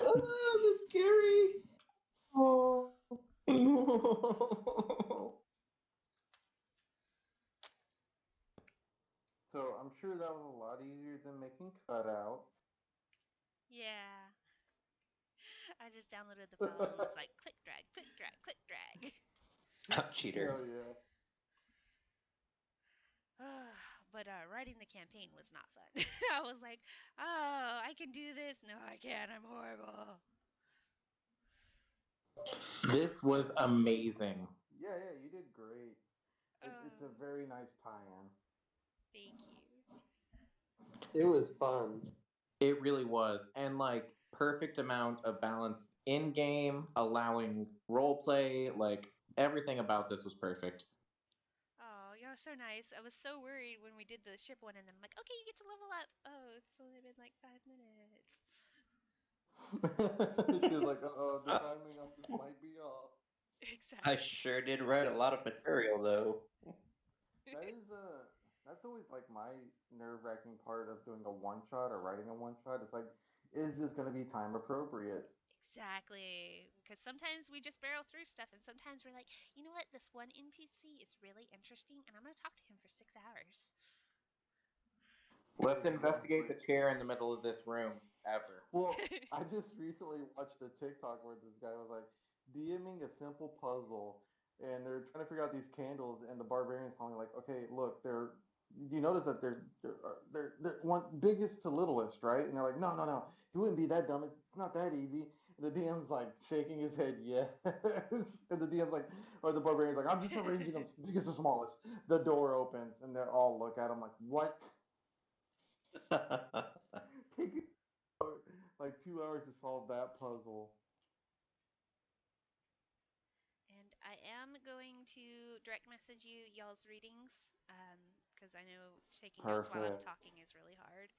Oh, that's scary. Oh. So I'm sure that was a lot easier than making cutouts. Yeah. I just downloaded the file and was like, click, drag, click, drag, click, drag. Cheater. Hell yeah. But writing the campaign was not fun. I was like, oh, I can do this. No, I can't. I'm horrible. This was amazing. Yeah, you did great. It's a very nice tie-in. Thank you. It was fun. It really was. And like perfect amount of balance in game, allowing role play, like everything about this was perfect. Oh, you're so nice. I was so worried when we did the ship one, and then I'm like, okay, you get to level up. Oh, it's only been like 5 minutes. She was like, "Uh-oh, the timing on this might be off." Exactly. I sure did write a lot of material, though. That is that's always like my nerve-wracking part of doing a one-shot or writing a one-shot. It's like, is this going to be time appropriate? Exactly. Because sometimes we just barrel through stuff, and sometimes we're like, you know what? This one NPC is really interesting, and I'm going to talk to him for 6 hours. Let's investigate Exactly. the chair in the middle of this room ever. Well, I just recently watched a TikTok where this guy was like DMing a simple puzzle, and they're trying to figure out these candles, and the barbarian's finally like, okay, look, they're. You notice that they're one biggest to littlest, right? And they're like, no, he wouldn't be that dumb. It's not that easy. And the DM's like shaking his head, yes. And the DM's like, or the barbarian's like, I'm just arranging them biggest to smallest. The door opens, and they all look at him like, what? Take like 2 hours to solve that puzzle. am going to direct message you y'all's readings, because I know taking notes while I'm Perfect. talking is really hard.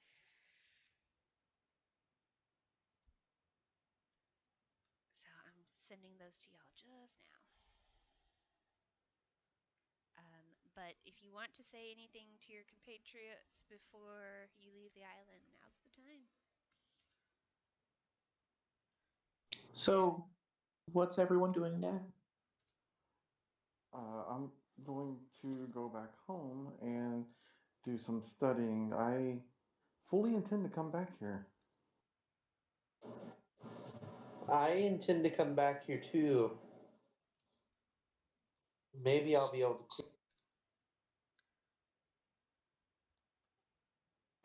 So I'm sending those to y'all just now. But if you want to say anything to your compatriots before you leave the island, now's the time. So, what's everyone doing now? I'm going to go back home and do some studying. I fully intend to come back here. I intend to come back here too. Maybe I'll be able to.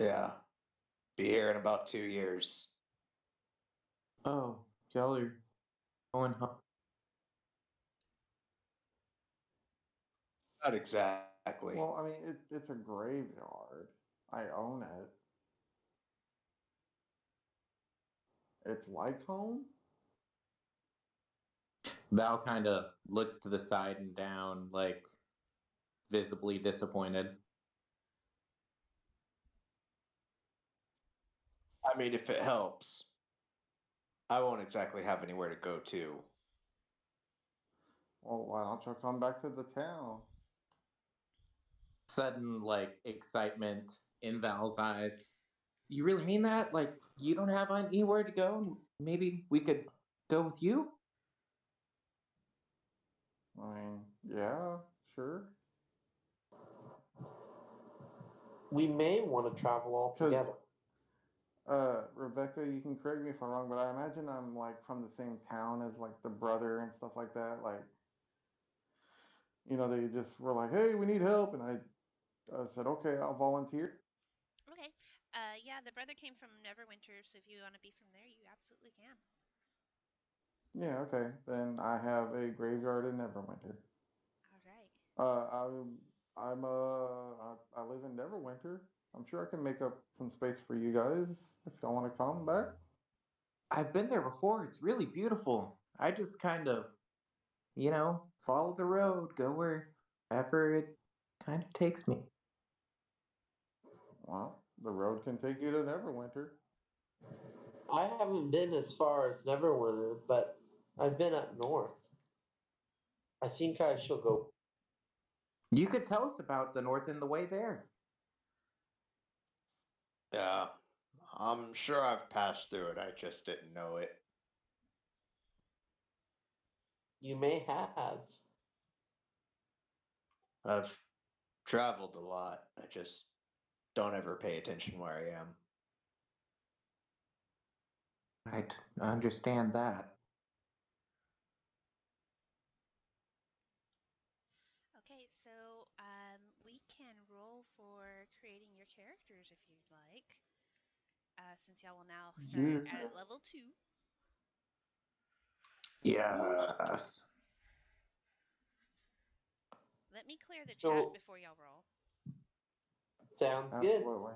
Yeah. Be here in about 2 years. Oh, y'all are going home. Not exactly. Well, I mean, it's a graveyard. I own it. It's like home. Val kind of looks to the side and down, like visibly disappointed. I mean, if it helps, I won't exactly have anywhere to go to. Well, why don't you come back to the town? Sudden, like, excitement in Val's eyes. You really mean that? Like, you don't have anywhere to go? Maybe we could go with you? I mean, yeah, sure. We may want to travel all Because, together. Rebecca, you can correct me if I'm wrong, but I imagine I'm like from the same town as like the brother and stuff like that. Like, they just were like, "Hey, we need help," and I said, "Okay, I'll volunteer." Okay. Yeah, the brother came from Neverwinter, so if you want to be from there, you absolutely can. Yeah, okay. Then I have a graveyard in Neverwinter. All right. I live in Neverwinter. I'm sure I can make up some space for you guys if y'all want to come back. I've been there before. It's really beautiful. I just kind of, follow the road, go wherever it kind of takes me. Well, the road can take you to Neverwinter. I haven't been as far as Neverwinter, but I've been up north. I think I shall go. You could tell us about the North and the way there. Yeah. I'm sure I've passed through it. I just didn't know it. You may have. I've traveled a lot. I just don't ever pay attention where I am. Right, I understand that. Okay, so we can roll for creating your characters if you'd like. Since y'all will now start Yeah. at level 2. Yes. Let me clear the chat So before y'all roll. sounds good. Absolutely.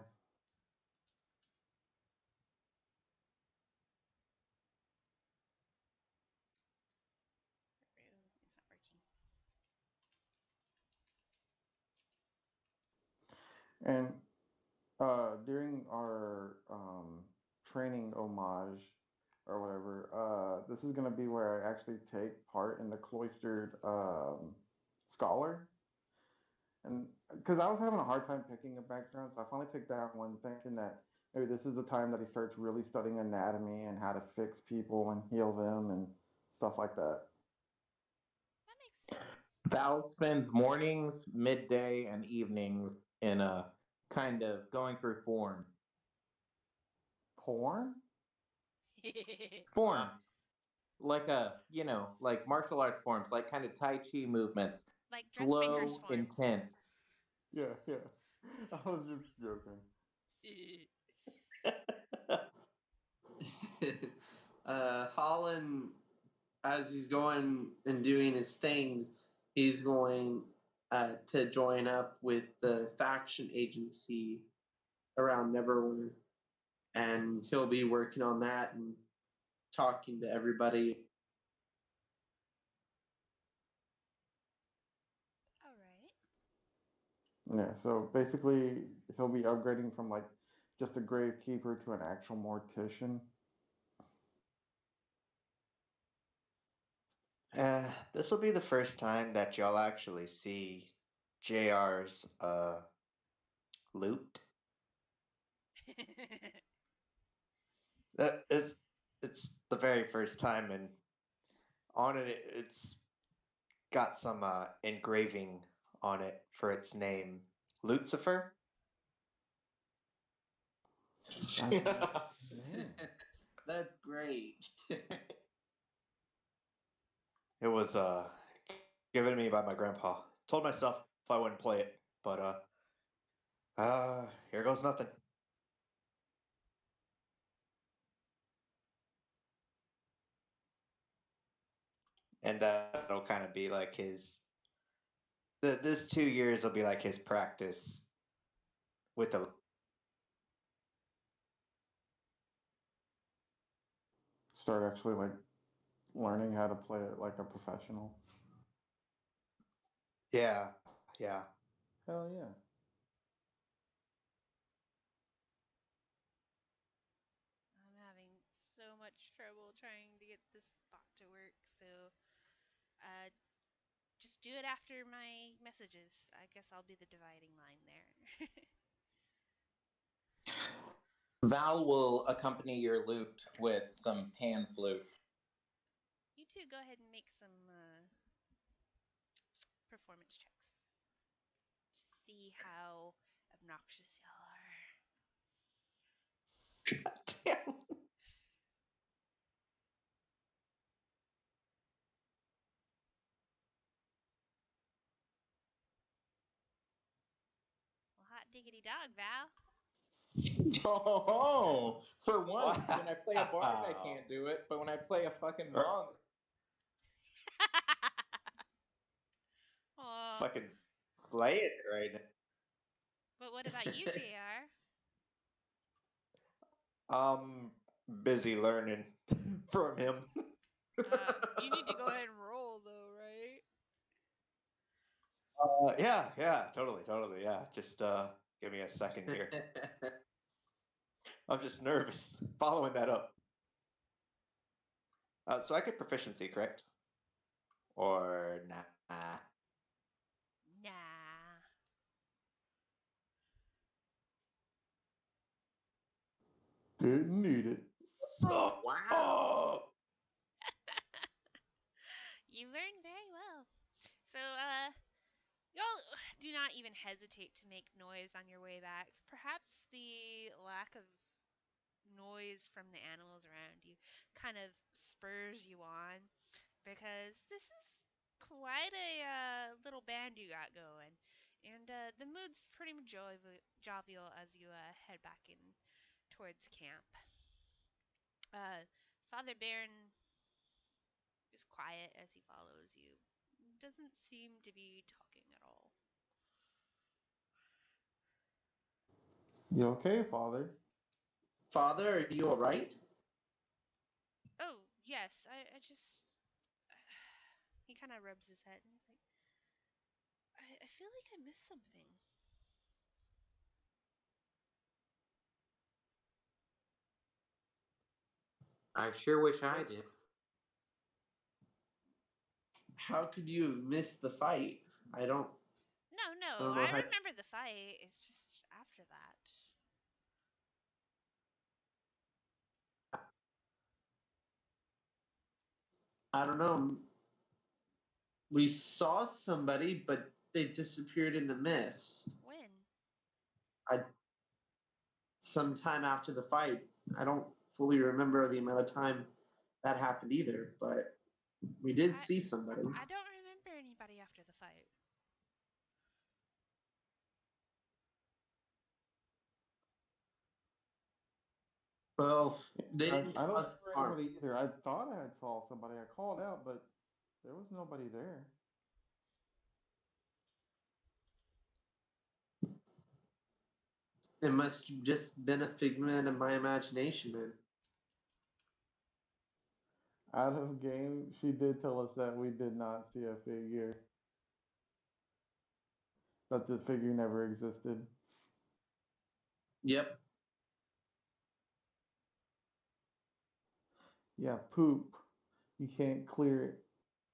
It's not working. And during our training homage or whatever, this is going to be where I actually take part in the cloistered scholar. And because I was having a hard time picking a background, so I finally picked that one, thinking that maybe this is the time that he starts really studying anatomy and how to fix people and heal them and stuff like that. That makes sense. Val spends mornings, midday, and evenings in a kind of going through form. Porn? Forms. Like like martial arts forms, like kind of Tai Chi movements. Like dressmaker's Slow, forms. intent. Yeah, yeah. I was just joking. Holland, as he's going and doing his things, he's going to join up with the faction agency around Neverwinter, and he'll be working on that and talking to everybody. Yeah, so basically he'll be upgrading from like just a gravekeeper to an actual mortician. This will be the first time that y'all actually see JR's loot. That is, it's the very first time, and on it's got some engraving on it for its name, Lucifer. Damn. That's great. It was given to me by my grandpa. Told myself if I wouldn't play it, but here goes nothing. And that'll kind of be like his. This 2 years will be like his practice with the. Start actually like learning how to play it like a professional. Yeah, yeah. Hell yeah. I'm having so much trouble trying to get this bot to work, so uh, just do it after my messages. I guess I'll be the dividing line there. Val will accompany your loot with some pan flute. You two go ahead and make some performance checks to see how obnoxious y'all are. Damn. Well, hot diggity dog, Val. Oh, for once, Wow. when I play a bard, I can't do it, but when I play a fucking monk, Aw. Fucking slay it right now. But what about you, JR? Busy learning from him. You need to go ahead and roll, though, right? Yeah, totally, yeah. Just give me a second here. I'm just nervous following that up. So I get proficiency, correct? Or nah? Nah. Didn't need it. Oh, wow. You learn very well. So, y'all do not even hesitate to make noise on your way back. Perhaps the lack of noise from the animals around you kind of spurs you on because this is quite a little band you got going. And the mood's pretty jovial as you head back in towards camp. Uh, Father Baron is quiet as he follows you. Doesn't seem to be talking at all. You okay, father? Father, are you alright? Oh, yes, I just. He kind of rubs his head and he's like, I feel like I missed something. I sure wish I did. How could you have missed the fight? I don't No, know I how. remember the fight. It's just after that. I don't know. We saw somebody, but they disappeared in the mist. When? I sometime after the fight. I don't fully remember the amount of time that happened either, but we did I see somebody. I don't remember anybody after the fight. Well, they I didn't don't cause remember harm. anybody either. I thought I had saw somebody. I called out, but there was nobody there. It must have just been a figment of my imagination then. Out of game, she did tell us that we did not see a figure. That the figure never existed. Yep. Yeah, poop. You can't clear it.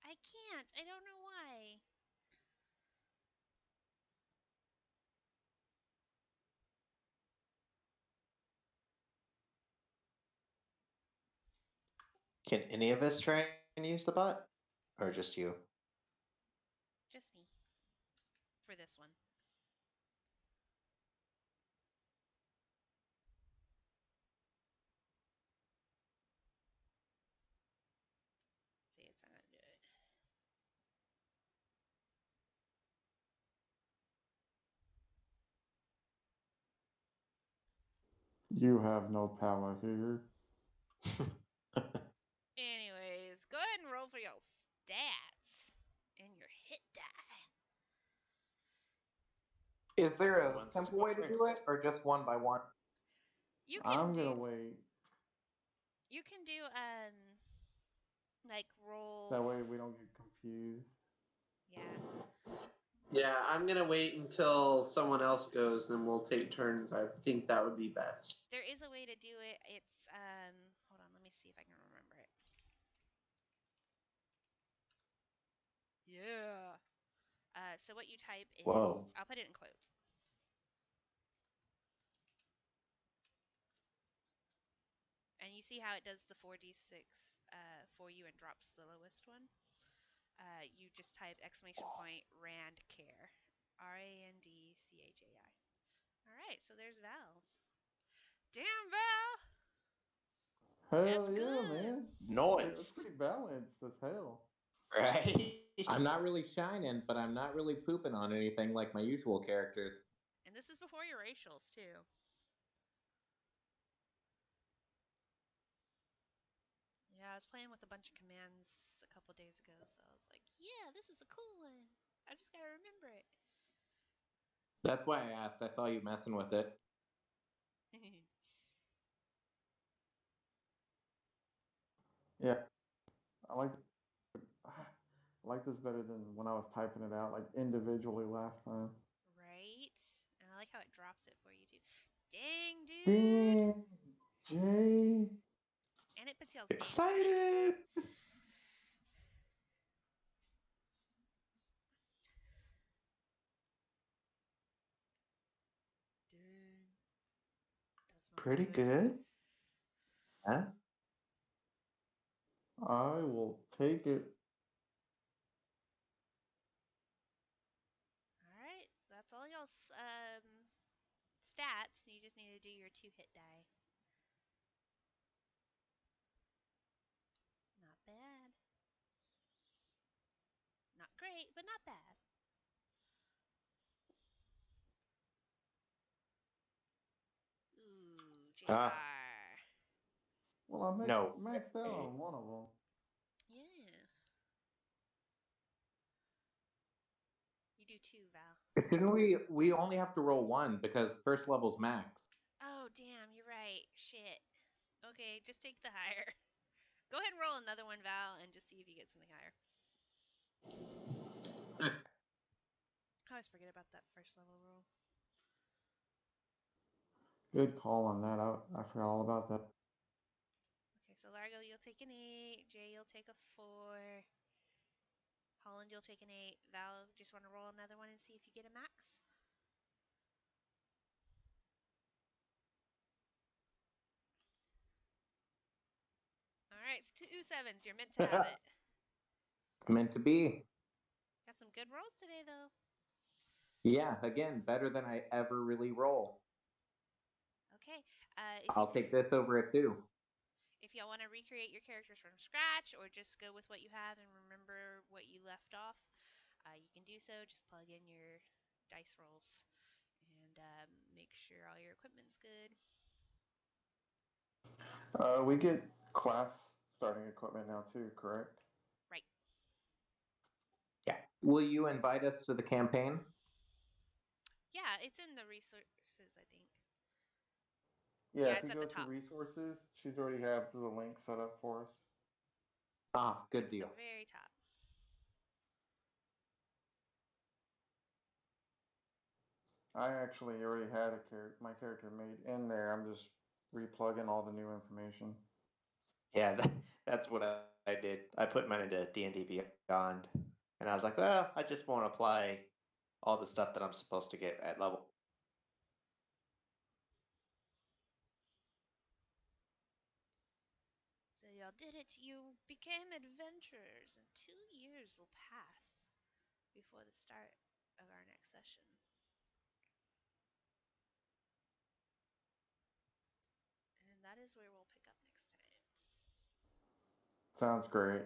I can't. I don't know why. Can any of us try and use the bot? Or just you? Just me. For this one. See, it's not gonna do it. You have no power here. Anyways, go ahead and roll for your stats and your hit die. Is there Who a wants to simple go way to do first? it, or just one by one? You can I'm do. gonna wait. You can do like roll. That way we don't get confused. Yeah. Yeah, I'm gonna wait until someone else goes, then we'll take turns. I think that would be best. There is a way to do it. It's hold on, let me see if I can remember it. Yeah. So what you type is Whoa. I'll put it in quotes. And you see how it does the 4d6 for you and drops the lowest one? You just type !rand care. RANDCHAI. Alright, so there's Val's. Damn, Val! Hell That's yeah, good. man. It's Noise. pretty balanced as hell. Right? I'm not really shining, but I'm not really pooping on anything like my usual characters. And this is before your racials, too. Yeah, I was playing with a bunch of commands a couple days ago, so I was like, yeah, this is a cool one. I just gotta remember it. That's why I asked. I saw you messing with it. Yeah, I like I like this better than when I was typing it out like individually last time. Right? And I like how it drops it for you, too. Dang, dude! Dang, Jay. And it puts y'all's names. Excited! Dang. That's not Pretty good. Huh? I will take it. Alright, so that's all y'all's stats. You just need to do your 2 hit die. Not bad. Not great, but not bad. Ooh, Ah. JR. Well, I No maxed out way. on one of them. Yeah. You do 2, Val. Shouldn't we only have to roll one because first level's max. Oh, damn, you're right. Shit. Okay, just take the higher. Go ahead and roll another one, Val, and just see if you get something higher. I always forget about that first level roll. Good call on that. I forgot all about that. Okay, so Largo, you'll take an 8. Jay, you'll take a 4. Holland, you'll take an 8. Val, just want to roll another one and see if you get a max? Alright, it's 2 sevens. You're meant to have it. It's meant to be. Got some good rolls today, though. Yeah, again, better than I ever really roll. Okay. I'll take this over a 2. If y'all want to recreate your characters from scratch or just go with what you have and remember what you left off, you can do so. Just plug in your dice rolls and make sure all your equipment's good. We get class starting equipment now too, correct? Right. Will you invite us to the campaign? Yeah, it's in the resources, I think. Yeah, Yeah, if it's you at go the to top. resources, she's already has the link set up for us. Ah, good It's deal. at the very top. I actually already had my character made in there. I'm just replugging all the new information. Yeah, that's what I did. I put mine into D&D Beyond, and I was like, well, I just won't apply all the stuff that I'm supposed to get at level. So y'all did it. You became adventurers, and 2 years will pass before the start of our next session. And that is where we'll pick up next time. Sounds great.